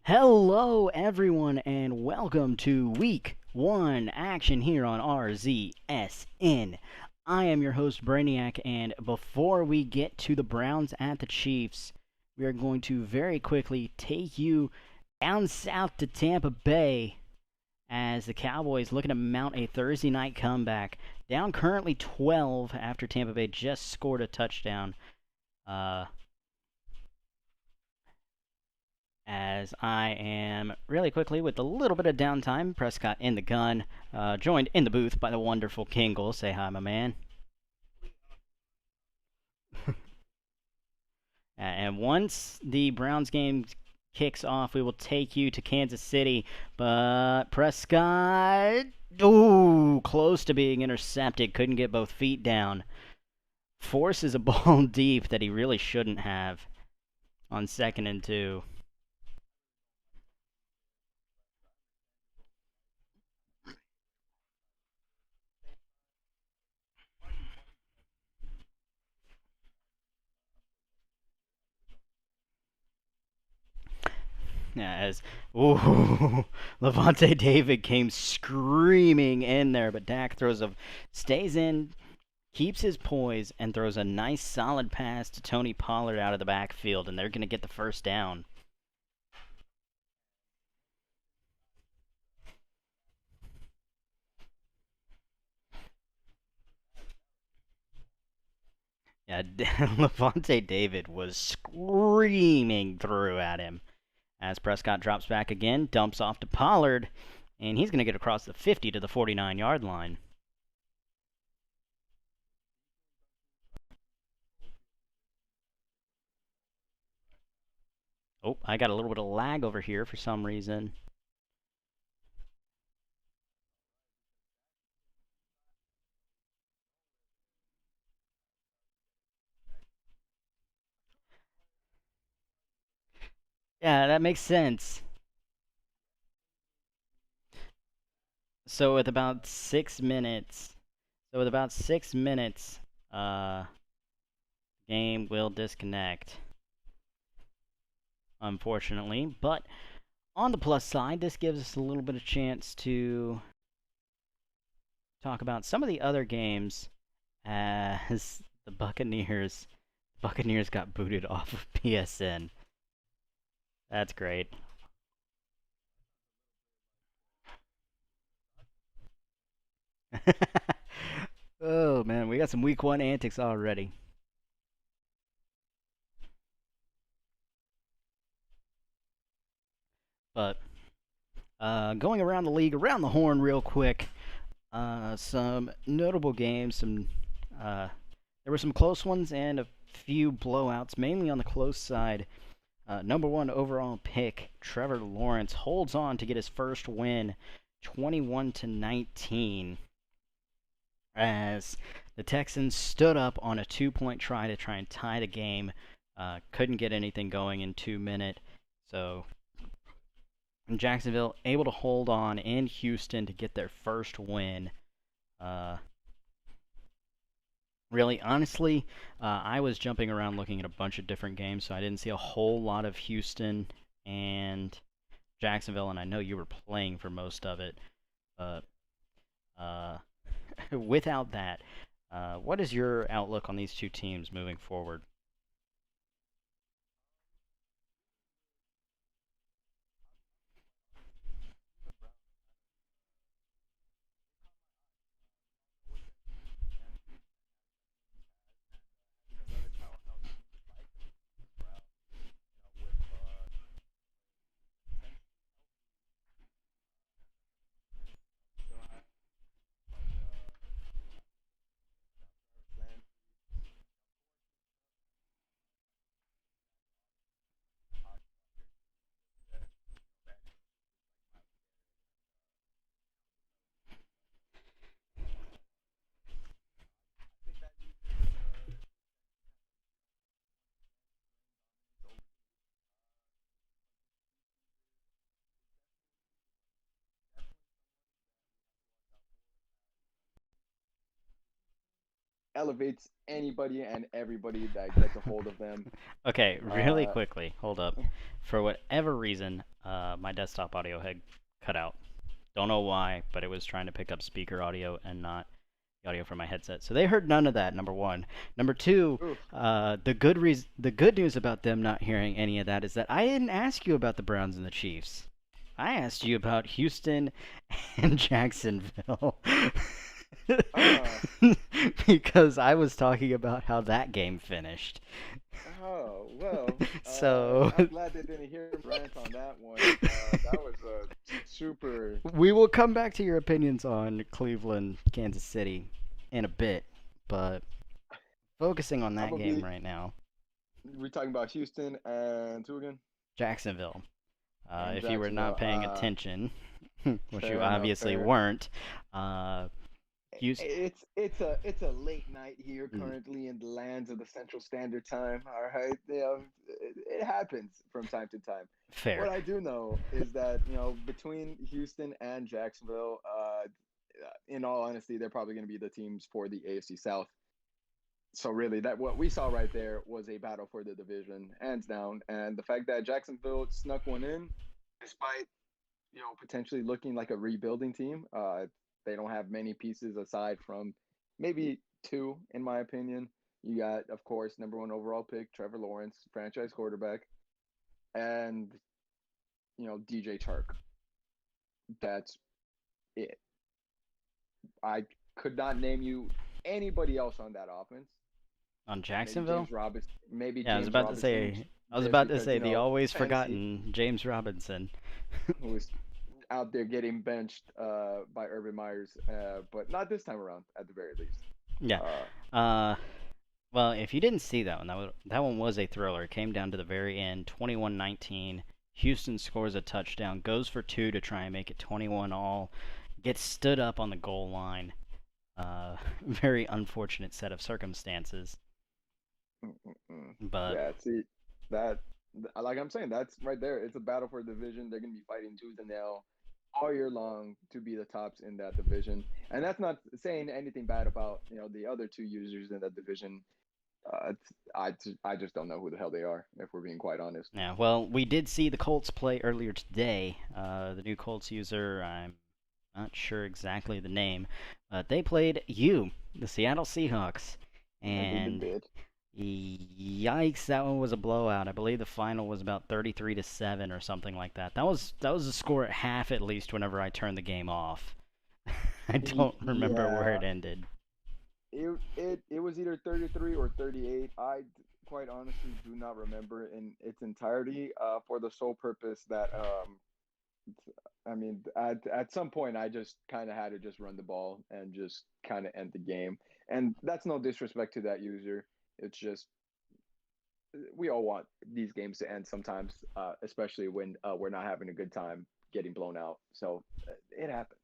Hello, everyone, and welcome to Week 1 action here on RZSN. I am your host, Brainiac, and before we get to the Browns at the Chiefs, we are going to very quickly take you down south to Tampa Bay as the Cowboys looking to mount a Thursday night comeback. Down currently 12 after Tampa Bay just scored a touchdown. As I am really quickly with a little bit of downtime. Prescott in the gun, joined in the booth by the wonderful Kingle. Say hi, my man. And once the Browns game kicks off, we will take you to Kansas City. But Prescott, ooh, close to being intercepted. Couldn't get both feet down. Forces a ball deep that he really shouldn't have on 2nd and 2. Yeah, as ooh, Levante David came screaming in there, but Dak stays in, keeps his poise, and throws a nice solid pass to Tony Pollard out of the backfield, and they're going to get the first down. Yeah, Levante David was screaming through at him as Prescott drops back again, dumps off to Pollard, and he's going to get across the 50 to the 49-yard line. Oh, I got a little bit of lag over here for some reason. Yeah, that makes sense. So with about 6 minutes, uh, game will disconnect, unfortunately. But on the plus side, this gives us a little bit of chance to talk about some of the other games as the Buccaneers got booted off of PSN. That's great. Oh man, we got some week 1 antics already. But going around the league, around the horn real quick. Some notable games. There were some close ones and a few blowouts, mainly on the close side. Number 1 overall pick, Trevor Lawrence holds on to get his first win, 21-19, as the Texans stood up on a 2-point try to try and tie the game. Couldn't get anything going in 2 minutes, so Jacksonville able to hold on in Houston to get their first win. Uh, Really, honestly, I was jumping around looking at a bunch of different games, so I didn't see a whole lot of Houston and Jacksonville, and I know you were playing for most of it. But uh, without that, what is your outlook on these two teams moving forward? elevates anybody and everybody that gets a hold of them. Okay, really Uh, quickly, hold up. For whatever reason, my desktop audio had cut out. Don't know why, but it was trying to pick up speaker audio and not the audio from my headset. So they heard none of that. Number one. Number two, oof. the good news about them not hearing any of that is that I didn't ask you about the Browns and the Chiefs. I asked you about Houston and Jacksonville. Ah, Because I was talking about how that game finished. oh well. So I'm glad they didn't hear me rant on that one. That was a super. we will come back to your opinions on Cleveland, Kansas City in a bit, but focusing on I'm that gonna game be. right now, We're talking about Houston and who again? Jacksonville. And If you were not Jacksonville. paying attention, which you Fair enough. obviously Fair. weren't, uh, Houston, It's a late night here mm, currently in the lands of the Central Standard Time. All right, it happens from time to time. fair. What I do know is that between Houston and Jacksonville, in all honesty, they're probably going to be the teams for the AFC South. So really, that what we saw right there was a battle for the division, hands down. And the fact that Jacksonville snuck one in, despite potentially looking like a rebuilding team. They don't have many pieces aside from maybe two, in my opinion. You got, of course, number one overall pick Trevor Lawrence, franchise quarterback, and DJ Chark. That's it. I could not name you anybody else on that offense. On Maybe Jacksonville? James Robinson. Maybe Yeah, James Robinson, I was just about to because say the always Tennessee, forgotten James Robinson. who is out there getting benched by Urban Myers, but not this time around, at the very least. Yeah. Uh, Uh, well, if you didn't see that one, that one was a thriller. It came down to the very end, 21-19. Houston scores a touchdown, goes for two to try and make it 21 all, gets stood up on the goal line. Very unfortunate set of circumstances, but yeah, see that, like I'm saying, that's right there. It's a battle for division. They're gonna be fighting tooth and nail all year long to be the tops in that division. And that's not saying anything bad about the other two users in that division. I just don't know who the hell they are, if we're being quite honest. yeah. Well, we did see the Colts play earlier today. The new Colts user, I'm not sure exactly the name, but they played the Seattle Seahawks, Indeed, they and did. yikes, that one was a blowout. I believe the final was about 33-7 or something like that. That was a score at half at least whenever I turned the game off. I don't remember where Yeah, it ended. it was either 33 or 38. Quite honestly do not remember in its entirety. For the sole purpose that I mean, at some point, I just kind of had to just run the ball and just kind of end the game. And that's no disrespect to that user. It's just we all want these games to end sometimes, especially when we're not having a good time getting blown out. So it happens.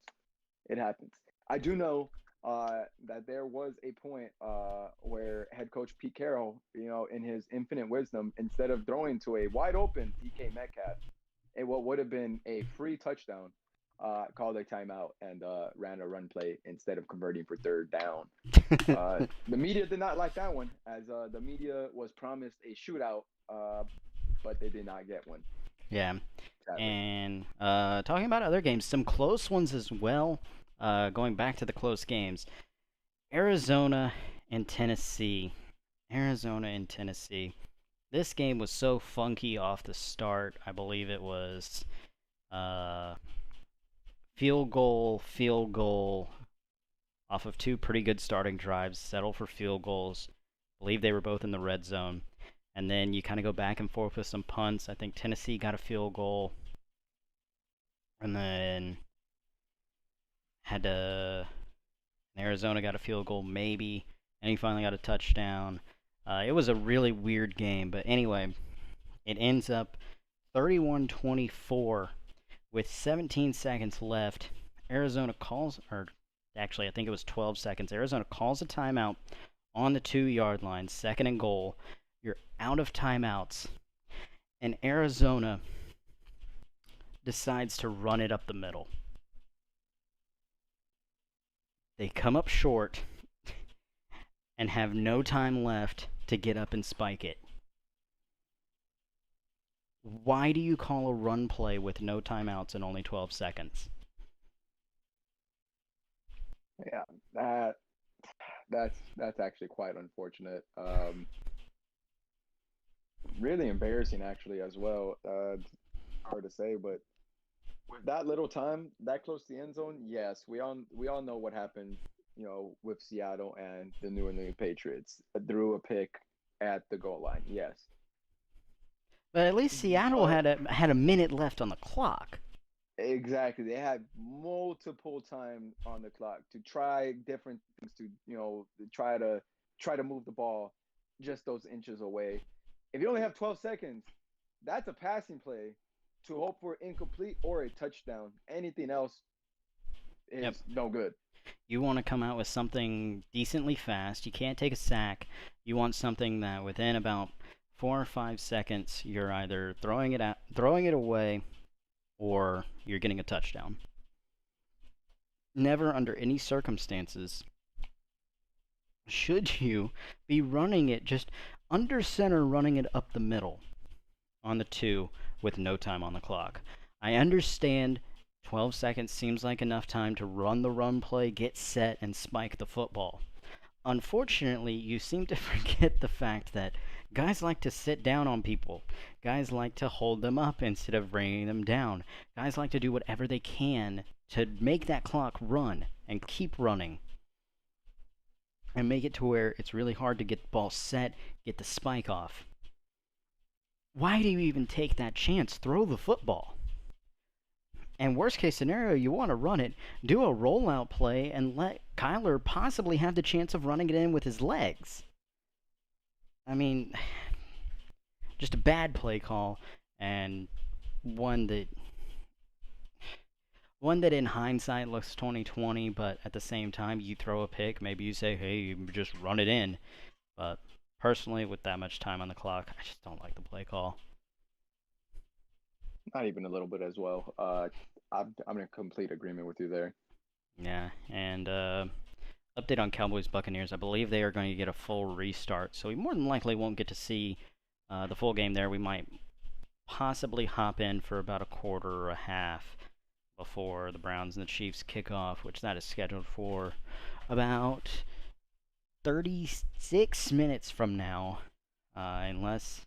It happens. I do know that there was a point where head coach Pete Carroll, in his infinite wisdom, instead of throwing to a wide open DK Metcalf, what would have been a free touchdown, called a timeout and ran a run play instead of converting for third down. The media did not like that one, as the media was promised a shootout, but they did not get one, Yeah, sadly. and talking about other games, some close ones as well. Going back to the close games, Arizona and Tennessee. Arizona and Tennessee. This game was so funky off the start. I believe it was uh, field goal off of two pretty good starting drives, settle for field goals. I believe they were both in the red zone. And then you kind of go back and forth with some punts. I think Tennessee got a field goal, and then had to. Arizona got a field goal, maybe, and he finally got a touchdown. It was a really weird game, but anyway, it ends up 31-24 with 17 seconds left. Arizona calls, or actually, I think it was 12 seconds. Arizona calls a timeout on the 2 yard line, second and goal. You're out of timeouts, and Arizona decides to run it up the middle. They come up short, and have no time left to get up and spike it. Why do you call a run play with no timeouts and only 12 seconds? Yeah, that's actually quite unfortunate. Really embarrassing actually as well. It's hard to say, but with that little time, that close to the end zone, yes, we all know what happened, with Seattle and the New England Patriots. Threw a pick at the goal line. Yes. But at least Seattle But had a minute left on the clock. exactly, they had multiple time on the clock to try different things to, try to move the ball just those inches away. If you only have 12 seconds, that's a passing play to hope for incomplete or a touchdown. Anything else Yep. is no good. You want to come out with something decently fast. You can't take a sack. You want something that within about 4 or 5 seconds, you're either throwing it away, or you're getting a touchdown. Never under any circumstances should you be running it just under center, running it up the middle on the 2 with no time on the clock. I understand 12 seconds seems like enough time to run the run play, get set, and spike the football. Unfortunately, you seem to forget the fact that guys like to sit down on people. Guys like to hold them up instead of bringing them down. Guys like to do whatever they can to make that clock run and keep running. And make it to where it's really hard to get the ball set, get the spike off. Why do you even take that chance? Throw the football. And worst case scenario, you want to run it, do a rollout play, and let Kyler possibly have the chance of running it in with his legs. I mean, just a bad play call, and one that in hindsight looks 2020, but at the same time, you throw a pick, maybe you say, hey, you just run it in. But personally, with that much time on the clock, I just don't like the play call. Not even a little bit as well. I'm in complete agreement with you there. Yeah, and update on Cowboys Buccaneers. I believe they are going to get a full restart, so we more than likely won't get to see the full game there. We might possibly hop in for about a quarter or a half before the Browns and the Chiefs kick off, which that is scheduled for about 36 minutes from now, unless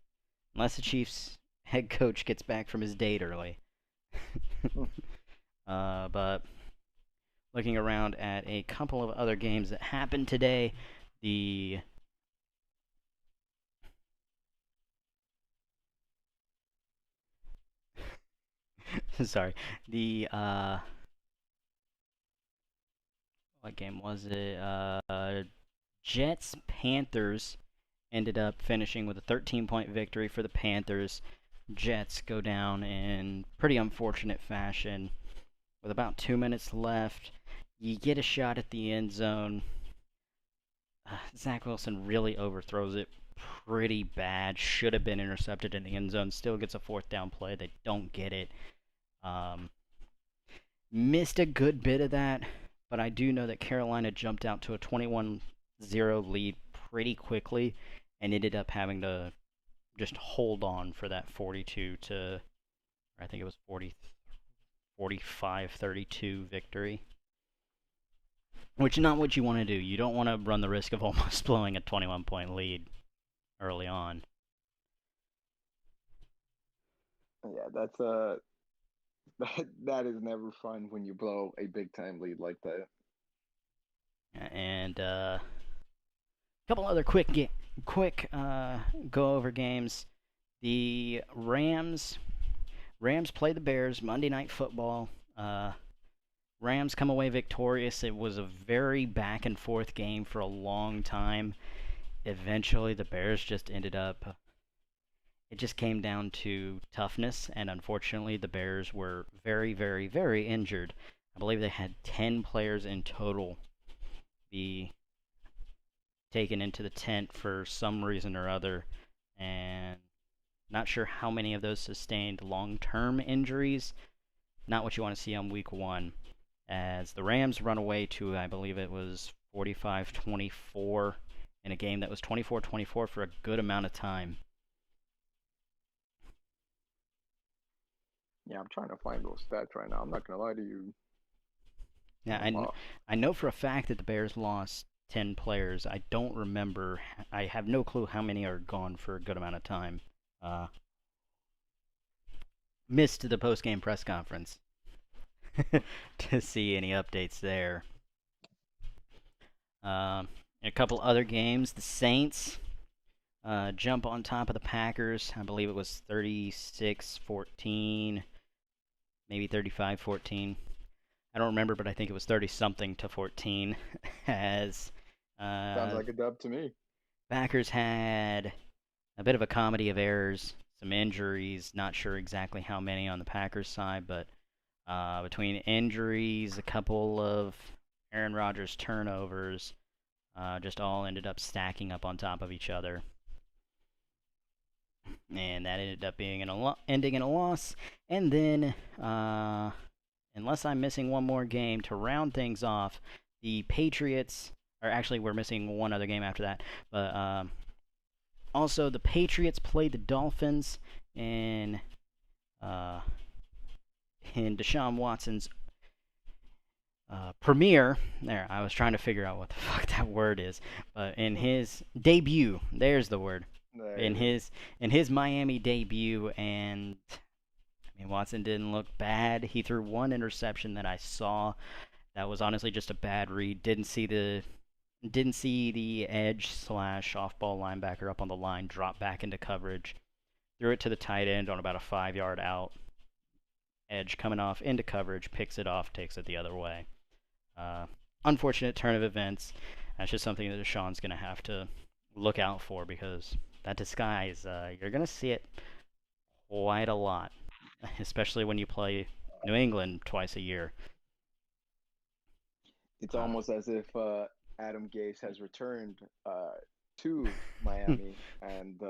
the Chiefs head coach gets back from his date early. But looking around at a couple of other games that happened today, the sorry, the what game was it? Jets Panthers ended up finishing with a 13-point victory for the Panthers. Jets go down in pretty unfortunate fashion. With about 2 minutes left, you get a shot at the end zone. Zach Wilson really overthrows it pretty bad. Should have been intercepted in the end zone. Still gets a fourth down play. They don't get it. Missed a good bit of that, but I do know that Carolina jumped out to a 21-0 lead pretty quickly and ended up having to just hold on for that 42 to, I think it was 45-32 victory. Which is not what you want to do. You don't want to run the risk of almost blowing a 21-point lead early on. Yeah, that is never fun when you blow a big time lead like that. And a couple other quick go over games. The Rams play the Bears Monday Night Football. Rams come away victorious. It was a very back and forth game for a long time. Eventually, the Bears just ended up. It just came down to toughness, and unfortunately, the Bears were very, very, very injured. I believe they had 10 players in total be taken into the tent for some reason or other, and not sure how many of those sustained long-term injuries. Not what you want to see on week one, as the Rams run away to, I believe it was 45-24 in a game that was 24-24 for a good amount of time. Yeah, I'm trying to find those stats right now. I'm not gonna lie to you. Yeah, I know for a fact that the Bears lost 10 players. I don't remember. I have no clue how many are gone for a good amount of time. Uh, Missed the post-game press conference to see any updates there. A couple other games. The Saints jump on top of the Packers. I believe it was 36-14, maybe 35-14. I don't remember, but I think it was 30-something to 14. As Sounds like a dub to me. Packers had a bit of a comedy of errors, some injuries. Not sure exactly how many on the Packers side, but between injuries, a couple of Aaron Rodgers turnovers, just all ended up stacking up on top of each other. And that ended up being ending in a loss. And then, unless I'm missing one more game to round things off, the Patriots, or actually we're missing one other game after that, but also the Patriots played the Dolphins in Deshaun Watson's premiere. There, I was trying to figure out what the fuck that word is, but in his debut, there's the word. In his Miami debut, and I mean Watson didn't look bad. He threw one interception that I saw that was honestly just a bad read. Didn't see the edge slash off ball linebacker up on the line drop back into coverage. Threw it to the tight end on about a 5-yard out. Edge coming off into coverage, picks it off, takes it the other way. Unfortunate turn of events. That's just something that Deshaun's going to have to look out for, because that disguise, you're going to see it quite a lot, especially when you play New England twice a year. It's almost as if Adam Gase has returned to Miami and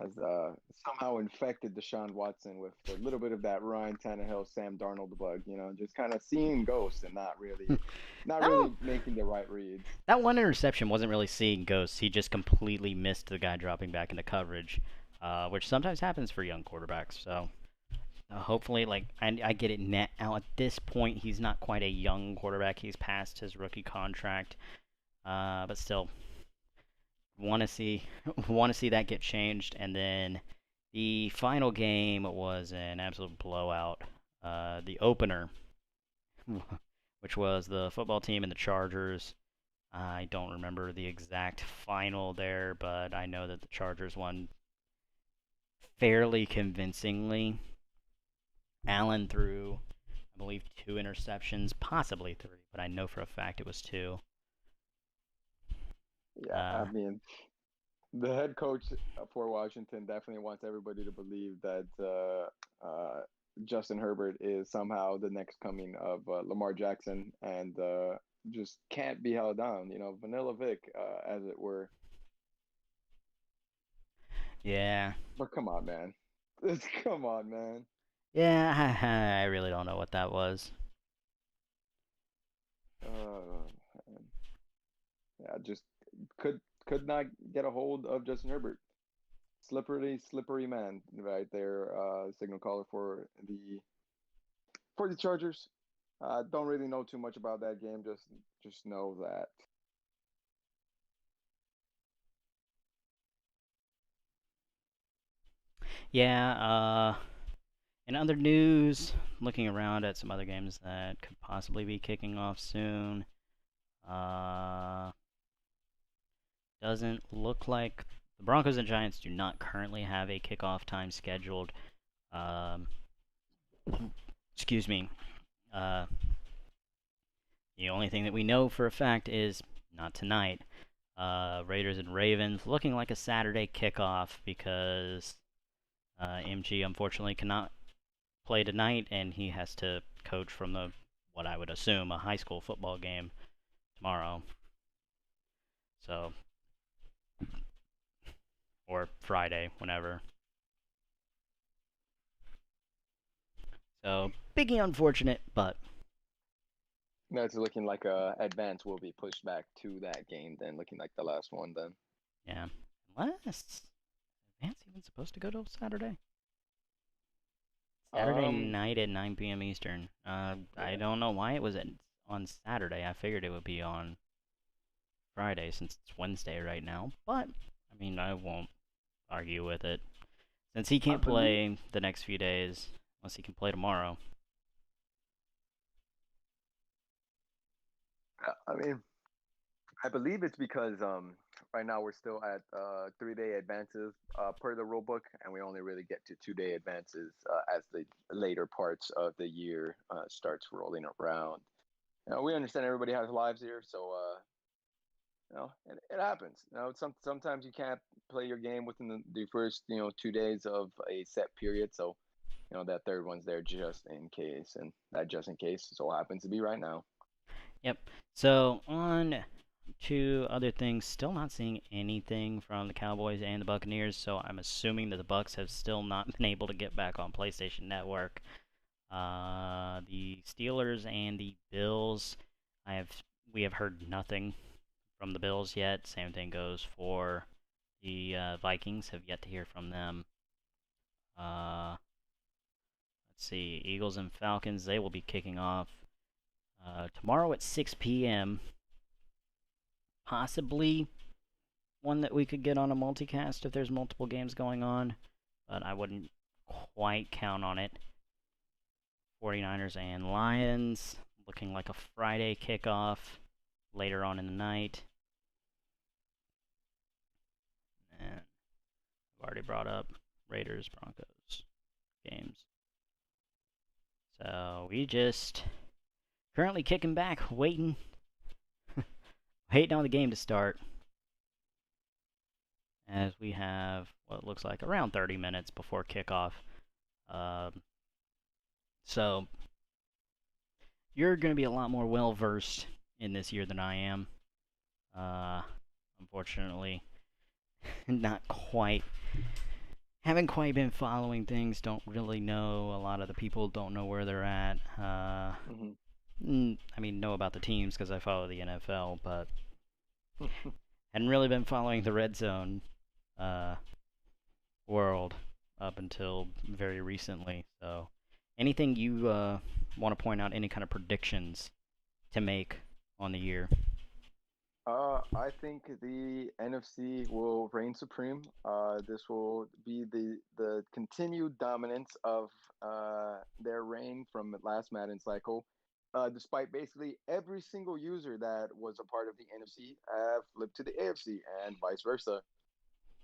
has somehow infected Deshaun Watson with a little bit of that Ryan Tannehill, Sam Darnold bug. Just kind of seeing ghosts and not really making the right reads. That one interception wasn't really seeing ghosts. He just completely missed the guy dropping back into coverage, which sometimes happens for young quarterbacks. So hopefully, I get it now. At this point, he's not quite a young quarterback. He's past his rookie contract, but still, want to see that get changed. And then the final game was an absolute blowout. The opener, which was the football team and the Chargers. I don't remember the exact final there, but I know that the Chargers won fairly convincingly. Allen threw, I believe, 2 interceptions, possibly 3, but I know for a fact it was 2. Yeah, I mean, the head coach for Washington definitely wants everybody to believe that Justin Herbert is somehow the next coming of Lamar Jackson, and just can't be held down. Vanilla Vic, as it were. Yeah. But come on, man. Come on, man. Yeah, I really don't know what that was. Yeah, just could not get a hold of Justin Herbert. Slippery man right there. Signal caller for the Chargers. Don't really know too much about that game. Just know that. Yeah, in other news, looking around at some other games that could possibly be kicking off soon. Doesn't look like the Broncos and Giants do not currently have a kickoff time scheduled. Excuse me. The only thing that we know for a fact is not tonight. Raiders and Ravens looking like a Saturday kickoff, because MG unfortunately cannot play tonight, and he has to coach from what I would assume a high school football game tomorrow. So, or Friday, whenever. So, biggie unfortunate, but That's looking like advance will be pushed back to that game. Then looking like the last one. Then. Yeah. Unless Advance even supposed to go till Saturday? Saturday Um. night at 9 p.m. Eastern. I Yeah. don't know why it was on Saturday. I figured it would be on Friday since it's Wednesday right now. But I mean, I won't argue with it since he I can't believe. play the next few days unless he can play tomorrow. I mean, I believe it's because right now we're still at 3 day advances per the rule book, and we only really get to 2 day advances as the later parts of the year starts rolling around. We understand everybody has lives here, so it happens. Sometimes you can't play your game within the first 2 days of a set period, so that third one's there just in case, and that just in case so happens to be right now. Yep. So on to other things. Still not seeing anything from the Cowboys and the Buccaneers. So I'm assuming that the Bucks have still not been able to get back on PlayStation Network. The Steelers and the Bills, I have we have heard nothing from the Bills yet. Same thing goes for the Vikings. Have yet to hear from them. Uh, let's see, Eagles and Falcons. They will be kicking off tomorrow at 6 p.m. Possibly one that we could get on a multicast if there's multiple games going on, but I wouldn't quite count on it. 49ers and Lions looking like a Friday kickoff later on in the night. And I've already brought up Raiders Broncos games. So we just currently kicking back, waiting on the game to start. As we have what looks like around 30 minutes before kickoff. Um, so you're going to be a lot more well versed in this year than I am. Uh, Unfortunately, not quite. Haven't quite been following things. Don't really know. A lot of the people don't know where they're at. Hmm. I mean, know about the teams because I follow the NFL, but hadn't really been following the red zone uh, world up until very recently. So, anything you want to point out? Any kind of predictions to make on the year? I think the NFC will reign supreme. This will be the continued dominance of their reign from last Madden cycle. Despite basically every single user that was a part of the NFC have flipped to the AFC and vice versa.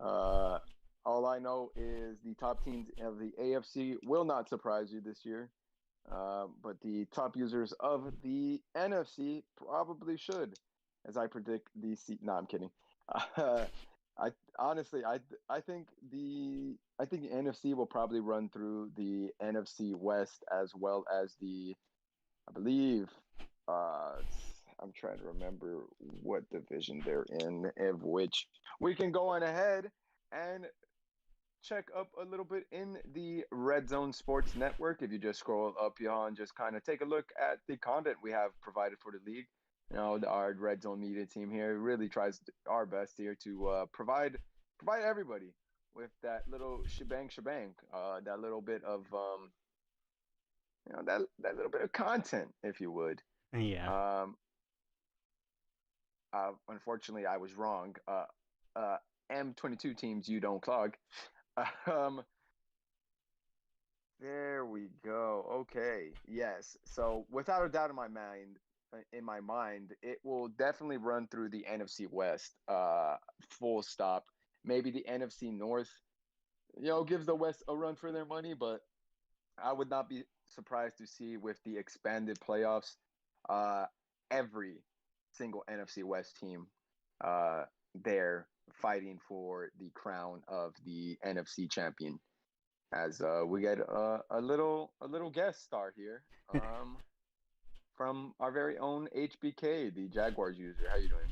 Uh, all I know is the top teams of the AFC will not surprise you this year. But the top users of the NFC probably should, as I predict the C. No, I'm kidding. Uh, I honestly, I think the NFC will probably run through the NFC West as well as I believe. I'm trying to remember what division they're in, of which we can go on ahead and check up a little bit in the RedZone Sports Network. If you just scroll up here and just kind of take a look at the content we have provided for the league, our RedZone media team here really tries our best here to provide everybody with that little shebang, that little bit of that little bit of content, if you would. Yeah. Um, Unfortunately, I was wrong. Uh, M22 teams, you don't clog. Um, There we go. Okay. Yes. So without a doubt in my mind, it will definitely run through the NFC West. Full stop. Maybe the NFC North, gives the West a run for their money, but I would not be surprised to see with the expanded playoffs, uh, every single NFC West team, uh, there fighting for the crown of the NFC champion as we get a little guest star here from our very own HBK, the Jaguars user. How you doing?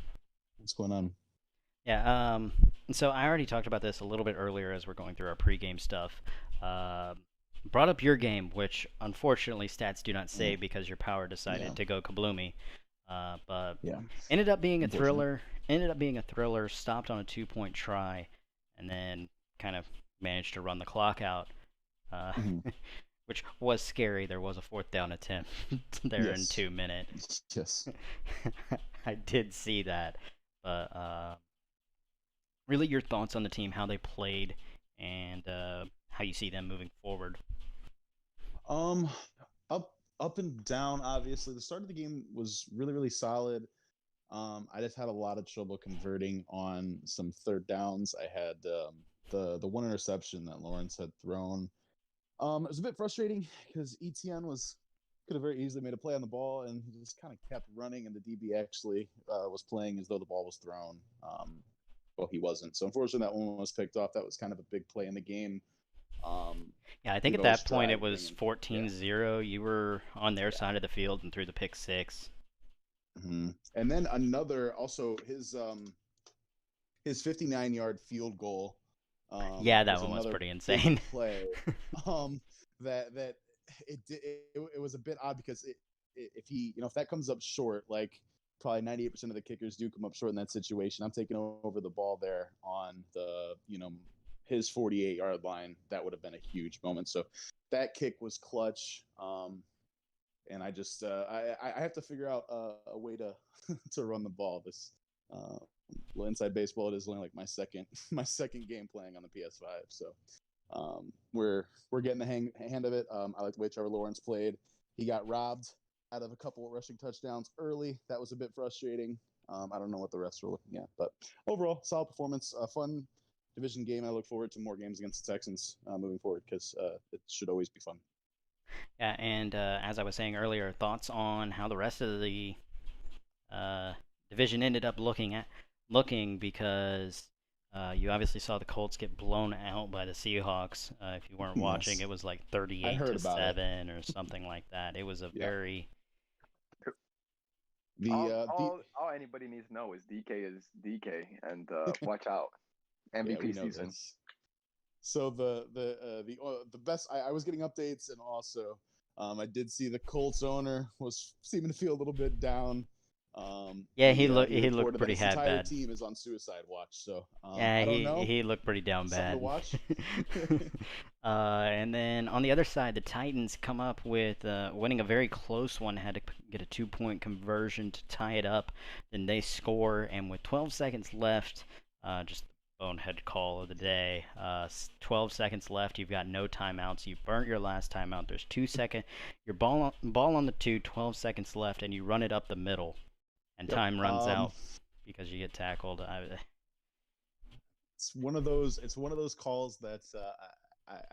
What's going on? Yeah, so I already talked about this a little bit earlier as we're going through our pregame stuff. Uh, brought up your game, which unfortunately stats do not Mm, save because your power decided yeah, to go kabloomy. But yeah, ended up being a unfortunate. thriller. Ended up being a thriller. Stopped on a 2-point try, and then kind of managed to run the clock out, uh, Hmm. which was scary. There was a fourth down attempt there in Yes, 2 minutes. yes. I did see that, but really, your thoughts on the team, how they played, and how you see them moving forward. Um, up, up and down. Obviously, the start of the game was really, really solid. I just had a lot of trouble converting on some third downs. I had the one interception that Lawrence had thrown. It was a bit frustrating because ETN was could have very easily made a play on the ball, and he just kind of kept running, and the DB actually was playing as though the ball was thrown. Well, he wasn't. So unfortunately, that one was picked off. That was kind of a big play in the game. Um, Yeah, I think We've at always that point it tried was bringing, yeah, 14-0. You were on their yeah. side of the field and threw the pick six. Mm-hmm. And then another, also his 59-yard field goal Yeah, that was one was another pretty big insane. play. Um, that it was a bit odd because if he, if that comes up short, like probably 98% of the kickers do come up short in that situation. I'm taking over the ball there on the his 48-yard line. That would have been a huge moment. So that kick was clutch. And I just I have to figure out a way to to run the ball. This uh, inside baseball, it is only like my second my second game playing on the PS5. So we're getting the hand of it. I like the way Trevor Lawrence played. He got robbed out of a couple of rushing touchdowns early. That was a bit frustrating. I don't know what the rest were looking at, but overall, solid performance. A fun division game. I look forward to more games against the Texans moving forward because it should always be fun. Yeah, and as I was saying earlier, thoughts on how the rest of the uh, division ended up looking because you obviously saw the Colts get blown out by the Seahawks. If you weren't watching, Yes, it was like I 38 heard to about it. 7 or something like that. It was a Yeah. very The All anybody needs to know is DK is DK, and watch out yeah, we MVP know season. this. So the best I was getting updates, and also I did see the Colts owner was seeming to feel a little bit down. yeah. He He looked reported that pretty his had entire bad. team is on suicide watch. So Yeah, I don't know, he looked pretty down something to bad. watch. And then on the other side, the Titans come up with winning a very close one. Had to get a 2-point conversion to tie it up. Then they score, and with 12 seconds left, just the bonehead call of the day. 12 seconds left. You've got no timeouts. You've burnt your last timeout. There's 2 second. Your ball on the 12 seconds left, and you run it up the middle, and Yep. time runs out because you get tackled. It's one of those calls that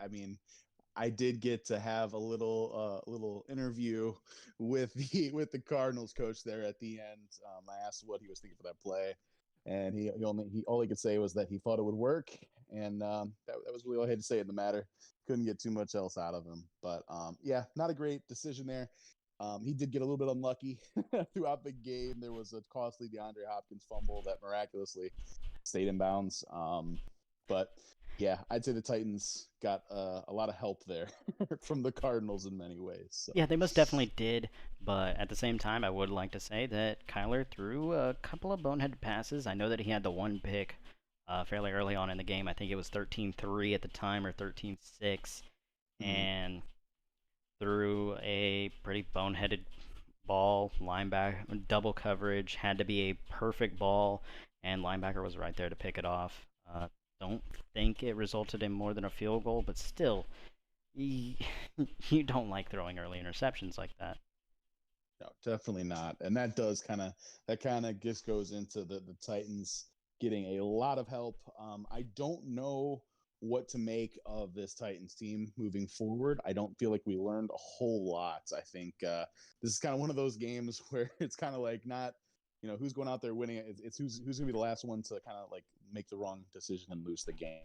I mean I did get to have a little interview with the Cardinals coach there at the end. I asked what he was thinking for that play, and he all he could say was that he thought it would work, and that was really all I had to say in the matter. Couldn't get too much else out of him, but yeah, not a great decision there. He did get a little bit unlucky throughout the game. There was a costly DeAndre Hopkins fumble that miraculously stayed in bounds. But yeah, I'd say the Titans got a lot of help there from the Cardinals in many ways. So Yeah, they most definitely did, but at the same time, I would like to say that Kyler threw a couple of boneheaded passes. I know that he had the one pick fairly early on in the game. I think it was 13-3 at the time or 13-6, mhm. and threw a pretty boneheaded ball. Linebacker double coverage had to be a perfect ball, and linebacker was right there to pick it off. Don't think it resulted in more than a field goal, but still, you don't like throwing early interceptions like that. No, definitely not. And that kind of just goes into the Titans getting a lot of help. I don't know what to make of this Titans team moving forward. I don't feel like we learned a whole lot. I think this is kind of one of those games where it's kind of like not, who's going out there winning it. It's who's going to be the last one to kind of like make the wrong decision and lose the game.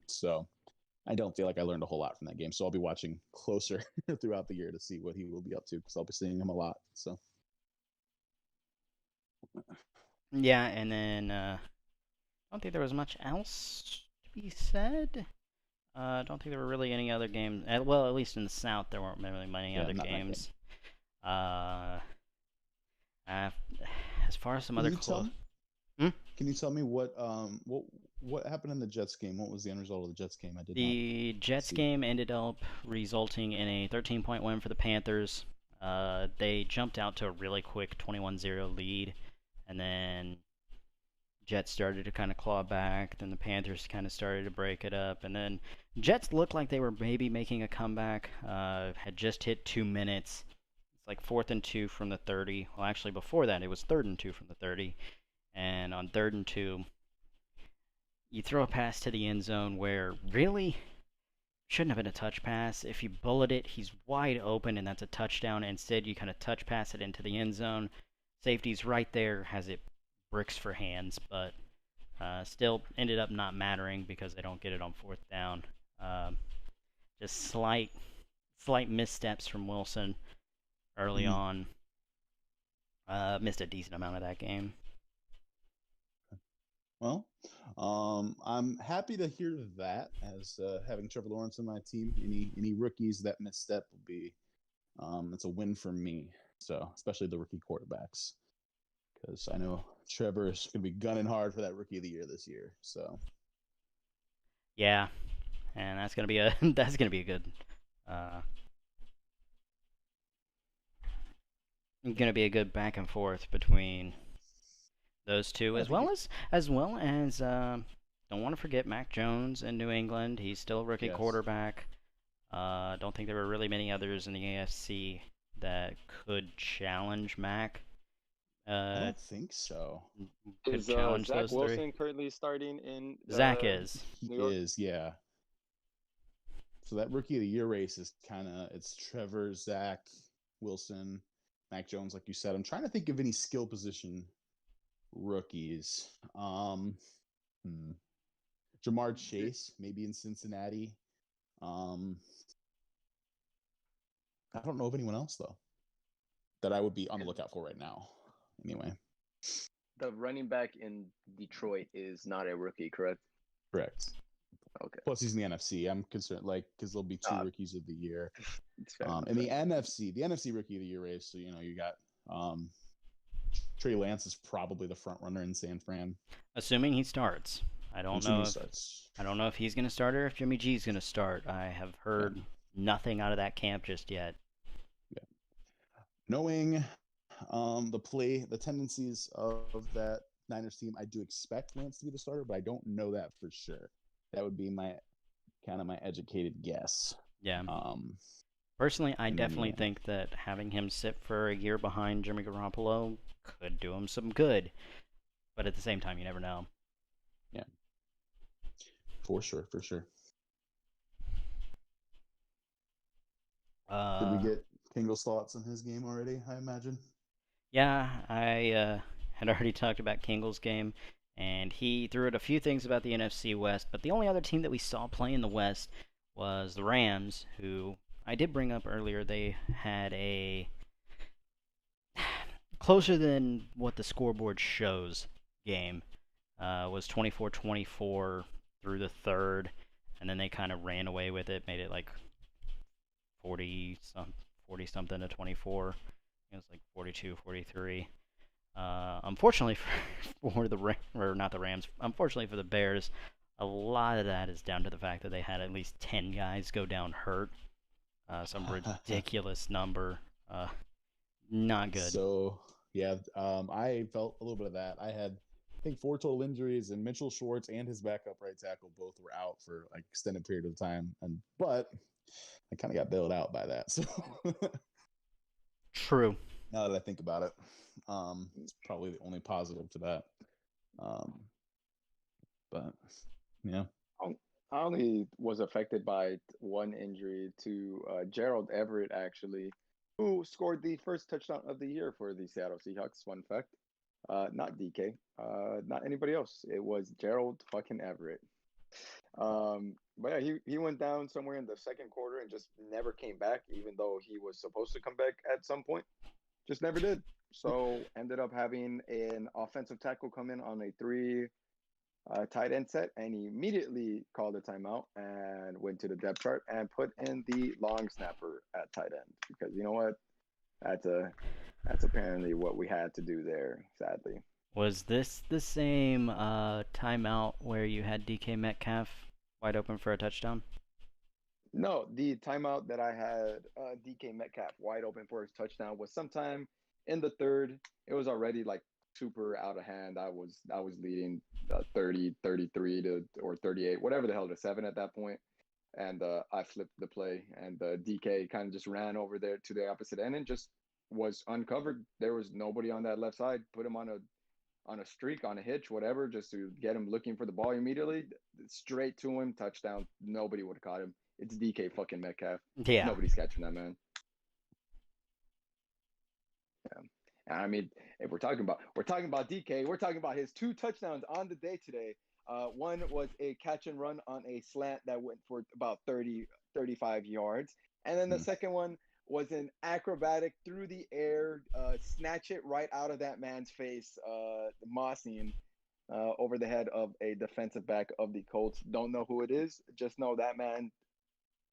So I don't feel like I learned a whole lot from that game. So I'll be watching closer throughout the year to see what he will be up to because I'll be seeing him a lot. So Yeah, and then I don't think there was much else to be said. I don't think there were really any other games. Well, at least in the South, there weren't really many Yeah, other not that game. games. Uh, as far as some Can other you tell close. me? Can you tell me what happened in the Jets game? What was the end result of the Jets game? I did not The Jets see. game ended up resulting in a 13-point win for the Panthers. They jumped out to a really quick 21-0 lead, and then Jets started to kind of claw back. Then the Panthers kind of started to break it up, and then Jets looked like they were maybe making a comeback. Had just hit 2 minutes. It's like 4th and 2 from the 30. Well, actually, before that, it was 3rd and 2 from the 30. And on 3rd and 2, you throw a pass to the end zone where really shouldn't have been a touch pass. If you bullet it, he's wide open, and that's a touchdown. Instead, you kind of touch pass it into the end zone. Safety's right there, has it bricks for hands, but still ended up not mattering because they don't get it on 4th down. Just slight missteps from Wilson early on. Missed a decent amount of that game. Well, I'm happy to hear that. As having Trevor Lawrence on my team, any rookies that misstep will be it's a win for me. So especially the rookie quarterbacks, because I know Trevor is going to be gunning hard for that Rookie of the Year this year. So yeah, and that's gonna be a good. Gonna be a good back and forth between those two, I as think well as don't want to forget Mac Jones in New England. He's still a rookie yes. quarterback. Don't think there were really many others in the AFC that could challenge Mac. I don't think so. Could Is challenge Zach those Wilson three. currently starting in Zach is. He New York? is, yeah. So that Rookie of the Year race is it's Trevor, Zach, Wilson, Mac Jones, like you said. I'm trying to think of any skill position rookies. Jamar Chase, maybe in Cincinnati. I don't know of anyone else though that I would be on the lookout for right now. Anyway, The running back in Detroit is not a rookie, correct? correct. Okay. Plus, he's in the NFC. I'm concerned, because there'll be two rookies of the year. In the NFC Rookie of the Year race. So you got Trey Lance is probably the front runner in San Fran. Assuming he starts. I don't know if he's going to start or if Jimmy G's going to start. I have heard nothing out of that camp just yet. Yeah. Knowing the tendencies of that Niners team, I do expect Lance to be the starter, but I don't know that for sure. That would be my educated guess. Yeah. Personally, I definitely think that having him sit for a year behind Jimmy Garoppolo could do him some good. But at the same time, you never know. Yeah. For sure. Did we get Kingle's thoughts on his game already, I imagine? Yeah, I had already talked about Kingle's game, and he threw out a few things about the NFC West, but the only other team that we saw play in the West was the Rams, who I did bring up earlier. They had a closer than what the scoreboard shows game. Was 24-24 through the third, and then they kind of ran away with it, made it like 40 something to 24. It was like 42-43. Unfortunately for not the Rams. Unfortunately for the Bears, a lot of that is down to the fact that they had at least 10 guys go down hurt. Some ridiculous number. Not good. So yeah, I felt a little bit of that. I had, I think, 4 total injuries, and Mitchell Schwartz and his backup right tackle both were out for like extended period of time. But I kind of got bailed out by that. So True. now that I think about it, it's probably the only positive to that. But yeah. I only was affected by one injury to Gerald Everett, actually, who scored the first touchdown of the year for the Seattle Seahawks. Fun fact. Not DK, not anybody else. It was Gerald fucking Everett. But yeah, he went down somewhere in the second quarter and just never came back, even though he was supposed to come back at some point. Just never did. So ended up having an offensive tackle come in on a 3 tight end set, and he immediately called a timeout and went to the depth chart and put in the long snapper at tight end, because you know what? That's apparently what we had to do there, sadly. Was this the same timeout where you had DK Metcalf wide open for a touchdown? No, the timeout that I had DK Metcalf wide open for his touchdown was sometime in the third. It was already like super out of hand. I was leading 30, 33 to or 38, whatever the hell to 7 at that point. And I flipped the play, and DK kind of just ran over there to the opposite end and just was uncovered. There was nobody on that left side. Put him on a streak, on a hitch, whatever, just to get him looking for the ball immediately. Straight to him, touchdown. Nobody would have caught him. It's DK fucking Metcalf. Yeah. Nobody's catching that man. Yeah. And I mean, if we're talking about DK, we're talking about his 2 touchdowns on the day today. One was a catch and run on a slant that went for about 30, 35 yards. And then the second one was an acrobatic through the air, snatch it right out of that man's face, mossing over the head of a defensive back of the Colts. Don't know who it is. Just know that man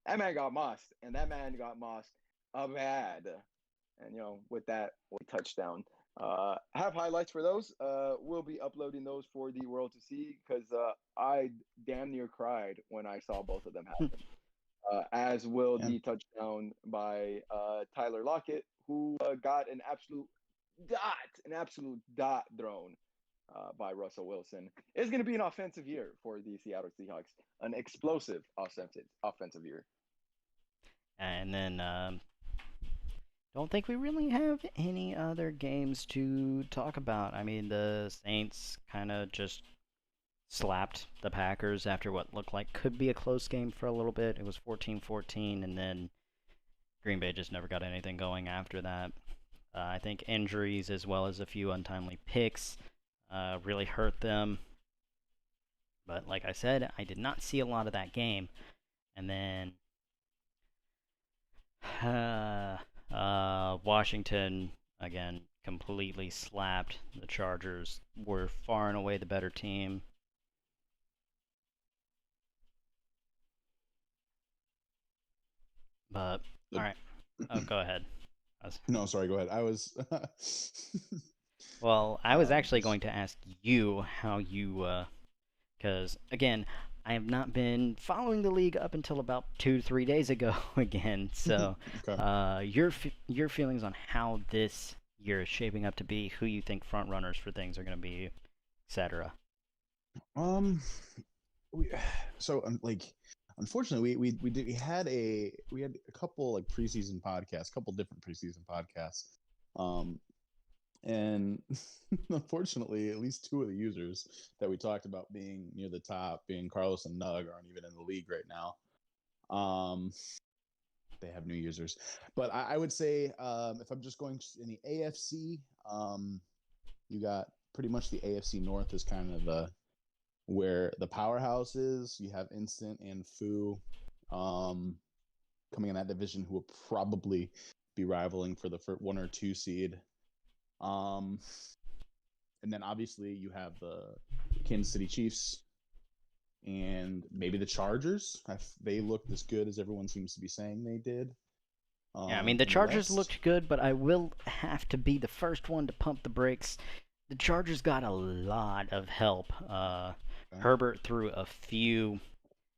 got mossed, and that man got mossed bad. And with that, touchdown. Have highlights for those. We'll be uploading those for the world to see, because I damn near cried when I saw both of them happen. As will the touchdown by Tyler Lockett, who got an absolute dot thrown by Russell Wilson. It's going to be an offensive year for the Seattle Seahawks, an explosive offensive year. And then don't think we really have any other games to talk about. I mean, the Saints kind of just slapped the Packers after what looked like could be a close game for a little bit. It was 14-14, and then Green Bay just never got anything going after that. I think injuries as well as a few untimely picks really hurt them. But like I said, I did not see a lot of that game. And then Washington, again, completely slapped the Chargers. Were far and away the better team. But, all right. Oh, go ahead. No, sorry, go ahead. I was... Well, I was actually going to ask you how you... Because, again, I have not been following the league up until about 2 to 3 days ago again. So, Okay. your feelings on how this year is shaping up to be, who you think front runners for things are going to be, etc. Unfortunately, we had a couple like preseason podcasts, couple different preseason podcasts, and unfortunately, at least 2 of the users that we talked about being near the top, being Carlos and Nug, aren't even in the league right now. They have new users, but I would say if I'm just going in the AFC, you got pretty much the AFC North is kind of where the powerhouse is. You have Instant and Fu coming in that division, who will probably be rivaling for the 1 or 2 seed. And then obviously you have the Kansas City Chiefs and maybe the Chargers. They looked as good as everyone seems to be saying they did. Yeah, I mean, the Chargers looked good, but I will have to be the first one to pump the brakes. The Chargers got a lot of help. Herbert threw a few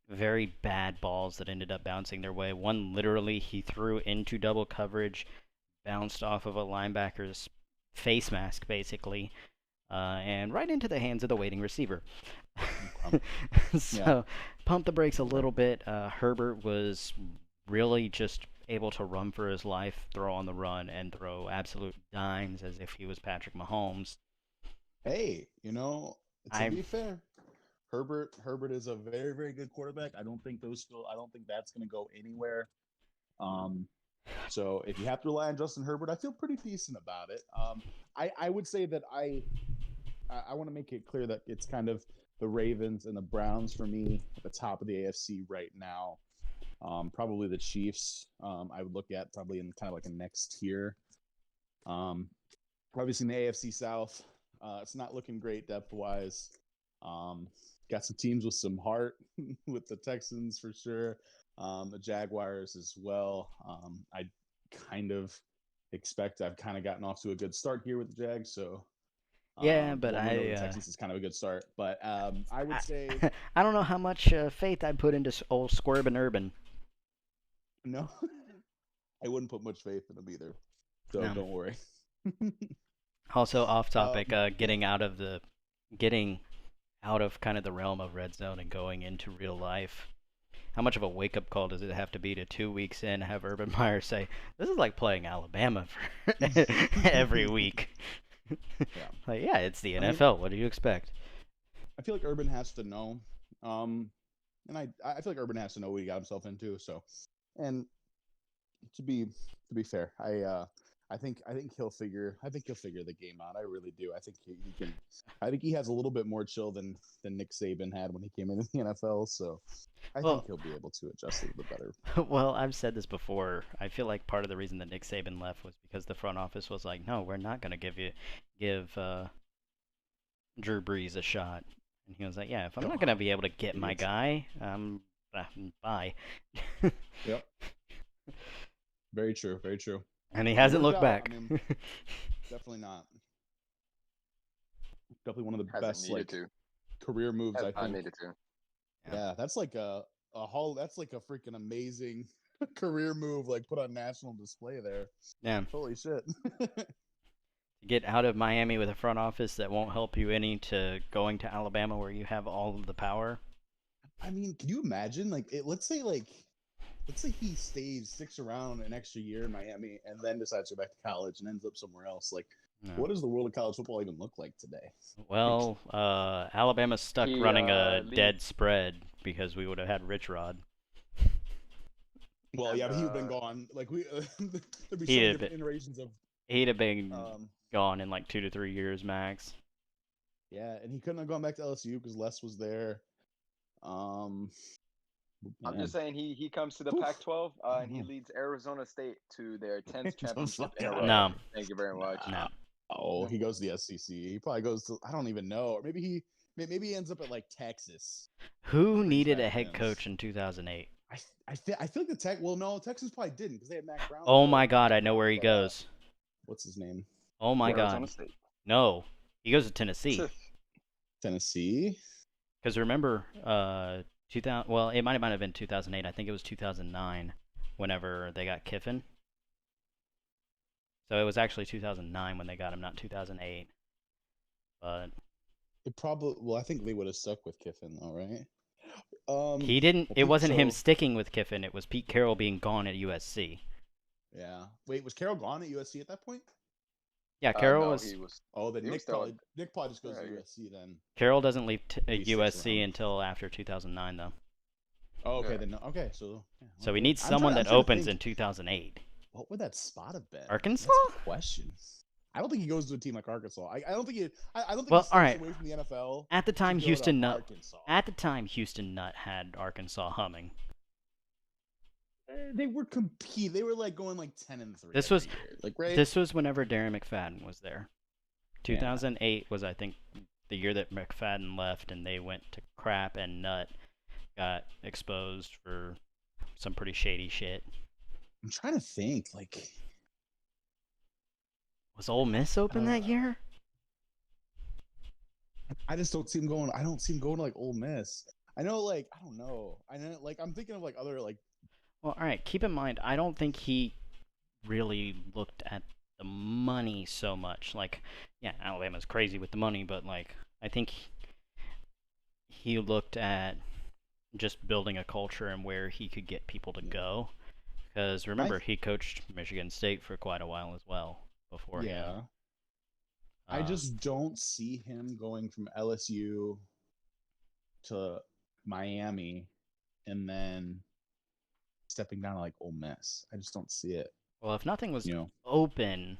very bad balls that ended up bouncing their way. One literally he threw into double coverage, bounced off of a linebacker's face mask, basically, and right into the hands of the waiting receiver. So, pump the brakes a little bit. Herbert was really just able to run for his life, throw on the run, and throw absolute dimes as if he was Patrick Mahomes. Hey, to be fair, Herbert is a very, very good quarterback. I don't think that's going to go anywhere. So if you have to rely on Justin Herbert, I feel pretty decent about it. I would say that I want to make it clear that it's kind of the Ravens and the Browns for me at the top of the AFC right now. Probably the Chiefs. I would look at probably in kind of like a next tier. Obviously in the AFC South, it's not looking great depth wise. Got some teams with some heart, with the Texans for sure, the Jaguars as well. I kind of expect I've kind of gotten off to a good start here with the Jags, so Yeah, but 1-0 the Texans is kind of a good start. But I would say I don't know how much faith I put into old Squirb and Urban. no, I wouldn't put much faith in them either, so No. don't worry. Also, off topic, getting out of kind of the realm of red zone and going into real life. How much of a wake up call does it have to be to 2 weeks in have Urban Meyer say, "This is like playing Alabama for every week"? Yeah. Like, yeah, it's the NFL. What do you expect? I feel like Urban has to know, and I feel like Urban has to know what he got himself into. So, and to be fair, I think he'll figure the game out. I really do. I think he can. I think he has a little bit more chill than Nick Saban had when he came into the NFL. So I think he'll be able to adjust a little bit better. Well, I've said this before. I feel like part of the reason that Nick Saban left was because the front office was like, "No, we're not going to give Drew Brees a shot." And he was like, "Yeah, if I'm not going to be able to get my guy, bye." Yep. Very true. Very true. And he hasn't looked back. I mean, definitely not. Definitely one of the best career moves. I think. I needed to. Yeah, that's like that's like a freaking amazing career move, like put on national display there. Yeah. Holy shit. Get out of Miami with a front office that won't help you any to going to Alabama where you have all of the power. I mean, can you imagine? Like, let's say he sticks around an extra year in Miami and then decides to go back to college and ends up somewhere else. Like, what does the world of college football even look like today? Well, Alabama's stuck running a dead spread because we would have had Rich Rod. Well, yeah, but he would have been gone. Like there'd be so many different iterations of. He'd have been gone in like 2 to 3 years max. Yeah, and he couldn't have gone back to LSU because Les was there. I'm just saying he comes to the Pac-12 and he leads Arizona State to their 10th championship in a row. No. Thank you very much. No. Oh, he goes to the SEC. He probably goes to I don't even know, or maybe he ends up at like Texas. Who needed a head coach in 2008? I feel like the Texans probably didn't because they had Mac Brown. Oh my God, I know where he goes. What's his name? Oh my God. State. No, he goes to Tennessee. Tennessee? Because remember, 2000. Well, it might have been 2008. I think it was 2009. Whenever they got Kiffin. So it was actually 2009 when they got him, not 2008. But it probably. Well, I think they would have stuck with Kiffin, though, right? He didn't. It wasn't him sticking with Kiffin. It was Pete Carroll being gone at USC. Yeah. Wait, was Carroll gone at USC at that point? Yeah, Carroll no, was. Oh, then Nick probably just goes to USC then. Carroll doesn't leave USC until after 2009, though. Oh, okay. Then okay. So. Yeah, so we need someone that opens in 2008. What would that spot have been? Arkansas? That's a question. I don't think he goes to a team like Arkansas. I don't think he. I don't think well, he stays away from the NFL. At the time, Houston Nutt had Arkansas humming. They were compete. They were like going like 10-3. This was like right. This was whenever Darren McFadden was there. 2008 was, I think, the year that McFadden left, and they went to crap, and Nutt got exposed for some pretty shady shit. I'm trying to think. Like, was Ole Miss open that year? I just don't see him going. I don't see him going to like Ole Miss. I know, like, I don't know. I know, like, I'm thinking of like other like. Well, all right. Keep in mind, I don't think he really looked at the money so much. Like, yeah, Alabama's crazy with the money, but like, I think he looked at just building a culture and where he could get people to go. Because remember, he coached Michigan State for quite a while as well before. Yeah. I just don't see him going from LSU to Miami and then stepping down to like Ole Miss. I just don't see it. Well, if nothing was open,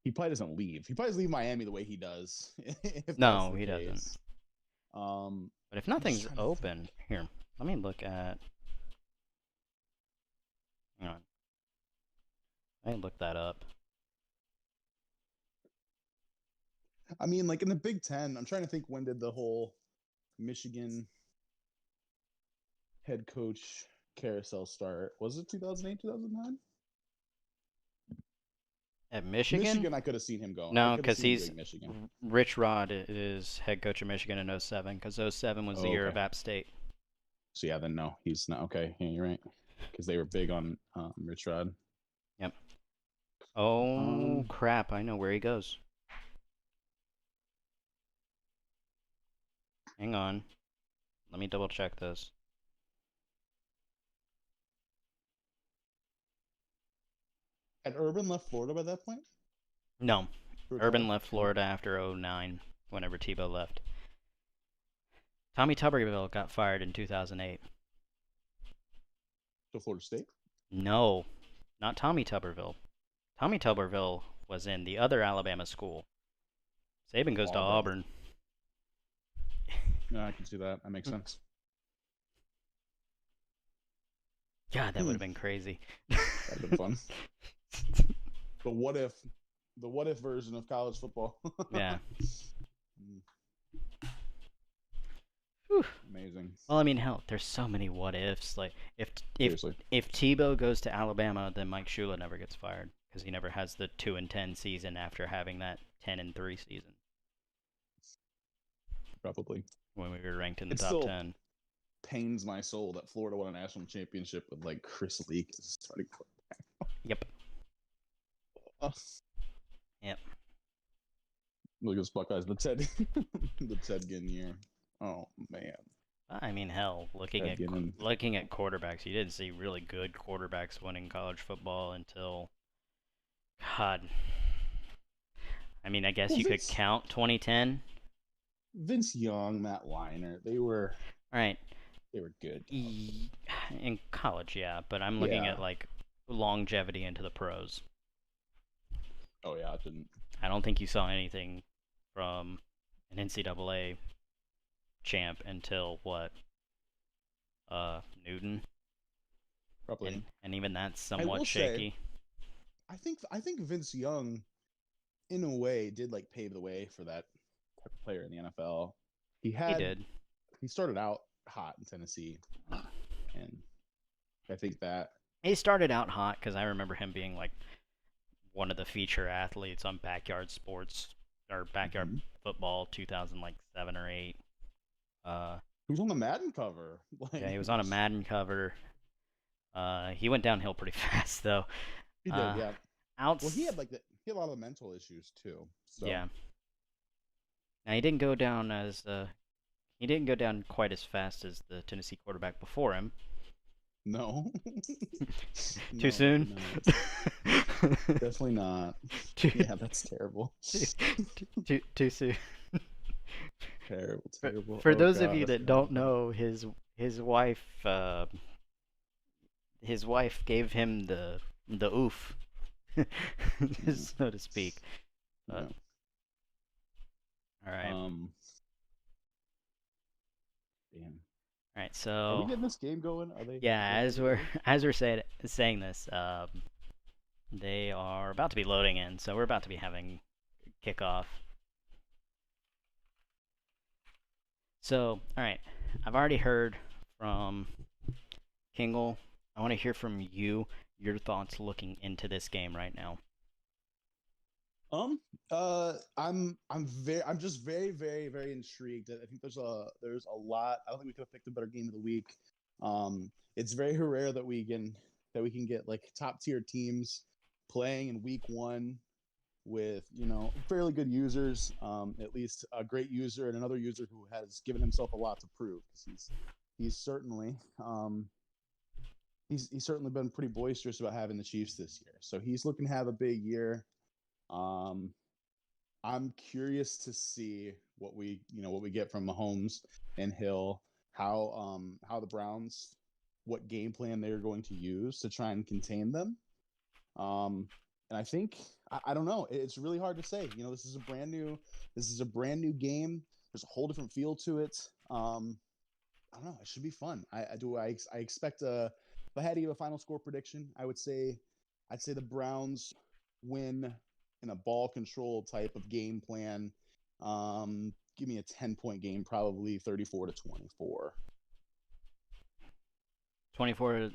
he probably doesn't leave. He probably doesn't leave Miami the way he does. No, he doesn't. But if nothing's open, here, let me look at. Hang on. I can look that up. I mean, like in the Big Ten, I'm trying to think when did the whole Michigan head coach carousel start. Was it 2008, 2009? At Michigan? Michigan, I could have seen him go. No, I could have because seen him he's doing Michigan. Rich Rod is head coach of Michigan in 07, because 07 was the year of App State. So yeah, then no, he's not. Okay, yeah, you're right. Because they were big on Rich Rod. Yep. Oh crap! I know where he goes. Hang on. Let me double check this. Had Urban left Florida by that point? No. Urban left Florida after 09, whenever Tebow left. Tommy Tuberville got fired in 2008. To Florida State? No, not Tommy Tuberville. Tommy Tuberville was in the other Alabama school. Saban goes to Auburn. No, I can see that. That makes sense. God, that would have been crazy. That'd have been fun. The what if version of college football. Yeah. Amazing. Well, I mean, hell, there's so many what ifs. Like, if Tebow goes to Alabama, then Mike Shula never gets fired because he never has the 2-10 season after having that 10-3 season. Probably. When we were ranked in the top 10. Pains my soul that Florida won a national championship with like Chris Leak as starting quarterback. Yep. Yep. Look at those Buckeyes. The Ted Ginn year. Oh man. I mean, hell, looking at quarterbacks, you didn't see really good quarterbacks winning college football until, God. I mean, I guess you could count 2010. Vince Young, Matt Leinart, they were right. They were good. In college, yeah, but I'm looking at like longevity into the pros. Oh yeah, it didn't. I don't think you saw anything from an NCAA champ until what? Newton. Probably. And even that's somewhat shaky. Say, I think Vince Young, in a way, did like pave the way for that type of player in the NFL. He did. He started out hot in Tennessee, and I think that he started out hot because I remember him being like one of the feature athletes on Backyard Sports or Backyard Football 2007 or 8. He was on the Madden cover. Yeah, he was on a Madden cover. He went downhill pretty fast though. He did, yeah. Well, he had a lot of mental issues too. So. Yeah. Now he didn't go down quite as fast as the Tennessee quarterback before him. No. Too soon? Definitely not. Yeah, that's terrible. Too soon. Terrible. For those of you that don't know, his wife gave him the oof, so to speak. All right. Damn. All right, so are we getting this game going? Are they? Yeah, as we're saying this, they are about to be loading in, so we're about to be having kickoff. So, all right, I've already heard from Kingle. I want to hear from you, your thoughts looking into this game right now. I'm just very, very, very intrigued. I think there's a lot. I don't think we could have picked a better game of the week. It's very rare that we can get like top tier teams playing in week 1 with, fairly good users, at least a great user and another user who has given himself a lot to prove. He's certainly he's certainly been pretty boisterous about having the Chiefs this year. So he's looking to have a big year. I'm curious to see what we get from Mahomes and Hill, how the Browns, what game plan they're going to use to try and contain them. And I think I don't know. It's really hard to say. This is a brand new game. There's a whole different feel to it. I don't know. It should be fun. I expect if I had to give a final score prediction, I'd say the Browns win in a ball control type of game plan. give me a 10-point game, probably 34-24. 24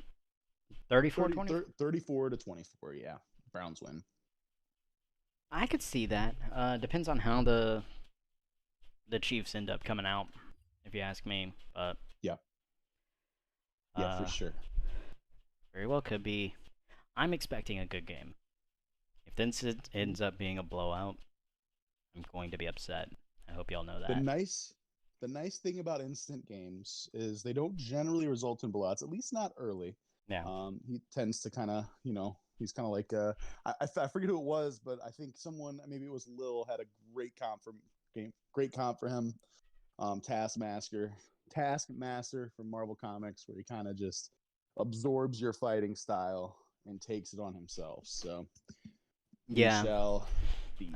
34 24. 34-24, yeah. Browns win. I could see that. Depends on how the Chiefs end up coming out, if you ask me. But Yeah. Yeah, for sure. Very well could be. I'm expecting a good game. If this ends up being a blowout, I'm going to be upset. I hope y'all know that. The nice thing about instant games is they don't generally result in blowouts, at least not early. Yeah. He tends to kind of, he's kind of like I forget who it was, but I think someone, maybe it was Lil, had a great comp for him. Taskmaster from Marvel Comics, where he kind of just absorbs your fighting style and takes it on himself. So yeah, we shall be.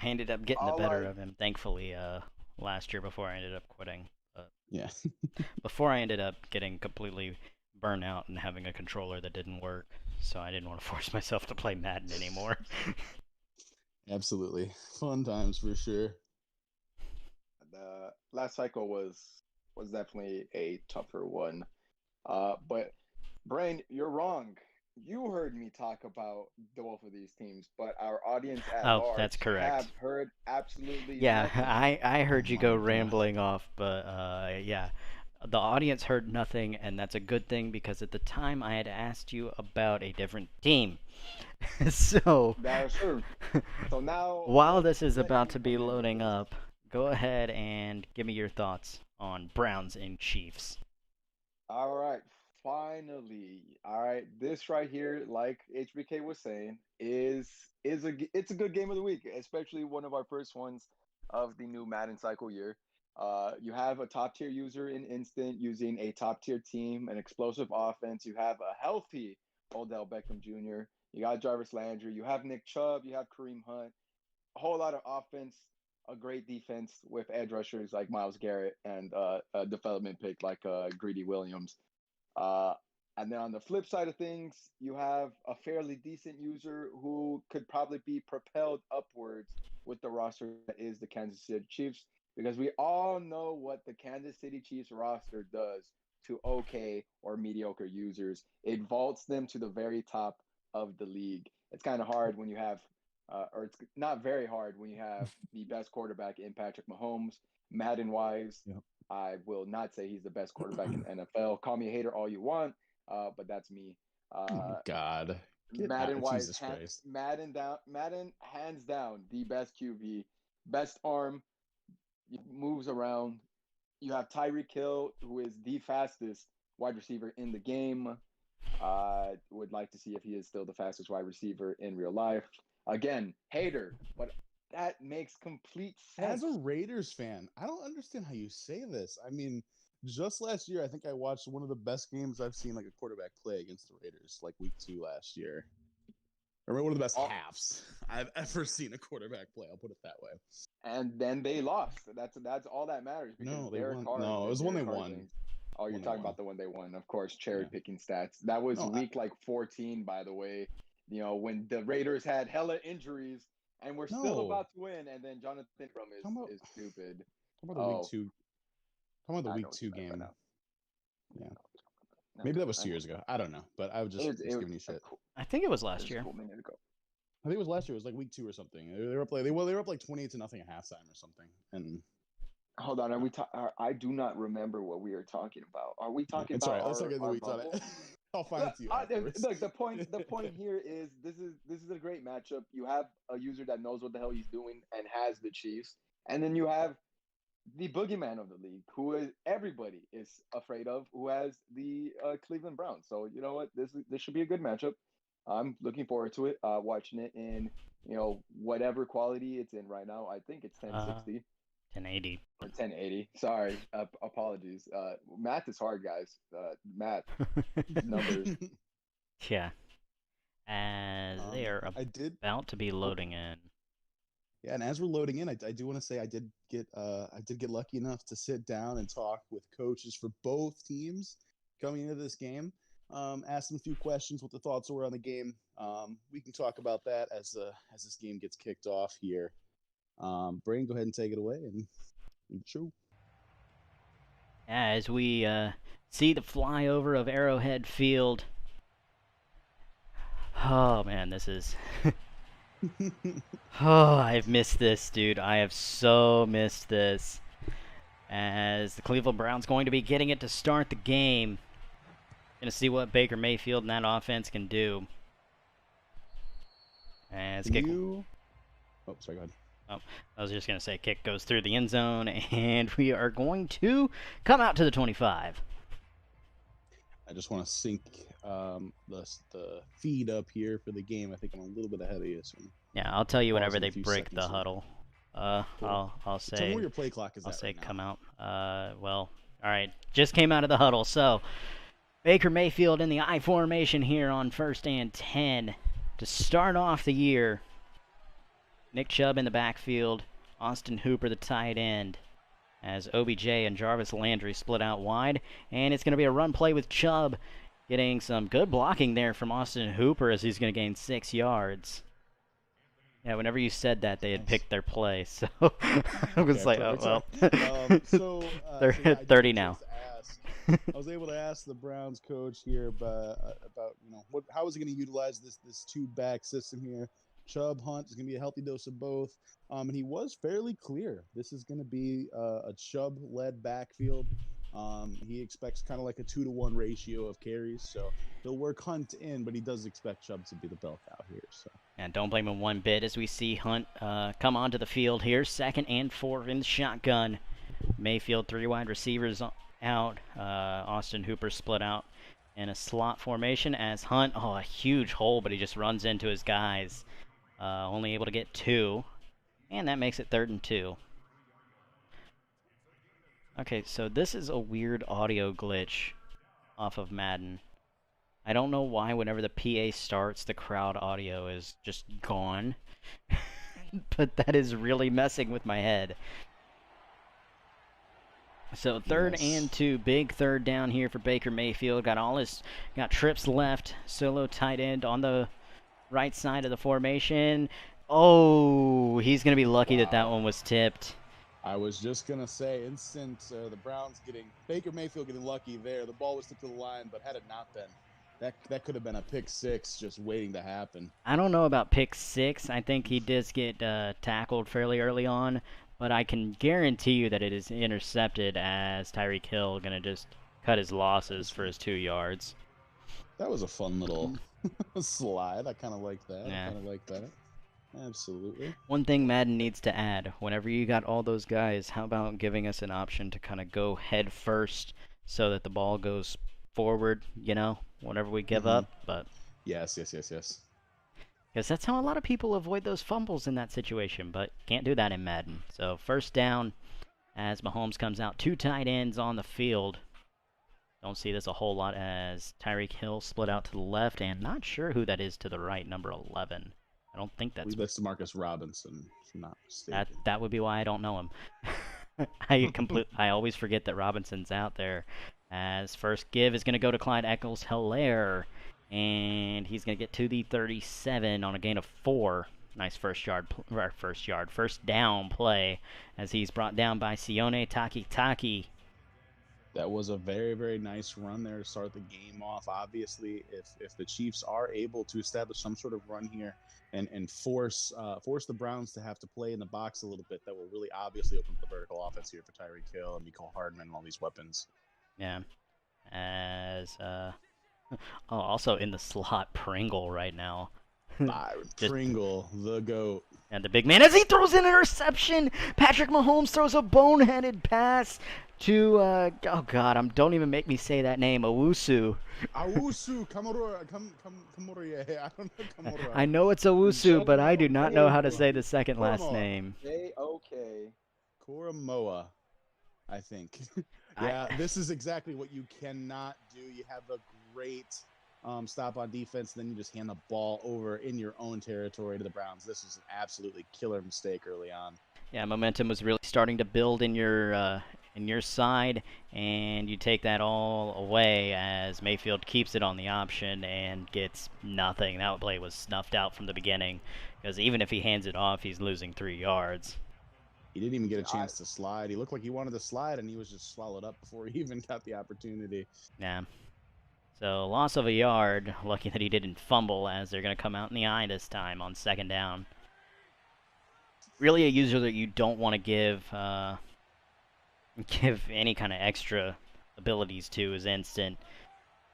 I ended up getting the better of him, thankfully, last year before I ended up quitting. But yeah. Before I ended up getting completely burnt out and having a controller that didn't work, so I didn't want to force myself to play Madden anymore. Absolutely. Fun times for sure. The last cycle was definitely a tougher one. But Brain, you're wrong. You heard me talk about both of these teams, but our audience at large that's correct. have heard absolutely yeah, nothing. I heard you go rambling off, but yeah, the audience heard nothing, and that's a good thing because at the time I had asked you about a different team. So That's true. So now, while this is about to be loading up, go ahead and give me your thoughts on Browns and Chiefs. All right, finally. All right, this right here, like HBK was saying, it's a good game of the week, especially one of our first ones of the new Madden cycle year. You have a top tier user in Instant using a top tier team, an explosive offense. You have a healthy Odell Beckham Jr. You got Jarvis Landry. You have Nick Chubb. You have Kareem Hunt. A whole lot of offense, a great defense with edge rushers like Miles Garrett and a development pick like Greedy Williams. Uh, and then on the flip side of things, you have a fairly decent user who could probably be propelled upwards with the roster that is the Kansas City Chiefs, because we all know what the Kansas City Chiefs roster does to okay or mediocre users. It vaults them to the very top of the league. It's kind of hard when you have, or it's not very hard when you have the best quarterback in Patrick Mahomes. Madden wise, Yep. I will not say he's the best quarterback in the NFL. Call me a hater all you want, but that's me. Oh my God. Madden wise, Jesus Christ. Madden hands down the best QB, best arm, moves around. You have Tyreek Hill, who is the fastest wide receiver in the game. Would like to see if he is still the fastest wide receiver in real life. Again, hater, but that makes complete sense. As a Raiders fan, I don't understand how you say this. I mean, just last year, I think I watched one of the best games I've seen like a quarterback play against the Raiders, like week 2 last year. Or one of the best halves I've ever seen a quarterback play. I'll put it that way. And then they lost. That's all that matters. No, they won. No, it was one they won. Oh, you're talking about the one they won, of course. Cherry picking stats. That was week 14, by the way. You know, when the Raiders had hella injuries and we're still about to win, and then Jonathan Ingram is stupid. Talk about the week 2. Talk about the week 2 game. Yeah. Maybe that was 2 years ago. I don't know, but I was just giving you shit. I think it was last year. Cool minute ago. I think it was last year. It was like week 2 or something. They were up like 28-0 at halftime or something. And hold on, I do not remember what we are talking about. Are we talking about? Sorry, let's not get the weeds on it. I'll find it to you afterwards. Look, the point here is this is a great matchup. You have a user that knows what the hell he's doing and has the Chiefs, and then you have the boogeyman of the league, who is everybody is afraid of, who has the Cleveland Browns. So you know what, this should be a good matchup. I'm looking forward to it. Watching it in whatever quality it's in right now. I think it's 1060. 1080. Or 1080. Sorry. Apologies. Math is hard, guys. Math. Numbers. Yeah. As they are about to be loading in. Yeah, and as we're loading in, I do want to say I did get lucky enough to sit down and talk with coaches for both teams coming into this game. Ask them a few questions, what the thoughts were on the game. We can talk about that as this game gets kicked off here. Brain, go ahead and take it away and shoot. As we see the flyover of Arrowhead Field. Oh man, this is. Oh, I've missed this, dude. I have so missed this. As the Cleveland Browns going to be getting it to start the game. Gonna see what Baker Mayfield and that offense can do. As kick. Oh, sorry, go ahead. Oh, I was just gonna say kick goes through the end zone, and we are going to come out to the 25. I just want to sync the feed up here for the game. I think I'm a little bit ahead of you. So yeah, I'll tell you whenever they break the huddle. Cool. I'll say. Tell me where your play clock is. I'll say right come now. out. Well, all right. Just came out of the huddle, so Baker Mayfield in the I formation here on 1st and 10 to start off the year. Nick Chubb in the backfield. Austin Hooper, the tight end. As OBJ and Jarvis Landry split out wide. And it's going to be a run play with Chubb. Getting some good blocking there from Austin Hooper as he's going to gain 6 yards. Yeah, whenever you said that, they had picked their play. So I was like, oh, well. They're at 30 now. I was able to ask the Browns coach here about how is he going to utilize this 2-back system here. Chubb, Hunt is going to be a healthy dose of both. And he was fairly clear. This is going to be a Chubb-led backfield. He expects kind of like a 2-to-1 ratio of carries. So he'll work Hunt in, but he does expect Chubb to be the bell cow here. So. And don't blame him one bit as we see Hunt come onto the field here. 2nd and 4 in the shotgun. Mayfield, 3 wide receivers out. Austin Hooper split out in a slot formation as Hunt, a huge hole, but he just runs into his guys. Only able to get 2. And that makes it 3rd and 2. Okay, so this is a weird audio glitch off of Madden. I don't know why whenever the PA starts, the crowd audio is just gone. But that is really messing with my head. So 3rd and 2, big 3rd down here for Baker Mayfield. Got trips left. Solo tight end on the right side of the formation. Oh, he's going to be lucky that one was tipped. I was just going to say, the Browns Baker Mayfield getting lucky there. The ball was tipped to the line, but had it not been, that could have been a pick 6 just waiting to happen. I don't know about pick 6. I think he does get tackled fairly early on, but I can guarantee you that it is intercepted as Tyreek Hill going to just cut his losses for his 2 yards. That was a fun little slide. I kind of like that. Yeah. I kind of like that. Absolutely. One thing Madden needs to add, whenever you got all those guys, how about giving us an option to kind of go head first so that the ball goes forward, whenever we give up? But Yes. Because that's how a lot of people avoid those fumbles in that situation, but can't do that in Madden. So 1st down as Mahomes comes out. 2 tight ends on the field. Don't see this a whole lot as Tyreek Hill split out to the left, and not sure who that is to the right, number 11. I don't think that's Demarcus Robinson, if I'm not mistaken. That would be why I don't know him. I always forget that Robinson's out there. As first give is going to go to Clyde Eccles-Hilaire, and he's going to get to the 37 on a gain of 4. Nice first down play as he's brought down by Sione Takitaki. That was a very, very nice run there to start the game off. Obviously, if the Chiefs are able to establish some sort of run here and force the Browns to have to play in the box a little bit, that will really obviously open up the vertical offense here for Tyreek Hill and Mecole Hardman and all these weapons. Yeah. As also in the slot, Pringle right now. Byron Pringle, the GOAT. And the big man, as he throws an interception, Patrick Mahomes throws a boneheaded pass to, don't even make me say that name, Owusu. Kamora. I know it's Owusu, but I do not know how to say the second last name. A-OK. Koromoa, I think. Yeah, this is exactly what you cannot do. You have a great stop on defense, then you just hand the ball over in your own territory to the Browns. This was an absolutely killer mistake early on. Yeah, momentum was really starting to build in your in your side, and you take that all away as Mayfield keeps it on the option and gets nothing. That play was snuffed out from the beginning, because even if he hands it off, he's losing 3 yards. He didn't even get a chance to slide. He looked like he wanted to slide, and he was just swallowed up before he even got the opportunity. Yeah. So, loss of a yard. Lucky that he didn't fumble, as they're going to come out in the eye this time on 2nd down. Really a user that you don't want to give any kind of extra abilities to is Instant,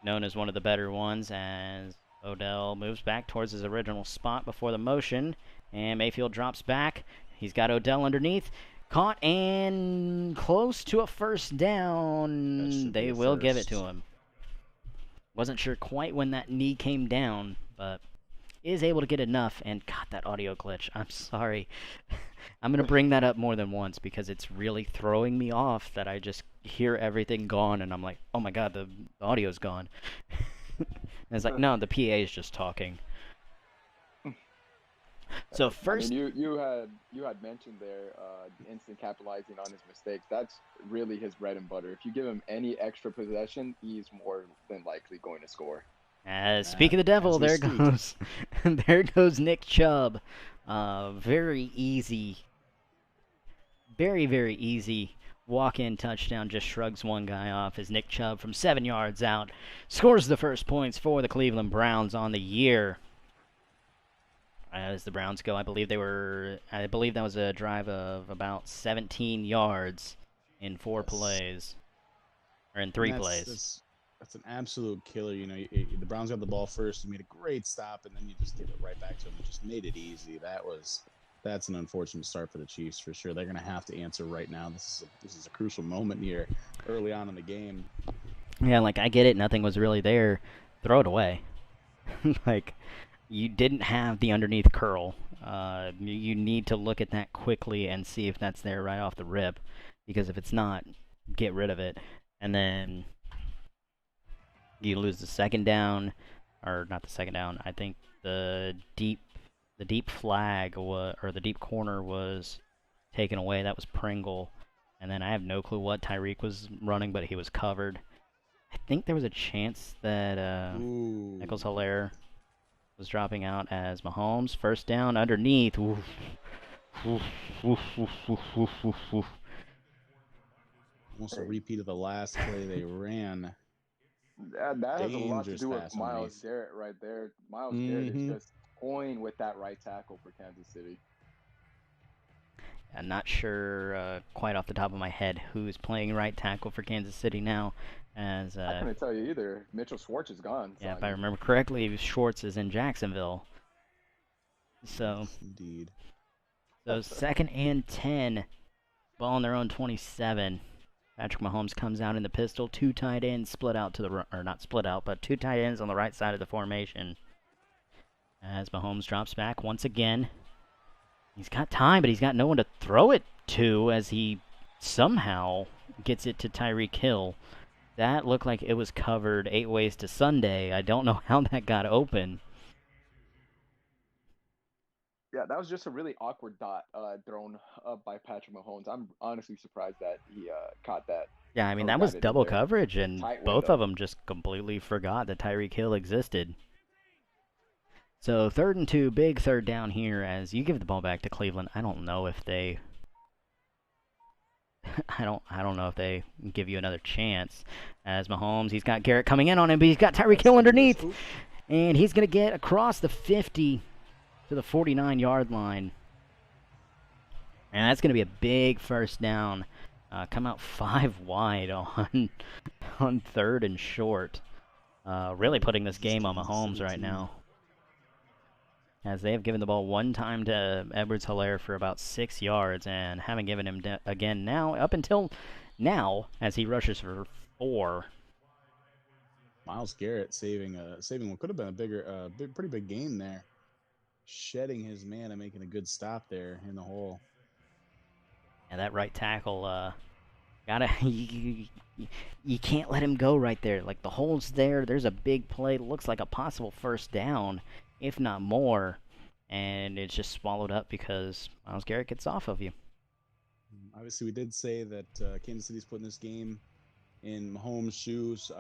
known as one of the better ones, as Odell moves back towards his original spot before the motion, and Mayfield drops back. He's got Odell underneath, caught and close to a 1st down. They will give it to him. Wasn't sure quite when that knee came down, but is able to get enough. And God, that audio glitch, I'm sorry. I'm going to bring that up more than once because it's really throwing me off that I just hear everything gone and I'm like, oh my God, the audio's gone. And it's like, no, the PA is just talking. So first, I mean, you had mentioned there Instant capitalizing on his mistakes. That's really his bread and butter. If you give him any extra possession, he's more than likely going to score. Speak of the devil, there goes, there goes Nick Chubb. Very easy, very easy walk-in touchdown. Just shrugs one guy off as Nick Chubb from 7 yards out scores the first points for the Cleveland Browns on the year. As the Browns go, I believe that was a drive of about 17 yards in 4 plays, or in 3 plays. That's an absolute killer. You know, the Browns got the ball first. You made a great stop, and then you just give it right back to them and just made it easy. That's an unfortunate start for the Chiefs for sure. They're going to have to answer right now. This is a crucial moment here, early on in the game. Yeah, like, I get it. Nothing was really there. Throw it away. Like, you didn't have the underneath curl. You need to look at that quickly and see if that's there right off the rip, because if it's not, get rid of it. And then you lose the 2nd down, or not the 2nd down. I think the deep flag or the deep corner was taken away. That was Pringle. And then I have no clue what Tyreek was running, but he was covered. I think there was a chance that Nichols Hilaire was dropping out as Mahomes. 1st down underneath. Oof. Almost a repeat of the last play they ran. That has a lot to do with Myles Garrett right there. Myles Garrett is just toying with that right tackle for Kansas City. I'm not sure quite off the top of my head who's playing right tackle for Kansas City now. As I couldn't tell you either. Mitchell Schwartz is gone. Yeah, if I remember correctly, Schwartz is in Jacksonville. So, indeed. So 2nd and 10, ball on their own 27. Patrick Mahomes comes out in the pistol. 2 tight ends split out to the or not split out, but 2 tight ends on the right side of the formation. As Mahomes drops back once again. He's got time, but he's got no one to throw it to as he somehow gets it to Tyreek Hill. That looked like it was covered 8 ways to Sunday. I don't know how that got open. Yeah, that was just a really awkward dot thrown up by Patrick Mahomes. I'm honestly surprised that he caught that. Yeah, I mean, that was double coverage, and both of them just completely forgot that Tyreek Hill existed. So 3rd and 2, big 3rd down here as you give the ball back to Cleveland. I don't know if they I don't know if they give you another chance. As Mahomes, he's got Garrett coming in on him, but he's got Tyreek Hill underneath. And he's going to get across the 50 to the 49-yard line. And that's going to be a big 1st down. Come out 5 wide on 3rd and short. Really putting this game on Mahomes right now, as they have given the ball one time to Edwards-Helaire for about 6 yards and haven't given him again now, up until now, as he rushes for 4. Myles Garrett saving what could have been a bigger, pretty big gain there. Shedding his man and making a good stop there in the hole. And that right tackle, you can't let him go right there. Like, the hole's there. There's a big play. Looks like a possible 1st down, if not more, and it's just swallowed up because Myles Garrett gets off of you. Obviously, we did say that Kansas City's putting this game in Mahomes' shoes.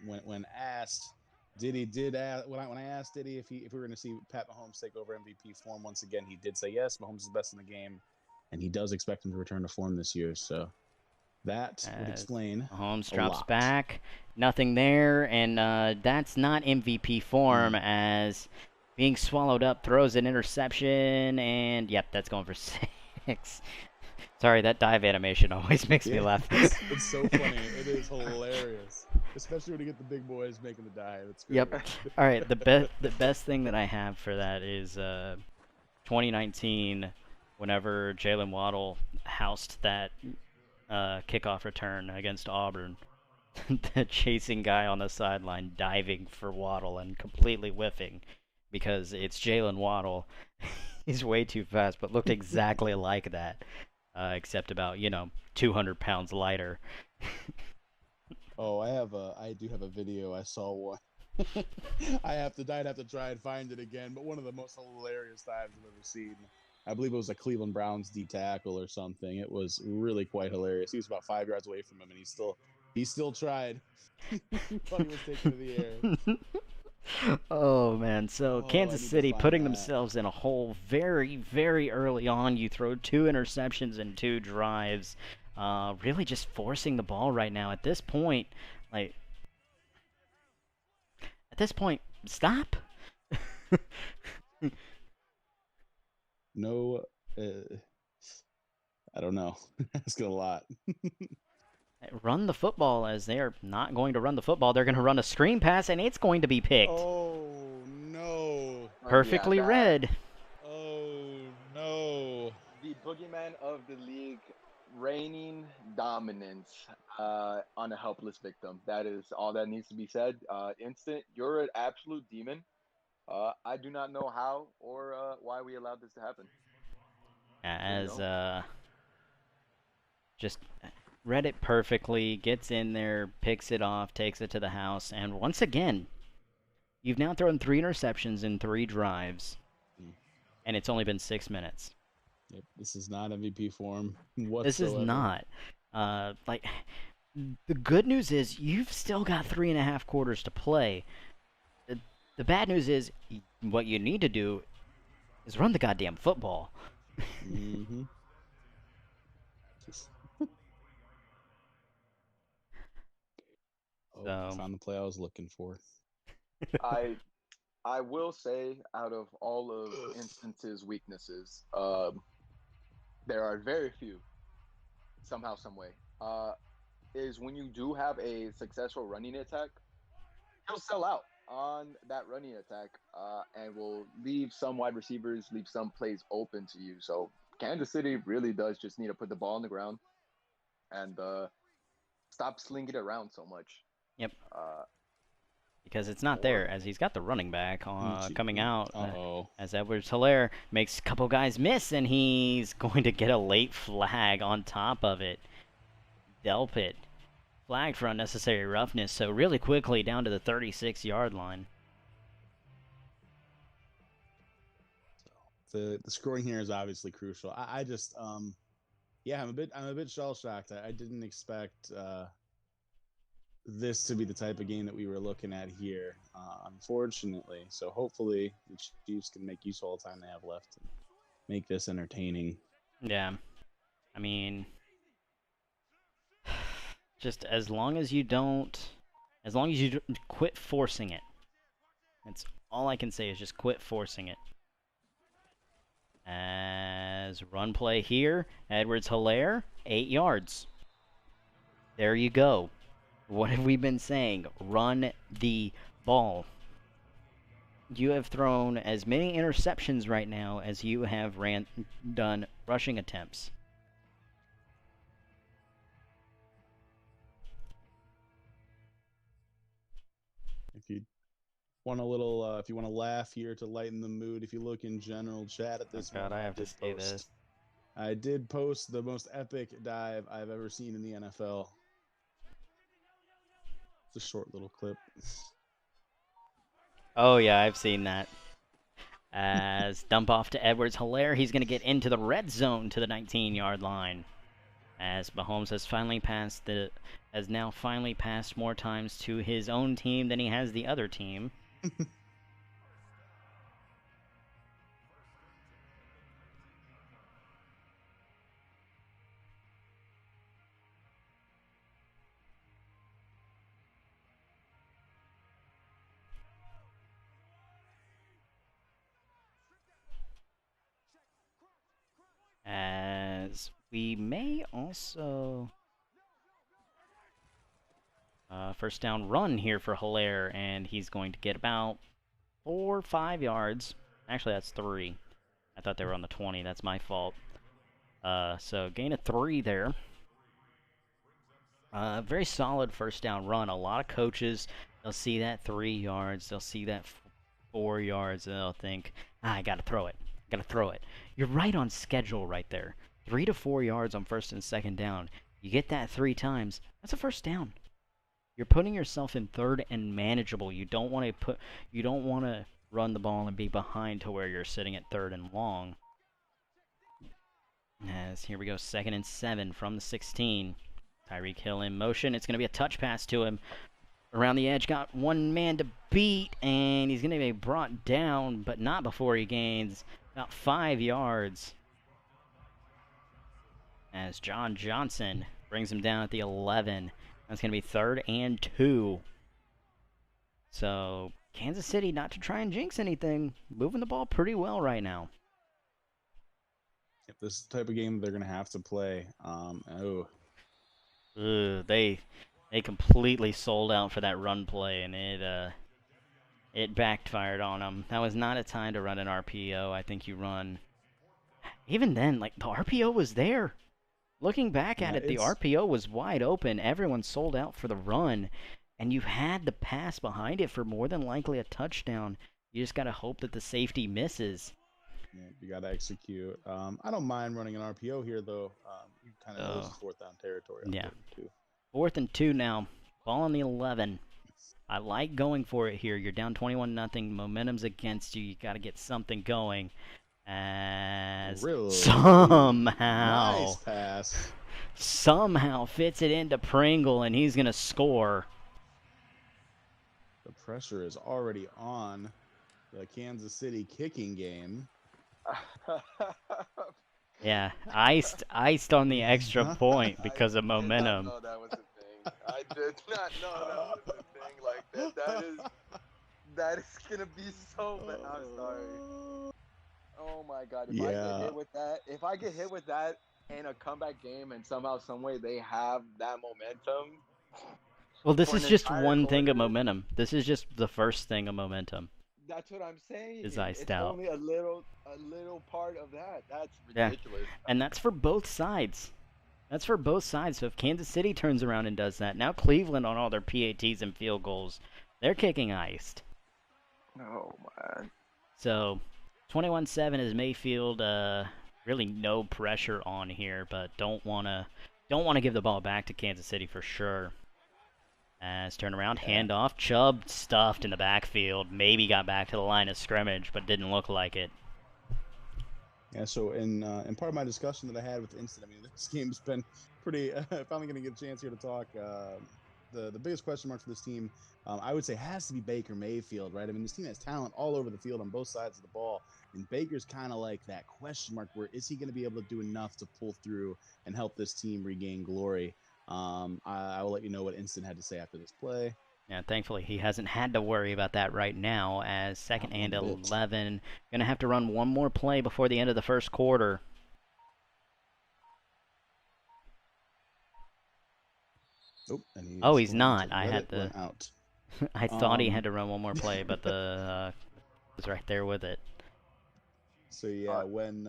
When asked, Diddy did ask, when I asked Diddy if we were going to see Pat Mahomes take over MVP form once again, he did say yes. Mahomes is the best in the game, and he does expect him to return to form this year. So that would As explain Mahomes a drops lot. back, nothing there, and that's not MVP form as being swallowed up, throws an interception, and yep, that's going for 6. Sorry, that dive animation always makes me laugh. It's so funny. It is hilarious, especially when you get the big boys making the dive. It's great. Yep. All right, the best thing that I have for that is 2019, whenever Jalen Waddle housed that kickoff return against Auburn. The chasing guy on the sideline diving for Waddle and completely whiffing because it's Jalen Waddle. He's way too fast, but looked exactly like that, except about 200 pounds lighter. Oh, I do have a video. I saw one. I'd have to try and find it again. But one of the most hilarious dives I've ever seen. I believe it was a Cleveland Browns D tackle or something. It was really quite hilarious. He was about 5 yards away from him, and he still tried. Thought he was taken to the air. Oh man, so Oh, Kansas I need to City find putting that. themselves in a hole very, very early on. You throw 2 interceptions in 2 drives, really just forcing the ball right now. At this point, stop. No, I don't know. That's a lot. Run the football, as they are not going to run the football. They're going to run a screen pass, and it's going to be picked. Oh no! Perfectly read. Oh no! The boogeyman of the league, reigning dominance on a helpless victim. That is all that needs to be said. Instant, you're an absolute demon. I do not know how or why we allowed this to happen. As just read it perfectly, gets in there, picks it off, takes it to the house, and once again, you've now thrown 3 interceptions in 3 drives, and it's only been 6 minutes. Yep, this is not MVP form whatsoever. This is not. The good news is you've still got 3.5 quarters to play. The bad news is what you need to do is run the goddamn football. Mm-hmm. So, found the play I was looking for. I will say, out of all of Instance's weaknesses, there are very few, somehow, some way, is when you do have a successful running attack, he'll sell out on that running attack and will leave some wide receivers, leave some plays open to you. So Kansas City really does just need to put the ball on the ground and stop slinging it around so much. Yep. Because it's not there, as he's got the running back coming out. As Edwards-Helaire makes a couple guys miss, and he's going to get a late flag on top of it. Delpit flagged for unnecessary roughness, so really quickly down to the 36-yard line. The scoring here is obviously crucial. I just yeah, I'm a bit shell shocked. I didn't expect this to be the type of game that we were looking at here, unfortunately. So hopefully the Chiefs can make use of all the time they have left and make this entertaining. Yeah, I mean, just as long as you quit forcing it. That's all I can say is just quit forcing it. As run play here, Edwards-Helaire, 8 yards. There you go. What have we been saying? Run the ball. You have thrown as many interceptions right now as you have done rushing attempts. If you want a little, if you want to laugh here to lighten the mood, if you look in general chat at this moment, I have to say this. I did post the most epic dive I've ever seen in the NFL. It's a short little clip. Oh yeah, I've seen that. As dump off to Edwards-Helaire, he's going to get into the red zone to the 19-yard line. as Mahomes has now finally passed more times to his own team than he has the other team. As we may also first down run here for Hilaire, and he's going to get about 4 or 5 yards. Actually, that's 3. I thought they were on the 20. That's my fault. So gain of 3 there. Very solid first down run. A lot of coaches, they'll see that 3 yards, they'll see that 4 yards, and they'll think, I gotta throw it. Gotta throw it. You're right on schedule right there. 3 to 4 yards on first and second down. You get that 3 times. That's a first down. You're putting yourself in third and manageable. You don't want to run the ball and be behind to where you're sitting at third and long. As here we go, 2nd and 7 from the 16. Tyreek Hill in motion. It's going to be a touch pass to him. Around the edge, got one man to beat, and he's going to be brought down, but not before he gains about 5 yards. As John Johnson brings him down at the 11. That's going to be 3rd and 2. So, Kansas City, not to try and jinx anything, moving the ball pretty well right now. If this is the type of game they're going to have to play, They completely sold out for that run play, and it backfired on them. That was not a time to run an RPO. I think you run... Even then, like, the RPO was there. Looking back at it, the RPO was wide open. Everyone sold out for the run, and you had the pass behind it for more than likely a touchdown. You just got to hope that the safety misses. Yeah, you got to execute. I don't mind running an RPO here, though. You kind of know this is 4th down territory. Yeah. 4th and 2 now. Ball on the 11. I like going for it here. You're down 21-0. Momentum's against you. You got to get something going. As somehow, nice pass. Somehow fits it into Pringle, and he's going to score. The pressure is already on the Kansas City kicking game. Yeah, iced on the extra point because of momentum. I did not know that was a thing. I did not know that was a thing like that. That is gonna be so bad. I'm sorry. Oh my God! If I get hit with that in a comeback game, and somehow, some way they have that momentum. Well, this is just one thing of momentum. This is just the first thing of momentum. That's what I'm saying. Is iced out. Only a little part of that. That's ridiculous. Yeah. And that's for both sides. That's for both sides. So if Kansas City turns around and does that, now Cleveland on all their PATs and field goals, they're kicking iced. Oh man. So 21-7 is Mayfield. Really no pressure on here, but don't wanna give the ball back to Kansas City for sure. As turnaround, handoff, Chubb stuffed in the backfield. Maybe got back to the line of scrimmage, but didn't look like it. Yeah, so in part of my discussion that I had with Instant, I mean, this game's been pretty. Finally going to get a chance here to talk. The biggest question mark for this team, I would say, has to be Baker Mayfield, right? I mean, this team has talent all over the field on both sides of the ball, and Baker's kind of like that question mark where is he going to be able to do enough to pull through and help this team regain glory? I will let you know what Instant had to say after this play. Yeah, thankfully he hasn't had to worry about that right now, as 2nd and 11. Going to have to run one more play before the end of the first quarter. Oh, he's not. I had to. Out. I thought he had to run one more play, but the was right there with it. So yeah, when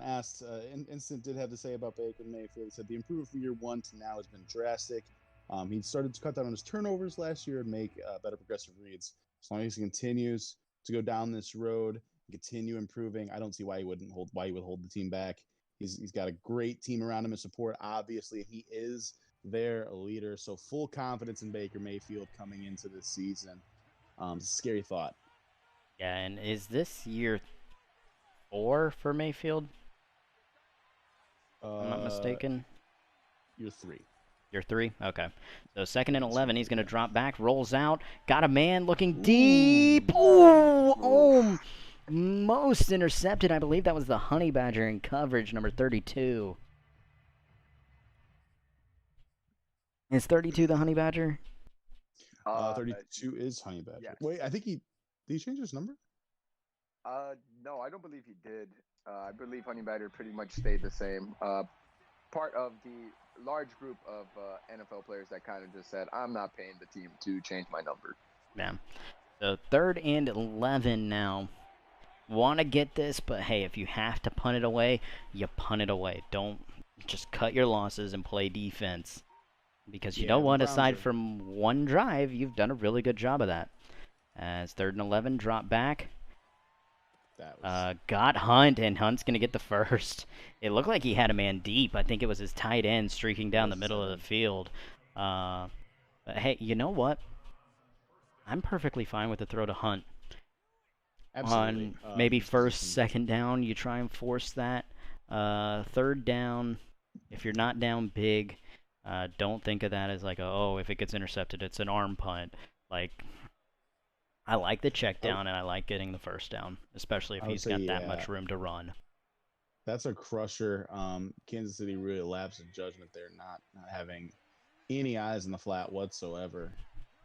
asked, Instant did have to say about Baker Mayfield. He said the improvement from year 1 to now has been drastic. He started to cut down on his turnovers last year and make better progressive reads. As long as he continues to go down this road, continue improving, I don't see why he would hold the team back. He's got a great team around him and support, obviously, and he is their leader. So full confidence in Baker Mayfield coming into this season. Scary thought. Yeah, and is this year 4 for Mayfield? I'm not mistaken. You're 3. You're 3? Okay. So 2nd and 11, he's going to Yeah. drop back, rolls out, got a man looking deep. Ooh, almost intercepted. I believe that was the Honey Badger in coverage, number 32. Is 32 the Honey Badger? 32 is Honey Badger. Yes. Wait, I think did he change his number? No, I don't believe he did. I believe Honey Badger pretty much stayed the same. Part of the large group of NFL players that kind of just said, I'm not paying the team to change my number. Yeah. So 3rd and 11 now. Want to get this, but hey, if you have to punt it away, you punt it away. Don't just cut your losses and play defense. Because you know what? Aside from one drive, you've done a really good job of that. As 3rd and 11, drop back. That was... Got Hunt, and Hunt's going to get the first. It looked like he had a man deep. I think it was his tight end streaking down the middle of the field. But hey, you know what? I'm perfectly fine with the throw to Hunt. Absolutely. On maybe 1st, 2nd down, you try and force that. 3rd down, if you're not down big, don't think of that as like, oh, if it gets intercepted, it's an arm punt. Like, I like the check down, and I like getting the 1st down, especially if he's got that much room to run. That's a crusher. Kansas City really lapsed in judgment there, not having any eyes in the flat whatsoever.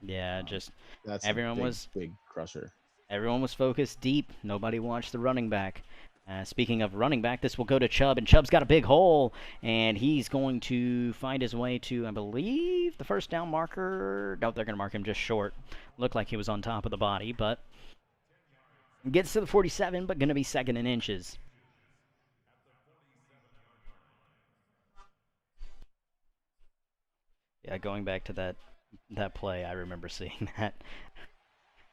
Yeah, just that's everyone a big crusher. Everyone was focused deep. Nobody watched the running back. Speaking of running back, this will go to Chubb, and Chubb's got a big hole, and he's going to find his way to, I believe, the 1st down marker. No, they're going to mark him just short. Looked like he was on top of the body, but gets to the 47, but going to be 2nd and inches. Yeah, going back to that play, I remember seeing that.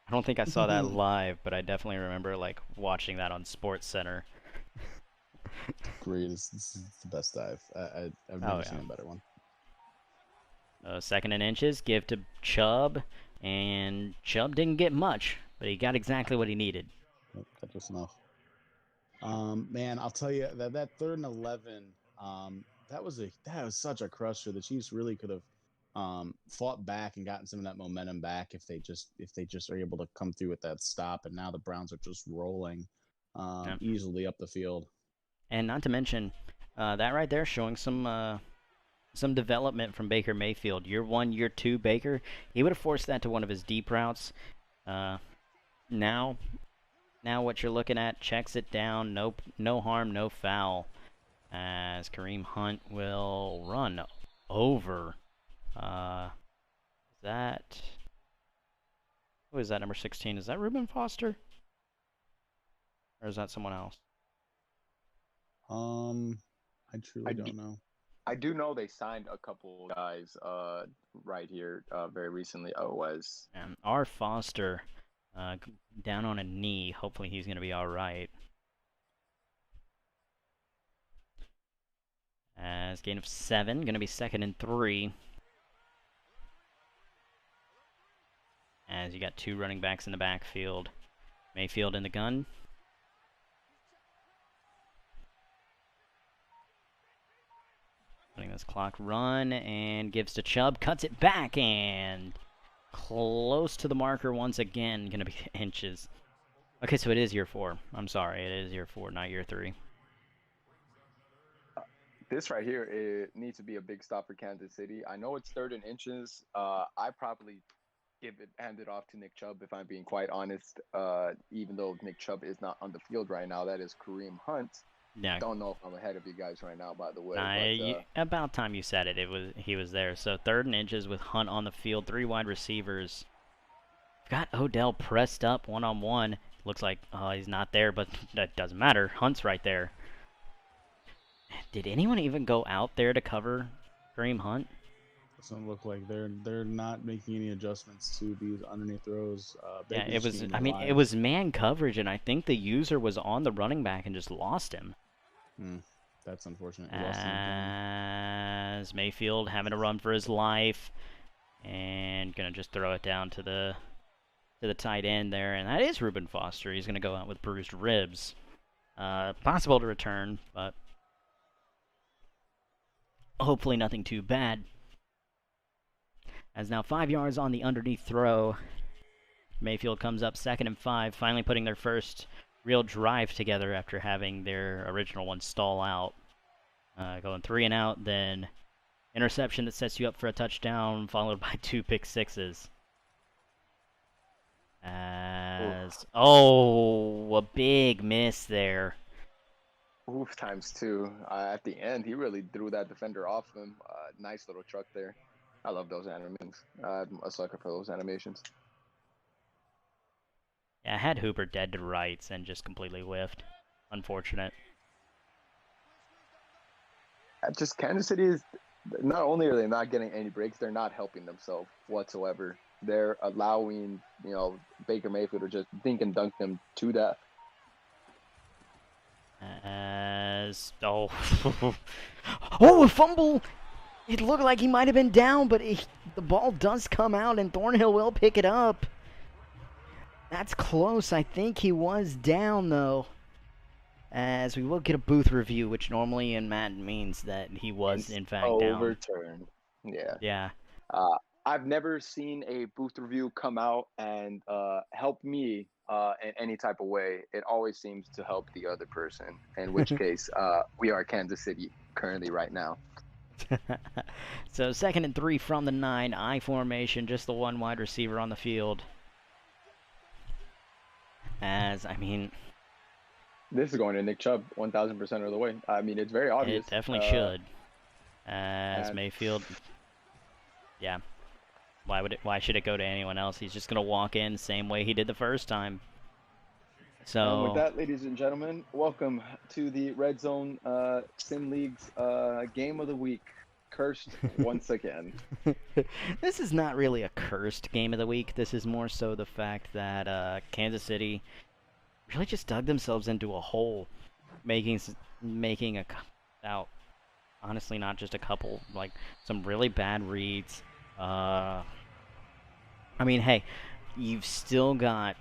I don't think I saw that live, but I definitely remember like watching that on Sports Center. Great, this is the best dive. I've never seen a better one. 2nd and inches, give to Chubb, and Chubb didn't get much, but he got exactly what he needed. Got just enough. Man, I'll tell you that 3rd and 11, that was such a crusher. The Chiefs really could have fought back and gotten some of that momentum back if they just are able to come through with that stop. And now the Browns are just rolling easily up the field. And not to mention that right there showing some development from Baker Mayfield. Year 1, year 2, Baker, he would have forced that to one of his deep routes. Now what you're looking at, checks it down, no harm, no foul, as Kareem Hunt will run over. Who is that, number 16? Is that Reuben Foster? Or is that someone else? I truly don't know. I do know they signed a couple guys right here very recently. R. Foster down on a knee. Hopefully he's going to be all right. As gain of 7, going to be 2nd and 3. As you got 2 running backs in the backfield. Mayfield in the gun. Letting this clock run, and gives to Chubb, cuts it back, and close to the marker once again. Going to be inches. Okay, so it is year 4. I'm sorry, it is year 4, not year 3. This right here, it needs to be a big stop for Kansas City. I know it's 3rd and inches. I probably hand it off to Nick Chubb, if I'm being quite honest. Even though Nick Chubb is not on the field right now, that is Kareem Hunt. Yeah. Don't know if I'm ahead of you guys right now, by the way. About time you said it. He was there. So 3rd and inches with Hunt on the field. 3 wide receivers. Got Odell pressed up one-on-one. Looks like he's not there, but that doesn't matter. Hunt's right there. Did anyone even go out there to cover Kareem Hunt? Doesn't look like they're not making any adjustments to these underneath throws. Yeah, it was. I mean, it was man coverage, and I think the user was on the running back and just lost him. That's unfortunate. As Mayfield having to run for his life, and gonna just throw it down to the tight end there, and that is Reuben Foster. He's gonna go out with bruised ribs. Possible to return, but Hopefully nothing too bad. As now 5 yards on the underneath throw. Mayfield comes up 2nd and 5, finally putting their first real drive together after having their original one stall out. Going 3 and out, then interception that sets you up for a touchdown, followed by 2 pick sixes. Oh, a big miss there. Oof, times 2. At the end, he really threw that defender off him. Nice little truck there. I love those animations. I'm a sucker for those animations. Yeah, I had Hooper dead to rights and just completely whiffed. Unfortunate. Just Kansas City is, not only are they not getting any breaks, they're not helping themselves whatsoever. They're allowing, Baker Mayfield to just dink and dunk them to death. Oh, a fumble! It looked like he might have been down, but the ball does come out, and Thornhill will pick it up. That's close. I think he was down, though. As we will get a booth review, which normally in Madden means that he was, in fact, down. Overturned. Yeah. Yeah. I've never seen a booth review come out and help me in any type of way. It always seems to help the other person, in which case we are Kansas City currently right now. So 2nd and 3 from the 9, I formation, just the one wide receiver on the field. This is going to Nick Chubb 1,000% of the way. I mean, it's very obvious. It definitely should. As Mayfield, yeah. Why should it go to anyone else? He's just gonna walk in same way he did the first time. So and with that, ladies and gentlemen, welcome to the RedZone Sim League's game of the week. Cursed once again. This is not really a cursed game of the week. This is more so the fact that Kansas City really just dug themselves into a hole, making honestly not just a couple, like some really bad reads. Hey, you've still got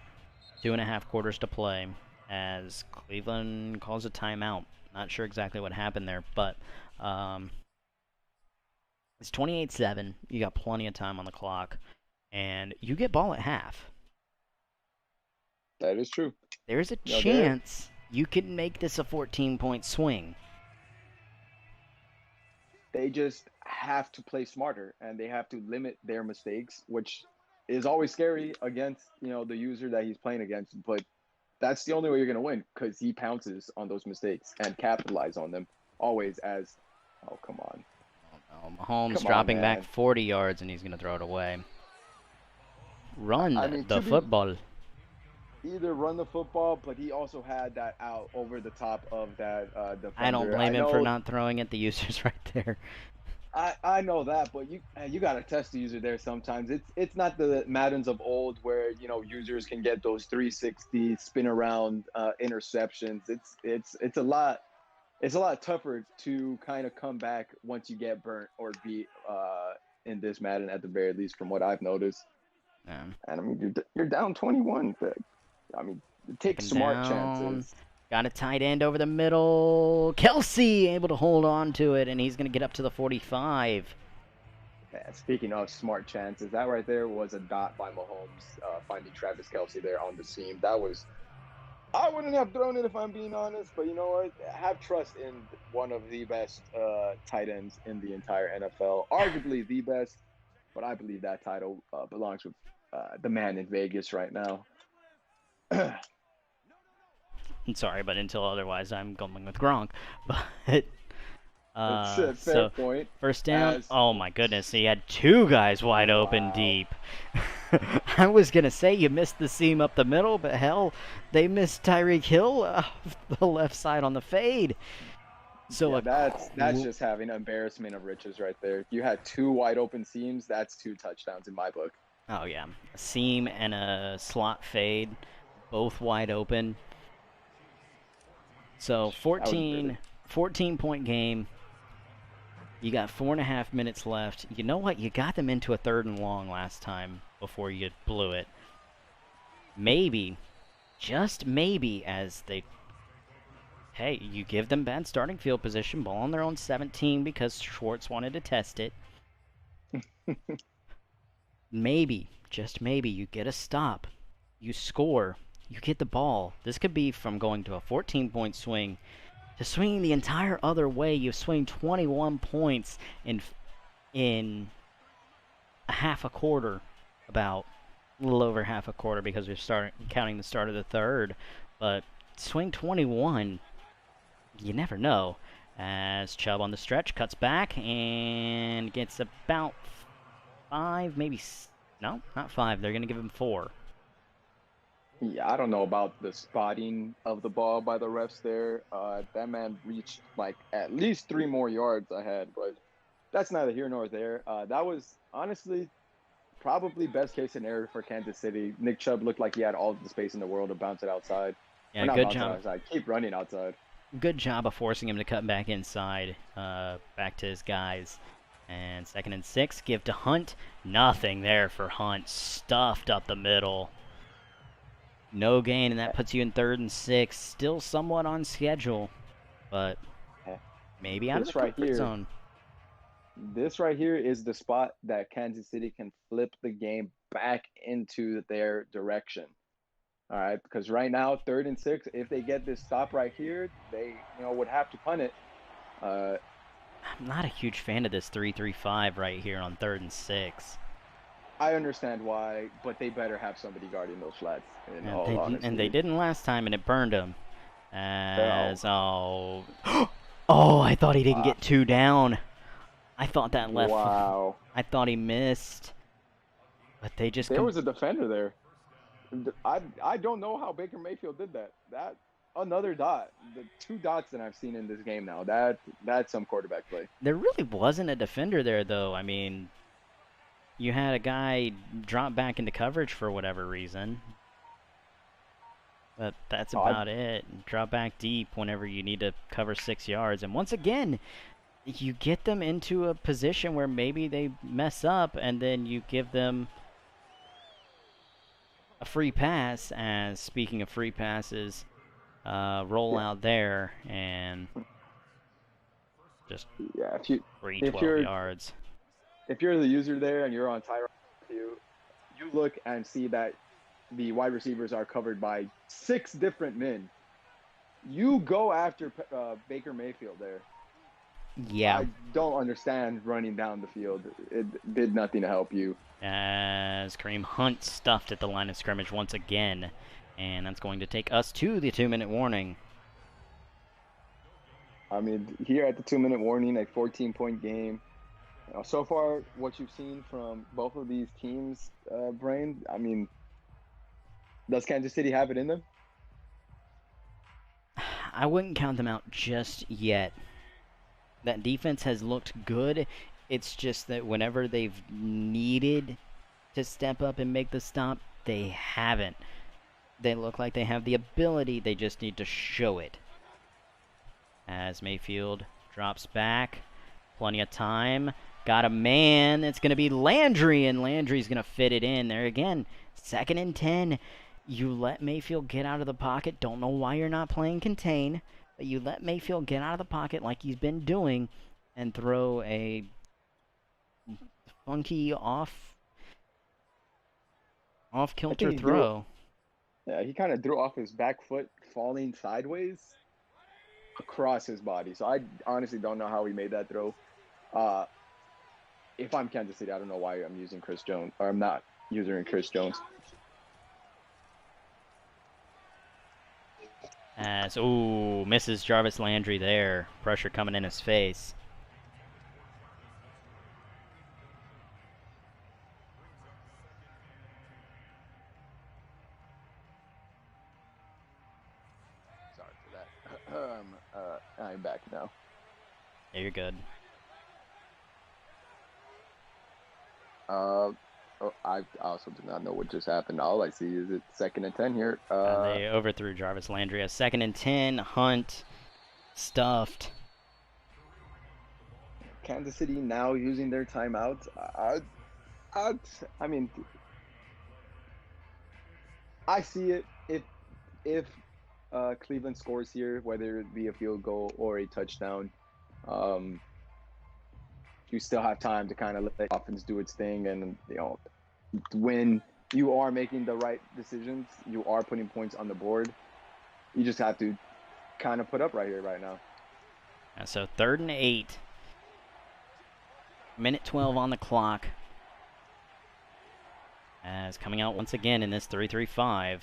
2.5 quarters to play as Cleveland calls a timeout. Not sure exactly what happened there, but it's 28-7. You got plenty of time on the clock, and you get ball at half. That is true. There's a chance you can make this a 14-point swing. They just have to play smarter, and they have to limit their mistakes, which is always scary against, the user that he's playing against. But that's the only way you're going to win, because he pounces on those mistakes and capitalize on them always as, oh, come on. Oh, Mahomes dropping back 40 yards, and he's going to throw it away. Run the football. Either run the football, but he also had that out over the top of that defender. I don't blame him for not throwing at the users right there. I know that, but you got to test the user there sometimes. It's not the Maddens of old where, users can get those 360 spin around interceptions. It's a lot tougher to kind of come back once you get burnt or beat in this Madden, at the very least, from what I've noticed. Yeah. And you're down 21. Take smart chances. Got a tight end over the middle. Kelsey able to hold on to it, and he's going to get up to the 45. Yeah, speaking of smart chances, that right there was a dot by Mahomes, finding Travis Kelsey there on the seam. I wouldn't have thrown it if I'm being honest, but you know what? Have trust in one of the best tight ends in the entire NFL. Arguably the best, but I believe that title belongs with the man in Vegas right now. I'm sorry, but until otherwise, I'm going with Gronk. But fair point. First down. Oh my goodness, he had 2 guys wide open deep. I was gonna say you missed the seam up the middle, but hell, they missed Tyreek Hill the left side on the fade. So that's just having embarrassment of riches right there. You had 2 wide open seams. That's 2 touchdowns in my book. Oh yeah, a seam and a slot fade, both wide open. So 14-point game. You got 4.5 minutes left. You know what? You got them into a 3rd and long last time before you blew it. Maybe, just maybe, as they hey, you give them bad starting field position, ball on their own 17 because Schwartz wanted to test it. Maybe, just maybe, you get a stop. You score. You get the ball. This could be from going to a 14-point swing to swinging the entire other way. You swing 21 points in a half a quarter, about a little over half a quarter because we're counting the start of the third. But swing 21, you never know. As Chubb on the stretch cuts back and gets about 5, maybe. No, not 5. They're going to give him 4. Yeah, I don't know about the spotting of the ball by the refs there. That man reached like at least 3 more yards ahead, but that's neither here nor there. That was honestly probably best case scenario for Kansas City. Nick Chubb looked like he had all the space in the world to bounce it outside. Yeah, Or not good bounce it job. outside, keep running outside. Good job of forcing him to cut back inside, back to his guys. And 2nd and 6, give to Hunt. Nothing there for Hunt. Stuffed up the middle. No gain, and that puts you in 3rd and 6. Still somewhat on schedule, but maybe out of the comfort zone. This right here is the spot that Kansas City can flip the game back into their direction. All right, because right now, 3rd and 6, if they get this stop right here, they would have to punt it. I'm not a huge fan of this 3-3-5 right here on 3rd and 6. I understand why, but they better have somebody guarding those flats. And they didn't last time, and it burned them. Oh, I thought he didn't get 2 down. I thought that left. Wow. I thought he missed, but they just. There was a defender there. I don't know how Baker Mayfield did that. That another dot. The 2 dots that I've seen in this game now. That's some quarterback play. There really wasn't a defender there, though. I mean, you had a guy drop back into coverage for whatever reason. But that's about it. Drop back deep whenever you need to cover 6 yards. And once again, you get them into a position where maybe they mess up, and then you give them a free pass. As speaking of free passes, roll out there and just free 12 yards. If you're the user there and you're on Tyron, you look and see that the wide receivers are covered by 6 different men. You go after Baker Mayfield there. Yeah. I don't understand running down the field. It did nothing to help you. As Kareem Hunt stuffed at the line of scrimmage once again. And that's going to take us to the 2-minute warning. I mean, here at the 2-minute warning, a 14-point game. So far, what you've seen from both of these teams, Brain, I mean, does Kansas City have it in them? I wouldn't count them out just yet. That defense has looked good. It's just that whenever they've needed to step up and make the stop, they haven't. They look like they have the ability, they just need to show it. As Mayfield drops back, plenty of time. Got a man. It's going to be Landry, and Landry's going to fit it in there again. 2nd and 10. You let Mayfield get out of the pocket. Don't know why you're not playing contain, but you let Mayfield get out of the pocket like he's been doing and throw a funky off-kilter throw. Yeah, he kind of threw off his back foot, falling sideways across his body. So I honestly don't know how he made that throw. If I'm Kansas City, I don't know why I'm using Chris Jones, or I'm not using Chris Jones. Misses Jarvis Landry there. Pressure coming in his face. Sorry for that. I'm back now. Yeah, you're good. I also do not know what just happened. All I see is it's 2nd and 10 here. They overthrew Jarvis Landry. A 2nd and 10. Hunt stuffed. Kansas City now using their timeouts. I mean, I see it. If Cleveland scores here, whether it be a field goal or a touchdown. Um, you still have time to kind of let the offense do its thing, and when you are making the right decisions, you are putting points on the board. You just have to kind of put up right here, right now. So 3rd and 8. Minute 12 on the clock. As coming out once again in this 3-3-5.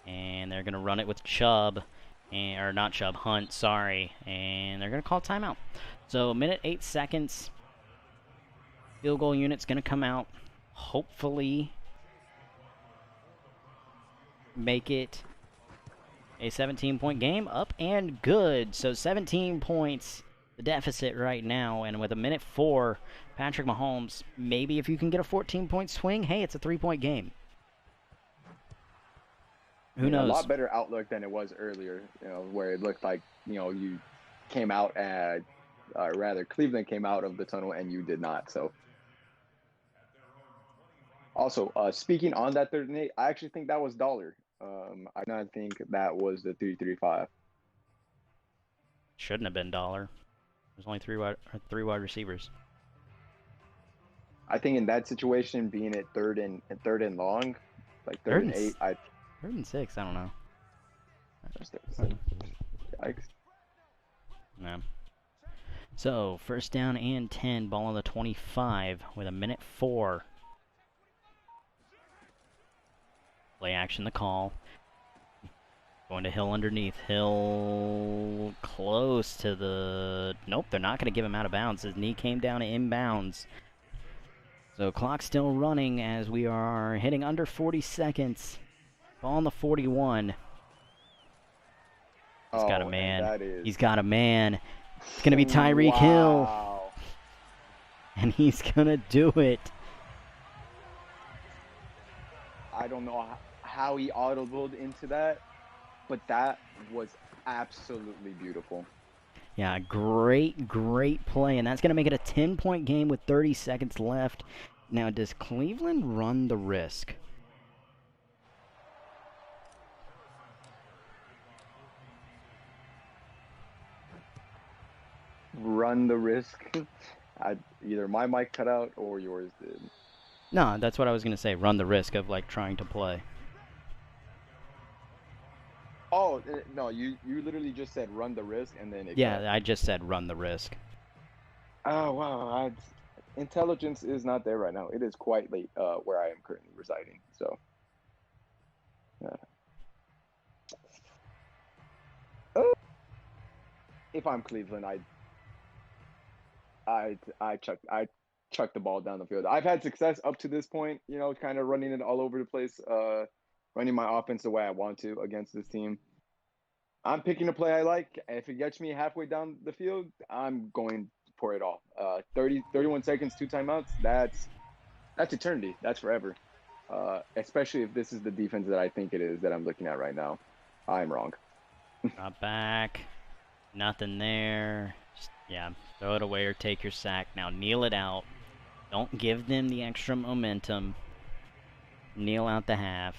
And they're going to run it with Chubb. Or not Chubb, Hunt, sorry. And they're going to call timeout. So, minute 8 seconds. Field goal unit's going to come out. Hopefully make it a 17-point game. Up and good. So, 17 points, the deficit right now. And with a minute 4, Patrick Mahomes, maybe if you can get a 14-point swing, hey, it's a 3-point game. Who knows? A lot better outlook than it was earlier, where it looked like, you came out at, rather, Cleveland came out of the tunnel and you did not. So, also, speaking on that 3rd and 8, I actually think that was dollar. I don't think that was the 3-3-5. Shouldn't have been dollar. There's only three wide receivers. I think in that situation, being at third and long, like 3rd and 8, 3rd and 6, I don't know. Yikes. No. So, 1st down and 10, ball on the 25 with a minute 4. Play action, the call. Going to Hill underneath. Hill close to the... Nope, they're not going to give him out of bounds. His knee came down inbounds. So clock still running as we are hitting under 40 seconds. Ball on the 41. He's got a man. He's got a man. It's going to be Tyreek Hill. And he's going to do it. I don't know how he audibled into that, but that was absolutely beautiful. Yeah, great play, and that's going to make it a 10-point game with 30 seconds left. Now, does Cleveland run the risk? Run the risk? Either my mic cut out or yours did. No, that's what I was going to say. Run the risk of, like, trying to play. Oh, no, you literally just said run the risk, and then it Yeah, I just said run the risk. Oh, wow. Intelligence is not there right now. It is quite late where I am currently residing, so. If I'm Cleveland, I chuck the ball down the field. I've had success up to this point, kind of running it all over the place, running my offense the way I want to against this team. I'm picking a play I like. If it gets me halfway down the field, I'm going for it all. 31 seconds, 2 timeouts. That's eternity. That's forever. Especially if this is the defense that I think it is that I'm looking at right now. I'm wrong. Drop back. Nothing there. Just, yeah, throw it away or take your sack. Now kneel it out. Don't give them the extra momentum. Kneel out the half.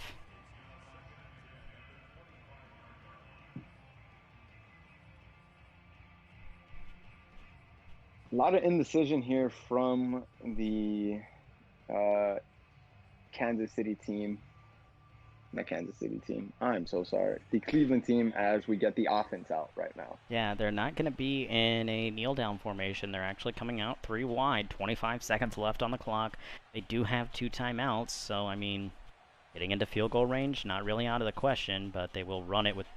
A lot of indecision here from the Kansas City team. Not Kansas City team. I'm so sorry. The Cleveland team as we get the offense out right now. Yeah, they're not going to be in a kneel-down formation. They're actually coming out 3 wide. 25 seconds left on the clock. They do have 2 timeouts, so, I mean, getting into field goal range, not really out of the question, but they will run it with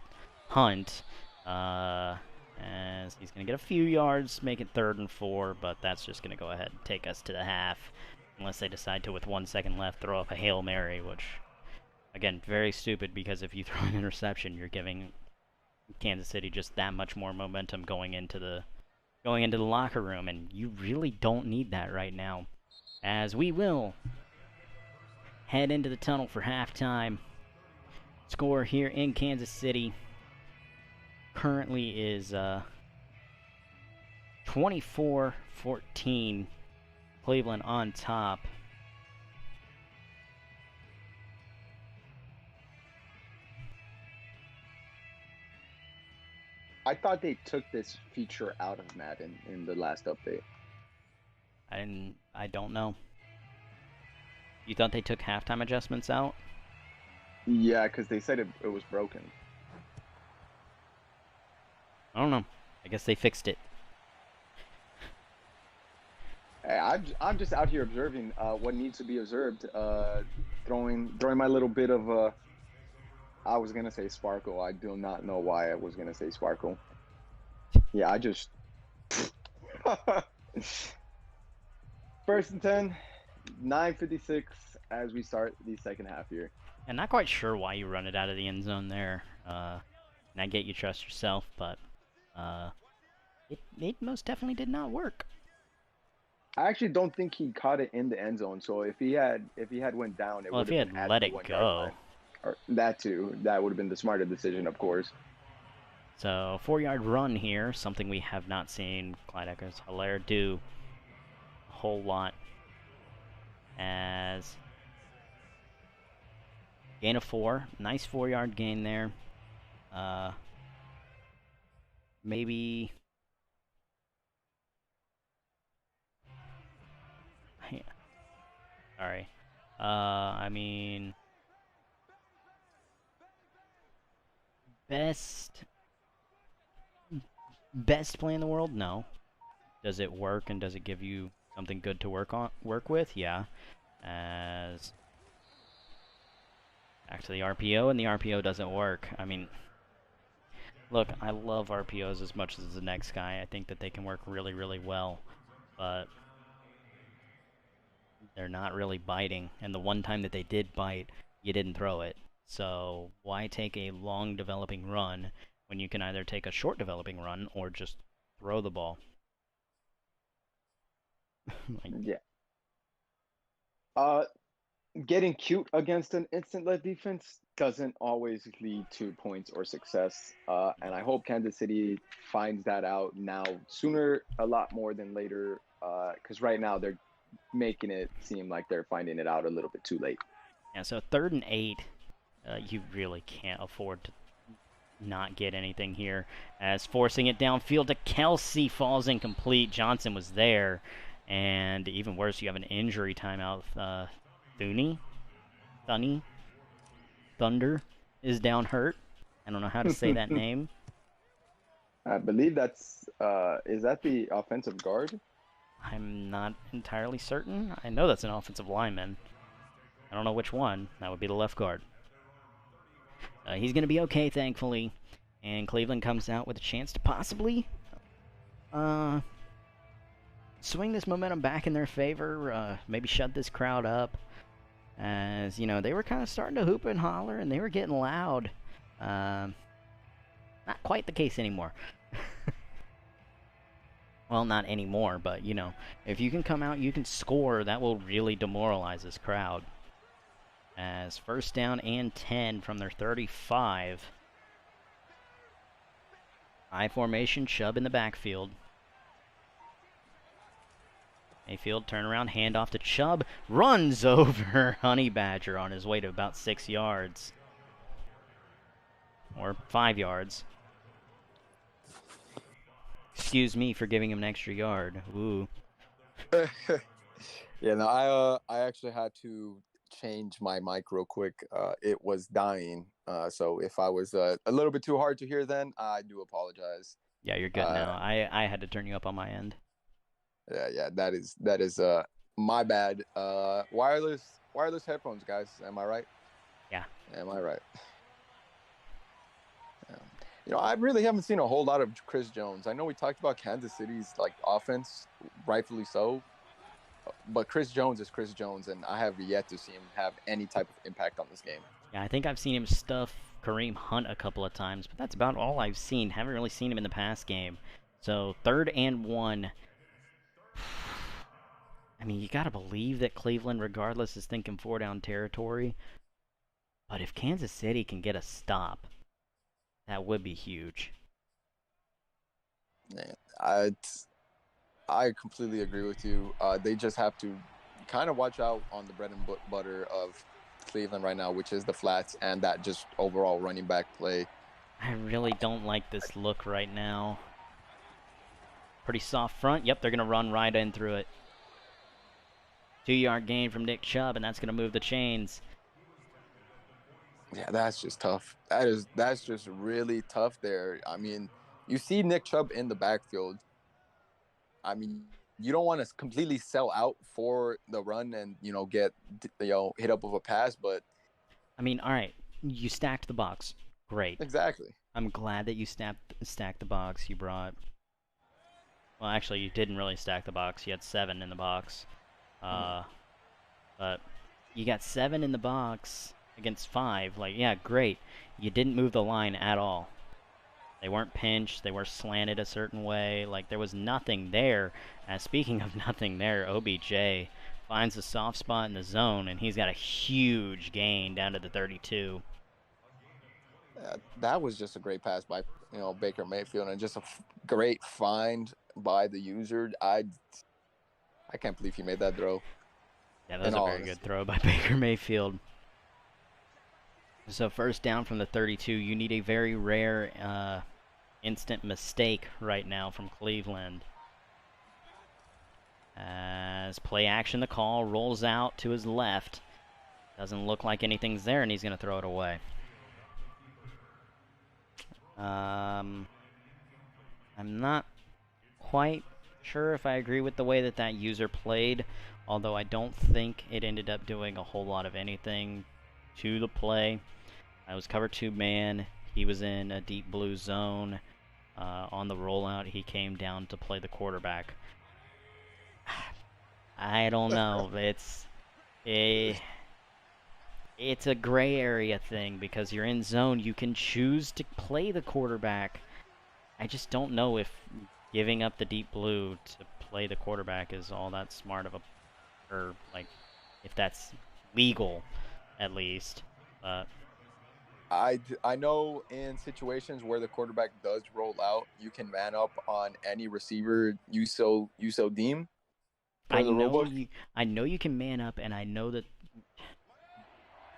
Hunt. As he's going to get a few yards, make it 3rd and 4, but that's just going to go ahead and take us to the half. Unless they decide to, with 1 second left, throw up a Hail Mary, which... Again, very stupid because if you throw an interception, you're giving Kansas City just that much more momentum going into the locker room, and you really don't need that right now. As we will head into the tunnel for halftime. Score here in Kansas City currently is 24-14. Cleveland on top. I thought they took this feature out of Madden in the last update. I don't know. You thought they took halftime adjustments out? Yeah, because they said it was broken. I don't know. I guess they fixed it. Hey, I'm just out here observing what needs to be observed. Throwing my little bit of I was gonna say sparkle. I do not know why I was gonna say sparkle. Yeah, I just first and 10, 9:56 as we start the second half here. And not quite sure why you run it out of the end zone there. And I get you trust yourself, but it most definitely did not work. I actually don't think he caught it in the end zone. So if he had went down, it Well, would if he have had been at let the it 1 yard go. line. Or that too. That would have been the smarter decision, of course. So 4-yard run here, something we have not seen Clyde Edwards-Helaire do a whole lot. As gain of 4, nice 4-yard gain there. Maybe. Sorry. I mean, best play in the world? No. Does it work and does it give you something good to work with? Yeah. As back to the RPO, and the RPO doesn't work. I mean, look, I love RPOs as much as the next guy. I think that they can work really, really well, but they're not really biting. And the one time that they did bite, you didn't throw it. So why take a long developing run when you can either take a short developing run or just throw the ball? Yeah. Getting cute against an instant-led defense doesn't always lead to points or success. And I hope Kansas City finds that out now sooner, a lot more than later. Because right now they're making it seem like they're finding it out a little bit too late. Yeah, so 3rd and 8, you really can't afford to not get anything here. As forcing it downfield to Kelsey falls incomplete. Johnson was there. And even worse, you have an injury timeout. Thunder is down hurt. I don't know how to say that name. I believe that's, is that the offensive guard? I'm not entirely certain. I know that's an offensive lineman. I don't know which one. That would be the left guard. He's going to be okay, thankfully. And Cleveland comes out with a chance to possibly swing this momentum back in their favor. Maybe shut this crowd up. As, you know, they were kind of starting to hoop and holler, and they were getting loud. Not quite the case anymore. Well, not anymore, but, you know, if you can come out, you can score, that will really demoralize this crowd. As 1st down and 10 from their 35. I formation, Chubb in the backfield. Mayfield, turnaround, handoff to Chubb. Runs over Honey Badger on his way to about 6 yards. Or 5 yards. Excuse me for giving him an extra yard. Ooh. Yeah, no, I actually had to change my mic real quick. It was dying. So if I was a little bit too hard to hear then, I do apologize. Yeah, you're good now. I had to turn you up on my end. Yeah, that is my bad. Wireless headphones, guys. Am I right? Yeah. Am I right? You know, I really haven't seen a whole lot of Chris Jones. I know we talked about Kansas City's like offense, rightfully so, but Chris Jones is Chris Jones, and I have yet to see him have any type of impact on this game. Yeah, I think I've seen him stuff Kareem Hunt a couple of times, but that's about all I've seen. Haven't really seen him in the past game. So 3rd and 1. I mean, you gotta believe that Cleveland, regardless, is thinking 4-down territory. But if Kansas City can get a stop, that would be huge. Yeah, I completely agree with you. They just have to kind of watch out on the bread and butter of Cleveland right now, which is the flats and that just overall running back play. I really don't like this look right now. Pretty soft front. Yep, they're going to run right in through it. 2-yard gain from Nick Chubb, and that's going to move the chains. Yeah, that's just tough. That's just really tough there. I mean, you see Nick Chubb in the backfield. I mean, you don't want to completely sell out for the run and get hit up with a pass, but I mean, all right, you stacked the box. Great. exactly. I'm glad that you stacked the box. You brought. Well, actually, you didn't really stack the box. You had 7 in the box. But you got 7 in the box against 5. Like, yeah, great. You didn't move the line at all. They weren't pinched. They were slanted a certain way. Like, there was nothing there. Speaking of nothing there, OBJ finds a soft spot in the zone, and he's got a huge gain down to the 32. That was just a great pass by Baker Mayfield, and just a great find by the user. I can't believe he made that throw. Yeah, that was a very good throw by Baker Mayfield. So first down from the 32, you need a very rare instant mistake right now from Cleveland. As play action, the call rolls out to his left. Doesn't look like anything's there, and he's going to throw it away. I'm not quite sure if I agree with the way that user played, although I don't think it ended up doing a whole lot of anything to the play. I was cover 2 man. He was in a deep blue zone. On the rollout, he came down to play the quarterback. I don't know. It's a gray area thing because you're in zone. You can choose to play the quarterback. I just don't know if giving up the deep blue to play the quarterback is all that smart of or like if that's legal, at least. I know in situations where the quarterback does roll out, you can man up on any receiver you so deem. I know you can man up, and I know that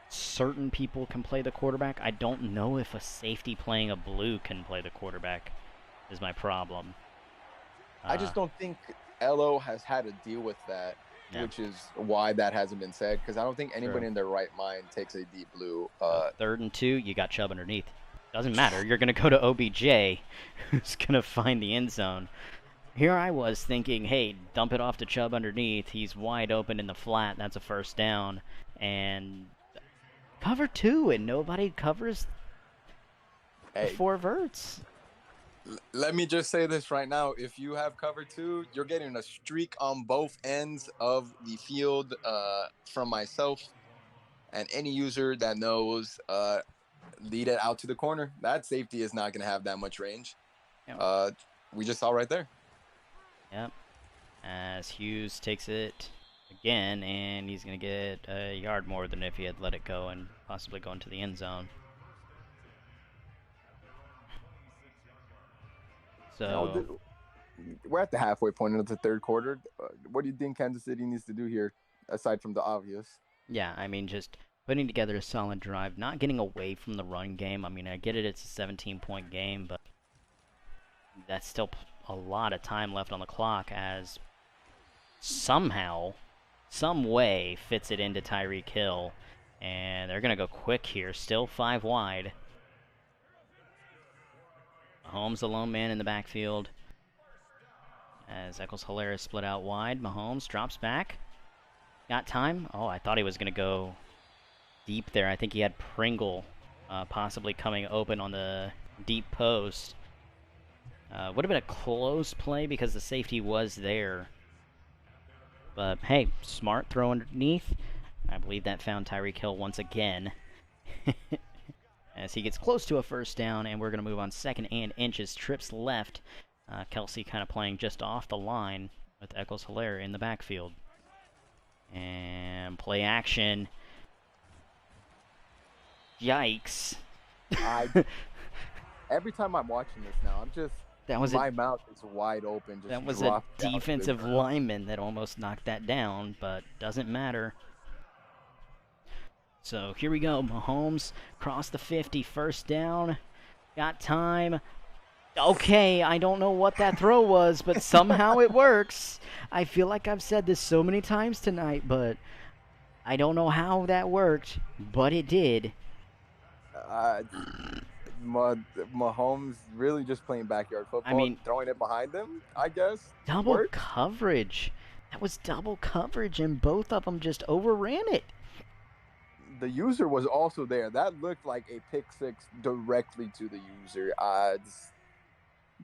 certain people can play the quarterback. I don't know if a safety playing a blue can play the quarterback is my problem. I just don't think Elo has had to deal with that, which is why that hasn't been said, because I don't think anybody in their right mind takes a deep blue. 3rd and 2, you got Chubb underneath. Doesn't matter. You're going to go to OBJ, who's going to find the end zone. Here I was thinking, hey, dump it off to Chubb underneath. He's wide open in the flat. That's a first down. And cover 2, and nobody covers the 4 verts. Let me just say this right now. If you have cover 2, you're getting a streak on both ends of the field from myself and any user that knows lead it out to the corner. That safety is not going to have that much range. Yep. We just saw right there. Yep. As Hughes takes it again, and he's going to get a yard more than if he had let it go and possibly go into the end zone. So we're at the halfway point of the 3rd quarter. What do you think Kansas City needs to do here, aside from the obvious? Yeah, I mean, just putting together a solid drive, not getting away from the run game. I mean, I get it, it's a 17-point game, but that's still a lot of time left on the clock as somehow, some way, fits it into Tyreek Hill. And they're going to go quick here, still 5 wide. Mahomes, the lone man in the backfield. As Eccles-Hilaire split out wide, Mahomes drops back. Got time? Oh, I thought he was going to go deep there. I think he had Pringle possibly coming open on the deep post. Would have been a close play because the safety was there. But, hey, smart throw underneath. I believe that found Tyreek Hill once again. As he gets close to a first down, and we're going to move on 2nd and inches. Trips left. Kelsey kind of playing just off the line with Eccles-Hilaire in the backfield. And play action. Yikes. Every time I'm watching this now, my mouth is wide open. That was a defensive lineman that almost knocked that down, but doesn't matter. So here we go. Mahomes crossed the 50, first down. Got time. Okay, I don't know what that throw was, but somehow it works. I feel like I've said this so many times tonight, but I don't know how that worked, but it did. Mahomes really just playing backyard football, I mean, throwing it behind him, I guess. double Worked. coverage. That was double coverage, and both of them just overran it. The user was also there. That looked like a pick six directly to the user.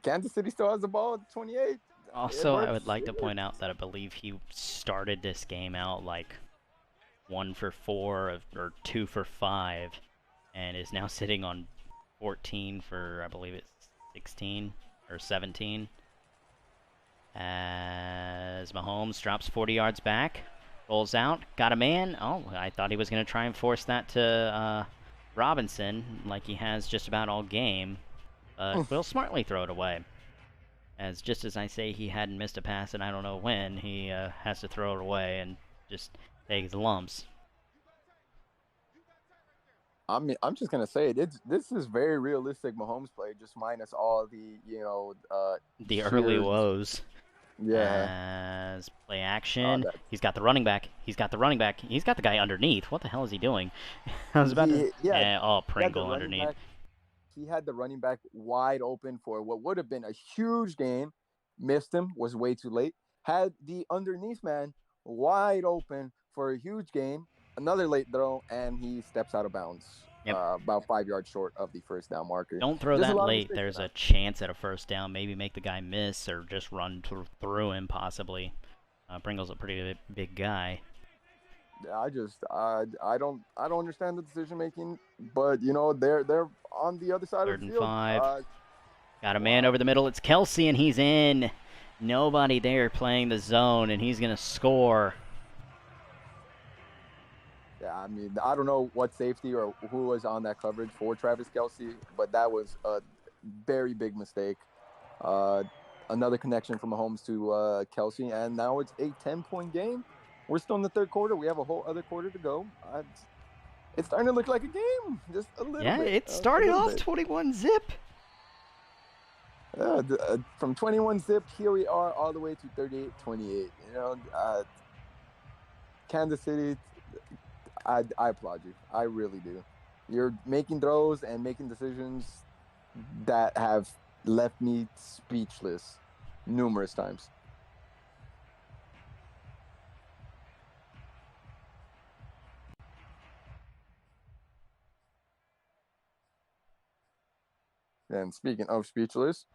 Kansas City still has the ball at 28. Also, I would like to point out that I believe he started this game out like 1 for 4 or 2 for 5, and is now sitting on 14 for, I believe it's 16 or 17. As Mahomes drops 40 yards back, rolls out, got a man. Oh, I thought he was going to try and force that to Robinson like he has just about all game, but will smartly throw it away. As just as I say he hadn't missed a pass and I don't know when, he has to throw it away and just take his lumps. I mean, I'm just gonna say it. This is very realistic Mahomes play, just minus all the the early woes. Yeah. As play action, he's got the running back. He's got the running back. He's got the guy underneath. What the hell is he doing? I was about to. Yeah, Pringle underneath. He had the running back wide open for what would have been a huge gain. Missed him. Was way too late. Had the underneath man wide open for a huge gain. Another late throw, and he steps out of bounds. Yep. About 5 yards short of the first down marker. Don't throw that late. There's a chance at a first down. Maybe make the guy miss or just run through him possibly. Pringle's a pretty big guy. I don't understand the decision making, but they're on the other side of the field. 3rd and 5. Got a man over the middle. It's Kelsey, and he's in. Nobody there playing the zone, and he's gonna score. Yeah, I mean, I don't know what safety or who was on that coverage for Travis Kelsey, but that was a very big mistake. Another connection from Mahomes to Kelsey, and now it's a 10-point game. We're still in the 3rd quarter. We have a whole other quarter to go. It's starting to look like a game, just a little bit. Yeah, it started off 21-zip. From 21-zip, here we are all the way to 38-28. Kansas City, I applaud you. I really do. You're making throws and making decisions that have left me speechless numerous times. And speaking of speechless,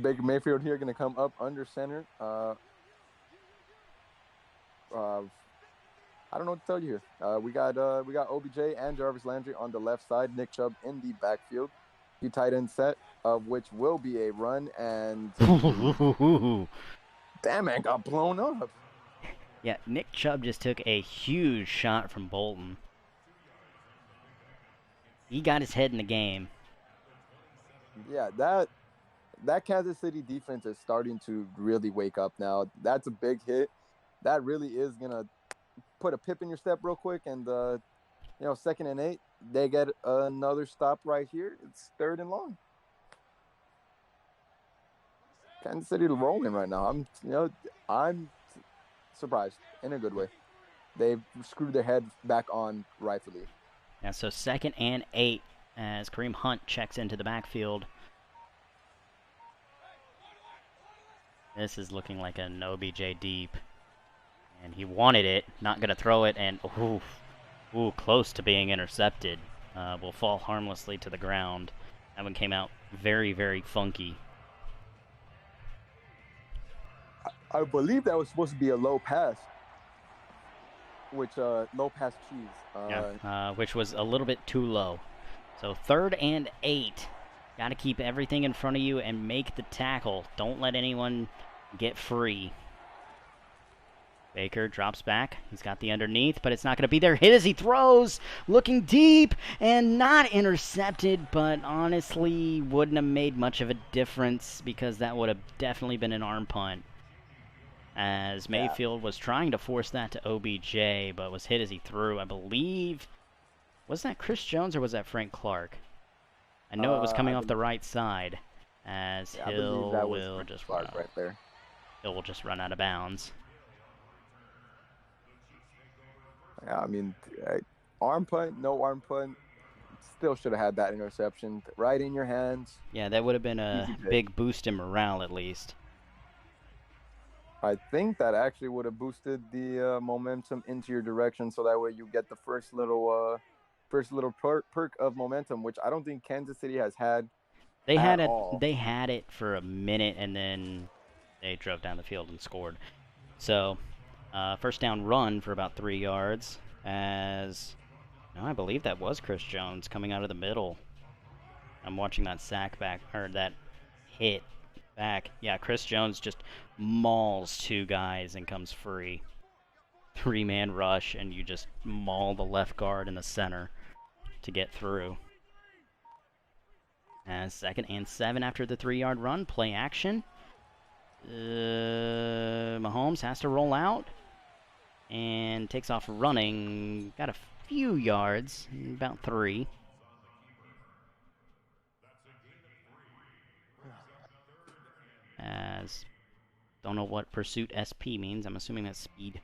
Baker Mayfield here going to come up under center. I don't know what to tell you here. We got OBJ and Jarvis Landry on the left side. Nick Chubb in the backfield. The tight end set, of which will be a run, and damn, man, got blown up. Yeah, Nick Chubb just took a huge shot from Bolton. He got his head in the game. Yeah, that Kansas City defense is starting to really wake up now. That's a big hit. That really is gonna put a pip in your step real quick, and 2nd and 8, they get another stop right here. It's 3rd and long. Kansas City rolling right now. I'm surprised in a good way. They've screwed their head back on rightfully. Yeah, so 2nd and 8 as Kareem Hunt checks into the backfield. This is looking like an OBJ deep. And he wanted it, not going to throw it, and close to being intercepted. Will fall harmlessly to the ground. That one came out very, very funky. I believe that was supposed to be a low pass, which low pass cheese. Which was a little bit too low. So 3rd and 8. Got to keep everything in front of you and make the tackle. Don't let anyone get free. Baker drops back. He's got the underneath, but it's not going to be there. Hit as he throws, looking deep and not intercepted, but honestly wouldn't have made much of a difference because that would have definitely been an arm punt. As Mayfield was trying to force that to OBJ, but was hit as he threw. I believe, was that Chris Jones or was that Frank Clark? I know it was coming I off the right side, as I believe Hill that was will Chris just Clark right there. Hill will just run out of bounds. Yeah, I mean, arm punt, no arm punt. Still should have had that interception right in your hands. Yeah, that would have been Easy a pick. big boost in morale at least. I think that actually would have boosted the momentum into your direction, so that way you get the first little perk of momentum, which I don't think Kansas City has had They at had it. all. They had it for a minute, and then they drove down the field and scored. So, first down run for about 3 yards. As no, I believe that was Chris Jones coming out of the middle. I'm watching that sack back, or that hit back. Yeah, Chris Jones just mauls 2 guys and comes free. 3-man rush, and you just maul the left guard in the center to get through. And 2nd and 7 after the 3-yard run. Play action. Mahomes has to roll out and takes off running. Got a few yards, about 3. As don't know what pursuit SP means. I'm assuming that's speed.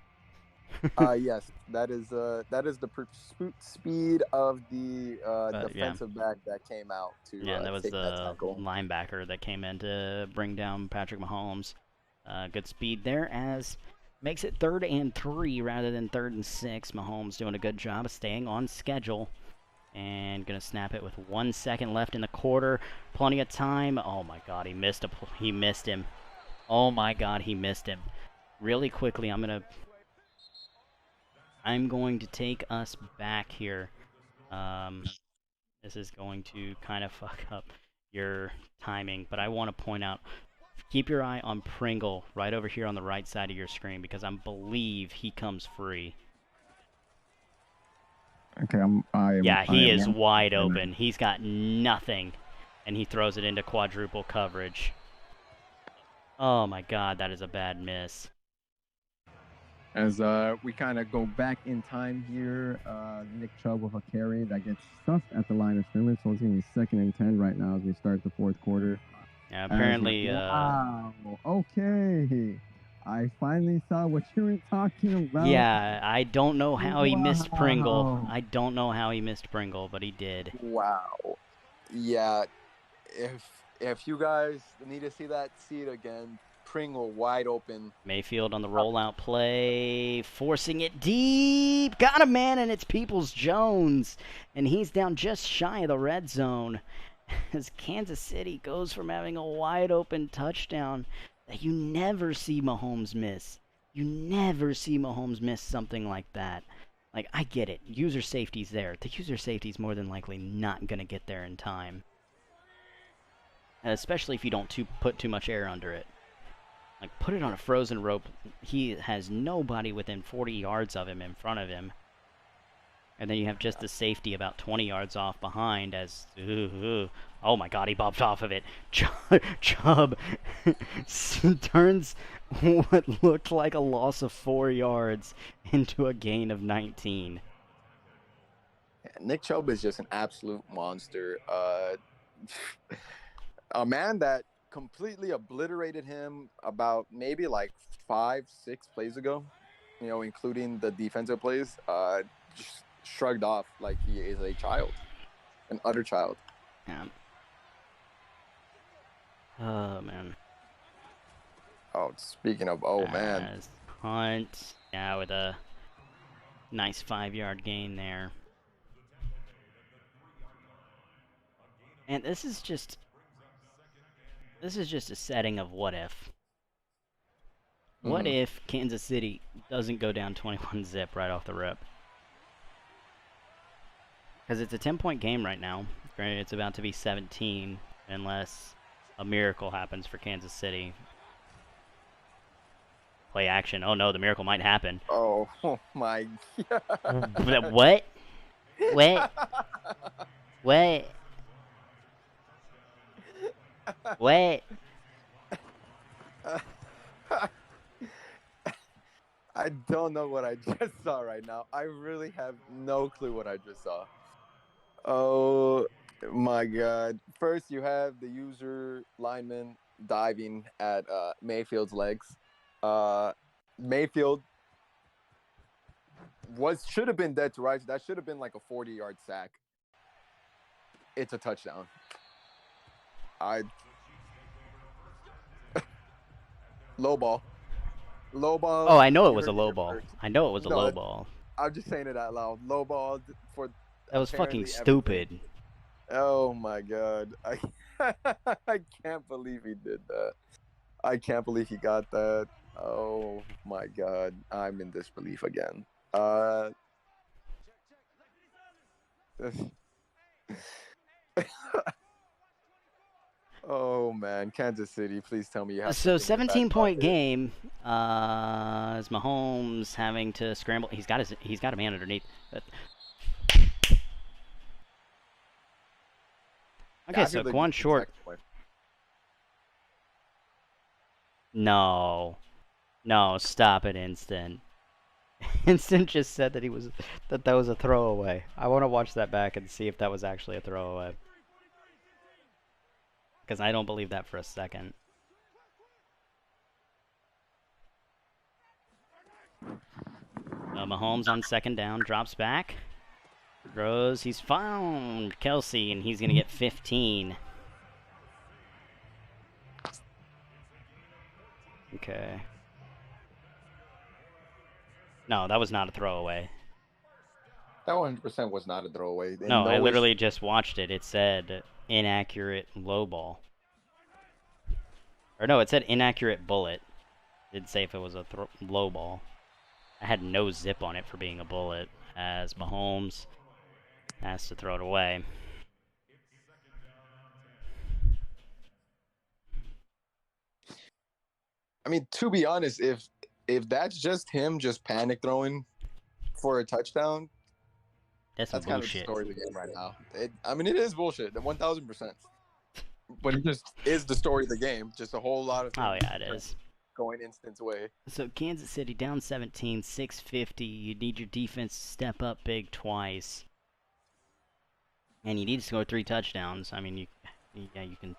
Yes, that is the pursuit speed of the defensive back that came out to Yeah, that was take that the tackle. linebacker that came in to bring down Patrick Mahomes. Good speed there, as makes it 3rd and 3 rather than 3rd and 6. Mahomes doing a good job of staying on schedule. And gonna snap it with 1 second left in the quarter. Plenty of time. Oh my God, he missed him. Oh my God, he missed him. Really quickly, I'm going to take us back here. This is going to kind of fuck up your timing, but I want to point out, keep your eye on Pringle right over here on the right side of your screen, because I believe he comes free. Okay, he is wide open. He's got nothing, and he throws it into quadruple coverage. Oh my God, that is a bad miss. As we kind of go back in time here, Nick Chubb with a carry that gets stuffed at the line of scrimmage, so it's going to be 2nd and 10 right now as we start the 4th quarter. Yeah, apparently. Wow. Okay. I finally saw what you were talking about. Yeah, I don't know how he missed Pringle. I don't know how he missed Pringle, but he did. Wow. Yeah. If you guys need to see that, see it again. Pringle wide open. Mayfield on the rollout play, forcing it deep. Got a man, and it's Peoples-Jones. And he's down just shy of the red zone. As Kansas City goes from having a wide open touchdown that you never see Mahomes miss. You never see Mahomes miss something like that. Like, I get it. User safety's there. The user safety's more than likely not going to get there in time. Especially if you don't put too much air under it. Like, put it on a frozen rope. He has nobody within 40 yards of him in front of him. And then you have just the safety about 20 yards off behind as... Oh my God, he bobbed off of it. Chubb turns what looked like a loss of 4 yards into a gain of 19. Nick Chubb is just an absolute monster. A man that completely obliterated him about maybe like 5-6 plays ago, including the defensive plays, just shrugged off like he is a child, an utter child. Yeah. Oh, man. Oh, speaking of, man. Hunt, yeah, with a nice 5-yard gain there. And this is just a setting of what if. What if Kansas City doesn't go down 21-zip right off the rip? Because it's a 10-point game right now. Granted, it's about to be 17, unless a miracle happens for Kansas City. Play action. Oh no, the miracle might happen. Oh my God. What? What? What? What? I don't know what I just saw right now. I really have no clue what I just saw. Oh, My God. First, you have the user lineman diving at Mayfield's legs. Mayfield should have been dead to rights. That should have been like a 40-yard sack. It's a touchdown. Low ball. Low ball. Oh, I know it You was a heard me low here ball. first. I know it was a No, low ball. I'm just saying it out loud. Low ball for That was fucking apparently everything. stupid. Oh my God. I can't believe he did that. I can't believe he got that. Oh my God. I'm in disbelief again. Oh man, Kansas City, please tell me you have So something in your back 17-point pocket. game. Is Mahomes having to scramble? He's got a man underneath. But... Okay, so After the Quan Short. second one. No, stop it, Instant. Instant just said that that was a throwaway. I want to watch that back and see if that was actually a throwaway. Because I don't believe that for a second. Mahomes on second down, drops back. Throws, he's found Kelsey, and he's going to get 15. Okay. No, that was not a throwaway. That 100% was not a throwaway. No, I literally just watched it. It said inaccurate low ball. Or no, it said inaccurate bullet. It didn't say if it was a low ball. I had no zip on it for being a bullet, as Mahomes has to throw it away. I mean, to be honest, if that's just him just panic throwing for a touchdown, That's kind bullshit. of the story of the game right now. It is bullshit, 1,000%. But it just is the story of the game. Just a whole lot of Oh things yeah, it is. going Instant's way. So Kansas City down 17, 650. You need your defense to step up big twice, and you need to score 3 touchdowns. I mean, you can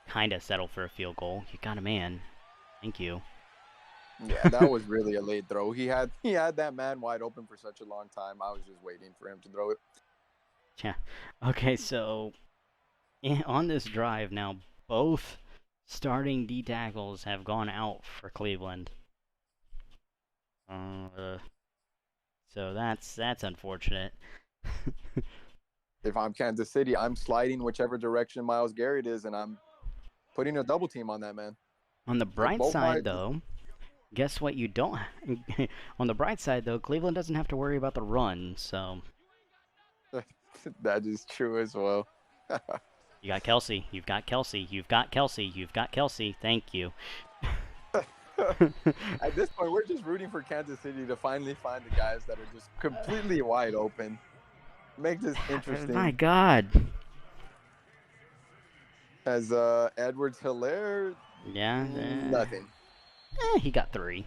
kind of settle for a field goal. You got a man. Thank you. Yeah, that was really a late throw. He had that man wide open for such a long time. I was just waiting for him to throw it. Yeah. Okay, so on this drive now, both starting D tackles have gone out for Cleveland. So that's unfortunate. If I'm Kansas City, I'm sliding whichever direction Myles Garrett is, and I'm putting a double team on that man. On the bright both side, sides. though, guess what you don't... On the bright side, though, Cleveland doesn't have to worry about the run, so... That is true as well. You got Kelsey, you've got Kelsey, you've got Kelsey, you've got Kelsey, thank you. At this point, we're just rooting for Kansas City to finally find the guys that are just completely wide open. Make this interesting. My God. As Edwards-Helaire, Yeah. nothing. He got 3.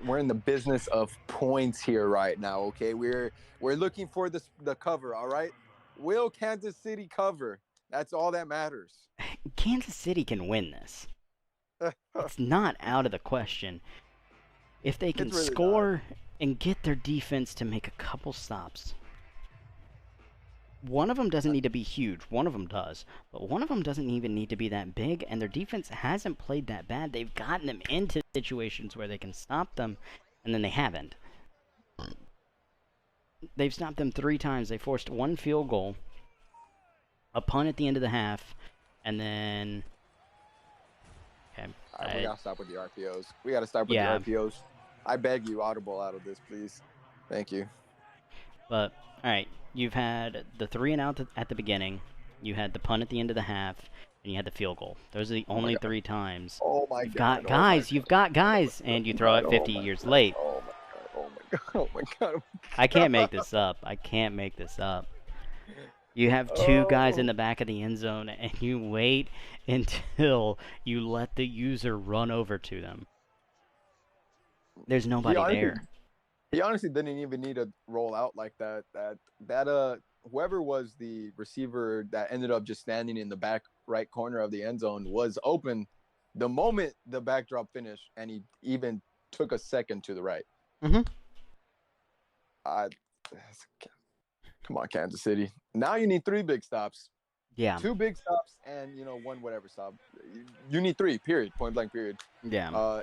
We're in the business of points here right now, okay? We're looking for the cover, all right? Will Kansas City cover? That's all that matters. Kansas City can win this. It's not out of the question. If they can It's really score and get their defense to make a couple stops. One of them doesn't need to be huge. One of them does. But one of them doesn't even need to be that big, and their defense hasn't played that bad. They've gotten them into situations where they can stop them, and then they haven't. They've stopped them 3 times. They forced 1 field goal, a punt at the end of the half, and then... Okay. All right, we got to stop with the RPOs. We got to stop with Yeah. the RPOs. I beg you, audible out of this, please. Thank you. But, alright, you've had the 3 and out at the beginning, you had the punt at the end of the half, and you had the field goal. Those are the only 3 times. Oh my You've God. got guys, you've got guys, and you throw it 50 years late. Oh my God. Oh my God. I can't make this up. I can't make this up. You have 2 guys in the back of the end zone, and you wait until you let the user run over to them. There's nobody there. He honestly didn't even need to roll out like that. Whoever was the receiver that ended up just standing in the back right corner of the end zone was open the moment the backdrop finished, and he even took a second to the right. Mm-hmm. Come on, Kansas City. Now you need 3 big stops. Yeah. 2 big stops and 1 whatever stop. You need 3. Period. Point blank. Period. Yeah.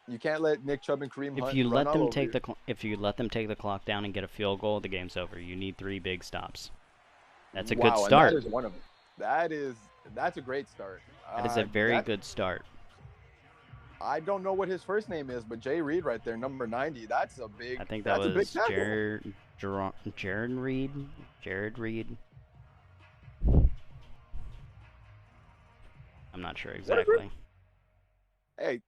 You can't let Nick Chubb and Kareem Hunt If you run let them all over take you. if you let them take the clock down and get a field goal, the game's over. You need 3 big stops. That's a good start. And that is one of them. That's a great start. That is a very good start. I don't know what his first name is, but Jay Reed right there, number 90. That's a big. I think that was Jared Reed. Jared Reed. I'm not sure exactly. Hey,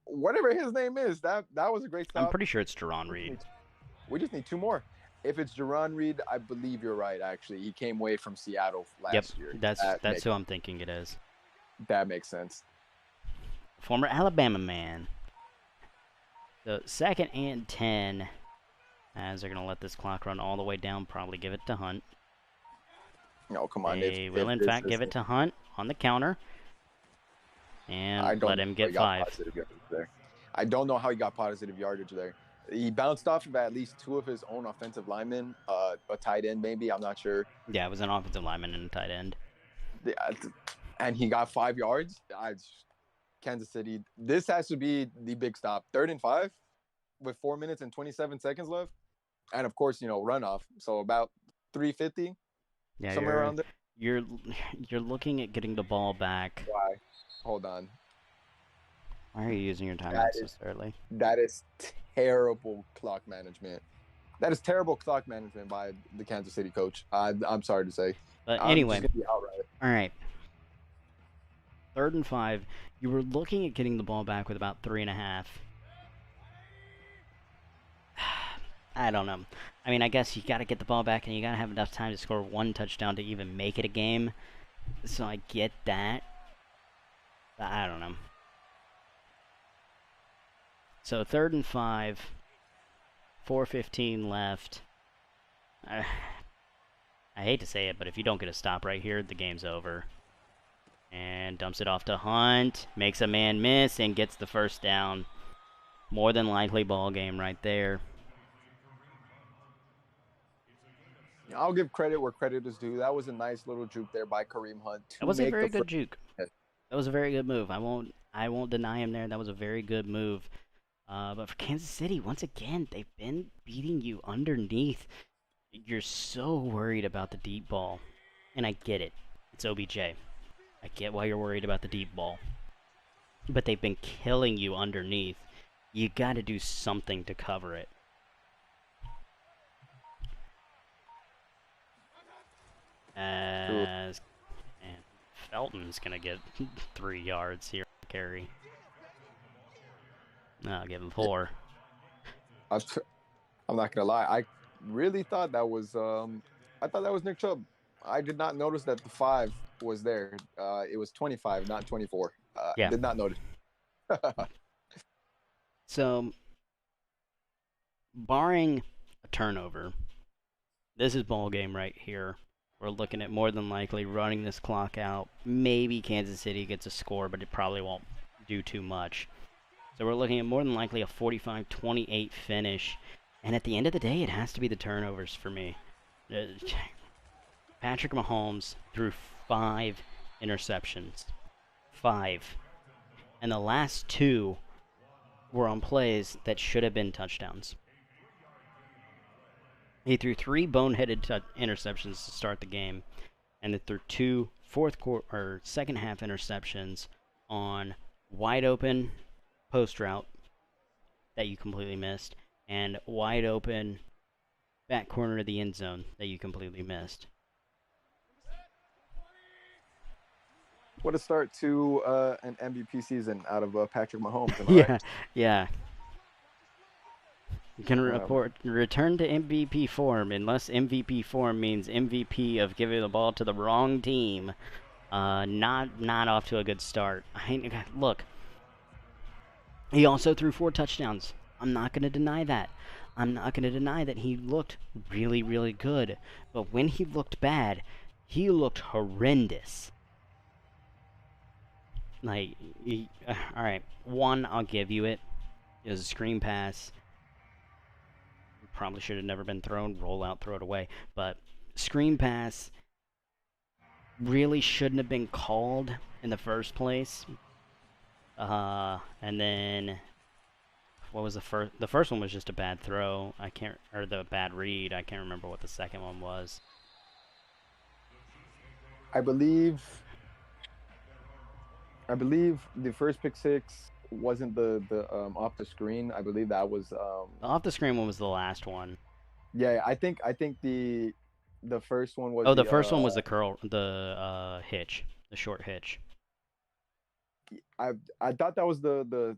whatever his name is, that was a great stop. I'm pretty sure it's Jaron Reed. We just need 2 more. If it's Jaron Reed, I believe you're right. Actually, he came away from Seattle last year. That's who I'm thinking it is. That makes sense. Former Alabama man. So 2nd and 10, as they're gonna let this clock run all the way down. Probably give it to Hunt. No, come on. They will in fact give it to Hunt on the counter, and let him get 5. I don't know how he got positive yardage there. He bounced off of at least 2 of his own offensive linemen, a tight end maybe, I'm not sure. Yeah, it was an offensive lineman and a tight end. Yeah, and he got 5 yards. Kansas City, this has to be the big stop. 3rd and 5 with 4 minutes and 27 seconds left. And of course, runoff. So about 350, somewhere around there. You're looking at getting the ball back. Why? Hold on. Why are you using your timeout so early? That is terrible clock management. That is terrible clock management by the Kansas City coach. I'm sorry to say. But anyway, I'm just gonna be outright. All right. 3rd and 5. You were looking at getting the ball back with about 3.5. I don't know. I mean, I guess you got to get the ball back and you got to have enough time to score 1 touchdown to even make it a game. So I get that. But I don't know. So 3rd and 5. 4:15 left. I hate to say it, but if you don't get a stop right here, the game's over. And dumps it off to Hunt. Makes a man miss and gets the first down. More than likely ball game right there. I'll give credit where credit is due. That was a nice little juke there by Kareem Hunt. That was a very good juke. That was a very good move. I won't deny him there. That was a very good move. But for Kansas City, once again, they've been beating you underneath. You're so worried about the deep ball. And I get it. It's OBJ. I get why you're worried about the deep ball. But they've been killing you underneath. You got to do something to cover it. And Felton's going to get 3 yards here. Carry. No, I'll give him 4. I'm not gonna lie. I really thought that was Nick Chubb. I did not notice that the 5 was there. It was 25, not 24. Yeah. Did not notice. So, barring a turnover, this is ball game right here. We're looking at more than likely running this clock out. Maybe Kansas City gets a score, but it probably won't do too much. So we're looking at more than likely a 45-28 finish. And at the end of the day, it has to be the turnovers for me. Patrick Mahomes threw 5 interceptions. 5. And the last 2 were on plays that should have been touchdowns. He threw 3 boneheaded interceptions to start the game, and then threw 2 second half interceptions on wide open post route that you completely missed, and wide open back corner of the end zone that you completely missed. What a start to an MVP season out of Patrick Mahomes. Yeah. You can return to MVP form, unless MVP form means MVP of giving the ball to the wrong team. Not off to a good start. Look, he also threw 4 touchdowns. I'm not going to deny that. I'm not going to deny that he looked really, really good. But when he looked bad, he looked horrendous. Like, all right, one, I'll give you it. It was a screen pass. Probably should have never been thrown. Roll out, throw it away. But screen pass really shouldn't have been called in the first place. And then what was the first? The first one was just a bad throw. Or the bad read. I can't remember what the second one was. I believe the first pick six wasn't the off the screen. I believe that was The off the screen one was the last one. yeah. I think the first one was the first one was the hitch, the short hitch. I thought that was the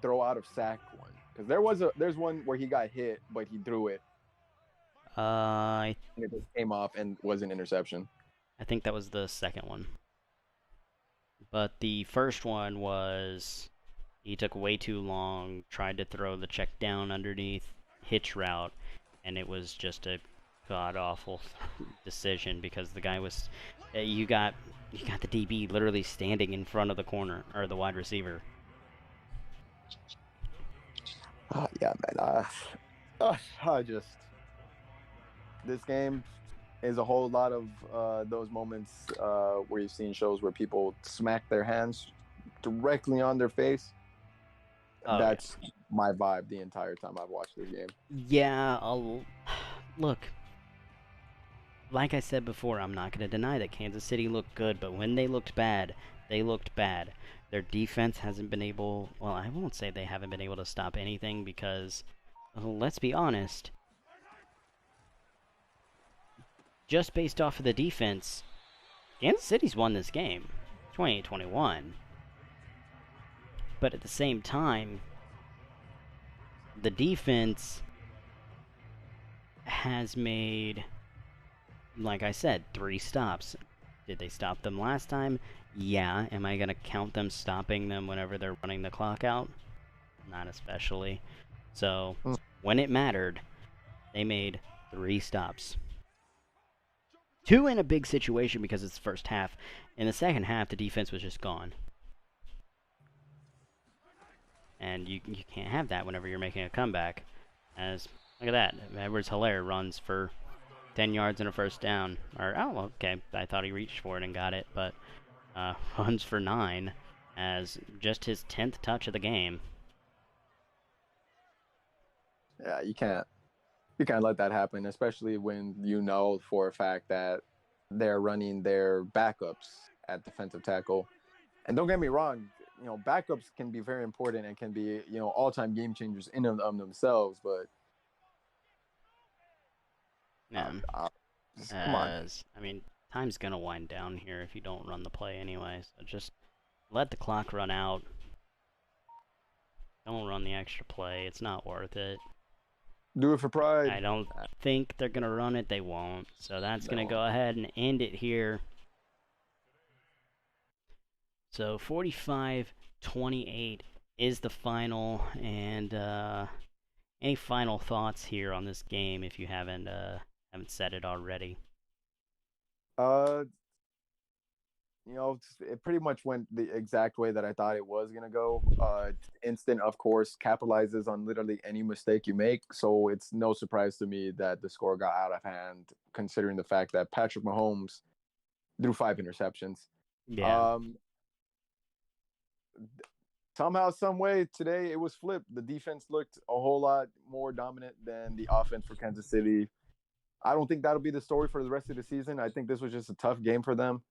throw out of sack one, because there's one where he got hit but he threw it. I And it just came off and was an interception. think that was the second one. But the first one was he took way too long, tried to throw the check down underneath hitch route, and it was just a god awful decision because the guy was you got the DB literally standing in front of the corner or the wide receiver. Yeah, man. I just this game is a whole lot of those moments where you've seen shows where people smack their hands directly on their face. Oh, That's my vibe the entire time I've watched this game. Yeah, look. Like I said before, I'm not going to deny that Kansas City looked good, but when they looked bad, they looked bad. Their defense hasn't been able, well, I won't say they haven't been able to stop anything because, let's be honest, just based off of the defense, Kansas City's won this game, 28-21. But at the same time, the defense has made, like I said, 3 stops. Did they stop them last time? Yeah. Am I going to count them stopping them whenever they're running the clock out? Not especially. So, when it mattered, they made 3 stops. 2 in a big situation because it's the first half. In the second half, the defense was just gone. And you can't have that whenever you're making a comeback. As, look at that. Edwards-Helaire runs for 10 yards and a first down. Or, oh, okay. I thought he reached for it and got it, but runs for 9 as just his 10th touch of the game. Yeah, you can't let that happen, especially when you know for a fact that they're running their backups at defensive tackle. And don't get me wrong, backups can be very important and can be, all-time game changers in and of themselves, but Yeah. come on. I mean, time's going to wind down here if you don't run the play anyway, so just let the clock run out. Don't run the extra play. It's not worth it. Do it for pride. I don't think they're going to run it. They won't. So that's going to go ahead and end it here. So 45-28 is the final. And any final thoughts here on this game if you haven't said it already? It pretty much went the exact way that I thought it was going to go. Instant, of course, capitalizes on literally any mistake you make. So it's no surprise to me that the score got out of hand, considering the fact that Patrick Mahomes threw 5 interceptions. Yeah. Somehow, some way, today it was flipped. The defense looked a whole lot more dominant than the offense for Kansas City. I don't think that'll be the story for the rest of the season. I think this was just a tough game for them.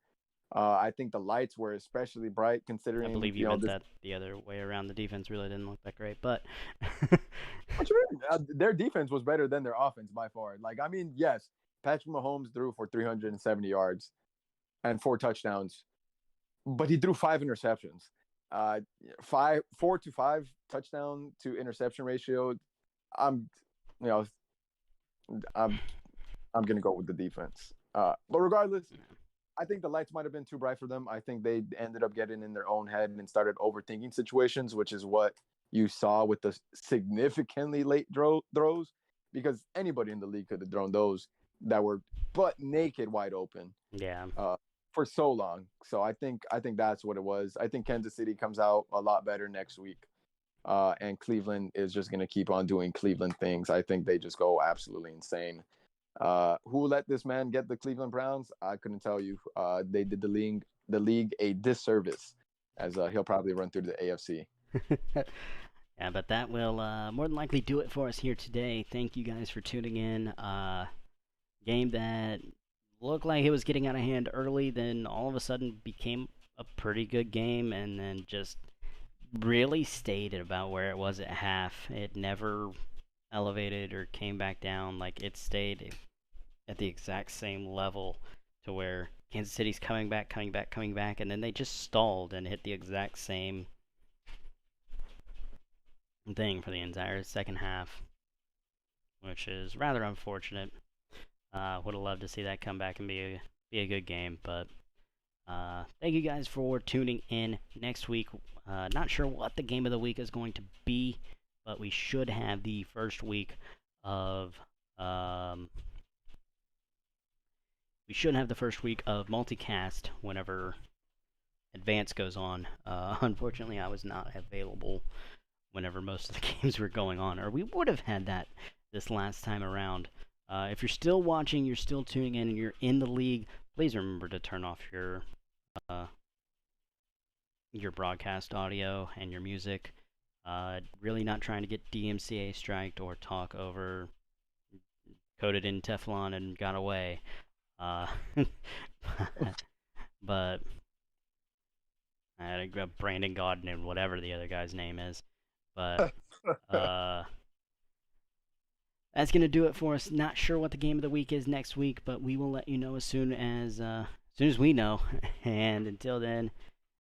I think the lights were especially bright, considering. I believe you meant that the other way around. The defense really didn't look that great, but their defense was better than their offense by far. Yes, Patrick Mahomes threw for 370 yards and 4 touchdowns, but he threw 5 interceptions. 4-5 touchdown to interception ratio. I'm gonna go with the defense. But regardless, I think the lights might have been too bright for them. I think they ended up getting in their own head and started overthinking situations, which is what you saw with the significantly late throws, because anybody in the league could have thrown those that were butt naked wide open. Yeah. For so long. So I think that's what it was. I think Kansas City comes out a lot better next week. And Cleveland is just going to keep on doing Cleveland things. I think they just go absolutely insane. Who let this man get the Cleveland Browns? I couldn't tell you. They did the league a disservice, as he'll probably run through the AFC. Yeah, but that will more than likely do it for us here today. Thank you guys for tuning in. Game that looked like it was getting out of hand early, then all of a sudden became a pretty good game, and then just really stayed at about where it was at half. It never elevated or came back down. Like, it stayed at the exact same level to where Kansas City's coming back, and then they just stalled and hit the exact same thing for the entire second half, which is rather unfortunate. Would have loved to see that come back and be a good game, but thank you guys for tuning in. Next week, not sure what the game of the week is going to be, but we should have the first week of multicast whenever Advance goes on. Unfortunately, I was not available whenever most of the games were going on, or we would have had that this last time around. If you're still watching, you're still tuning in, and you're in the league, please remember to turn off your broadcast audio and your music. Really not trying to get DMCA striked or talk over coated in Teflon and got away. But I had a Brandon Godden and whatever the other guy's name is. But that's going to do it for us. Not sure what the game of the week is next week, but we will let you know as soon as we know. And until then,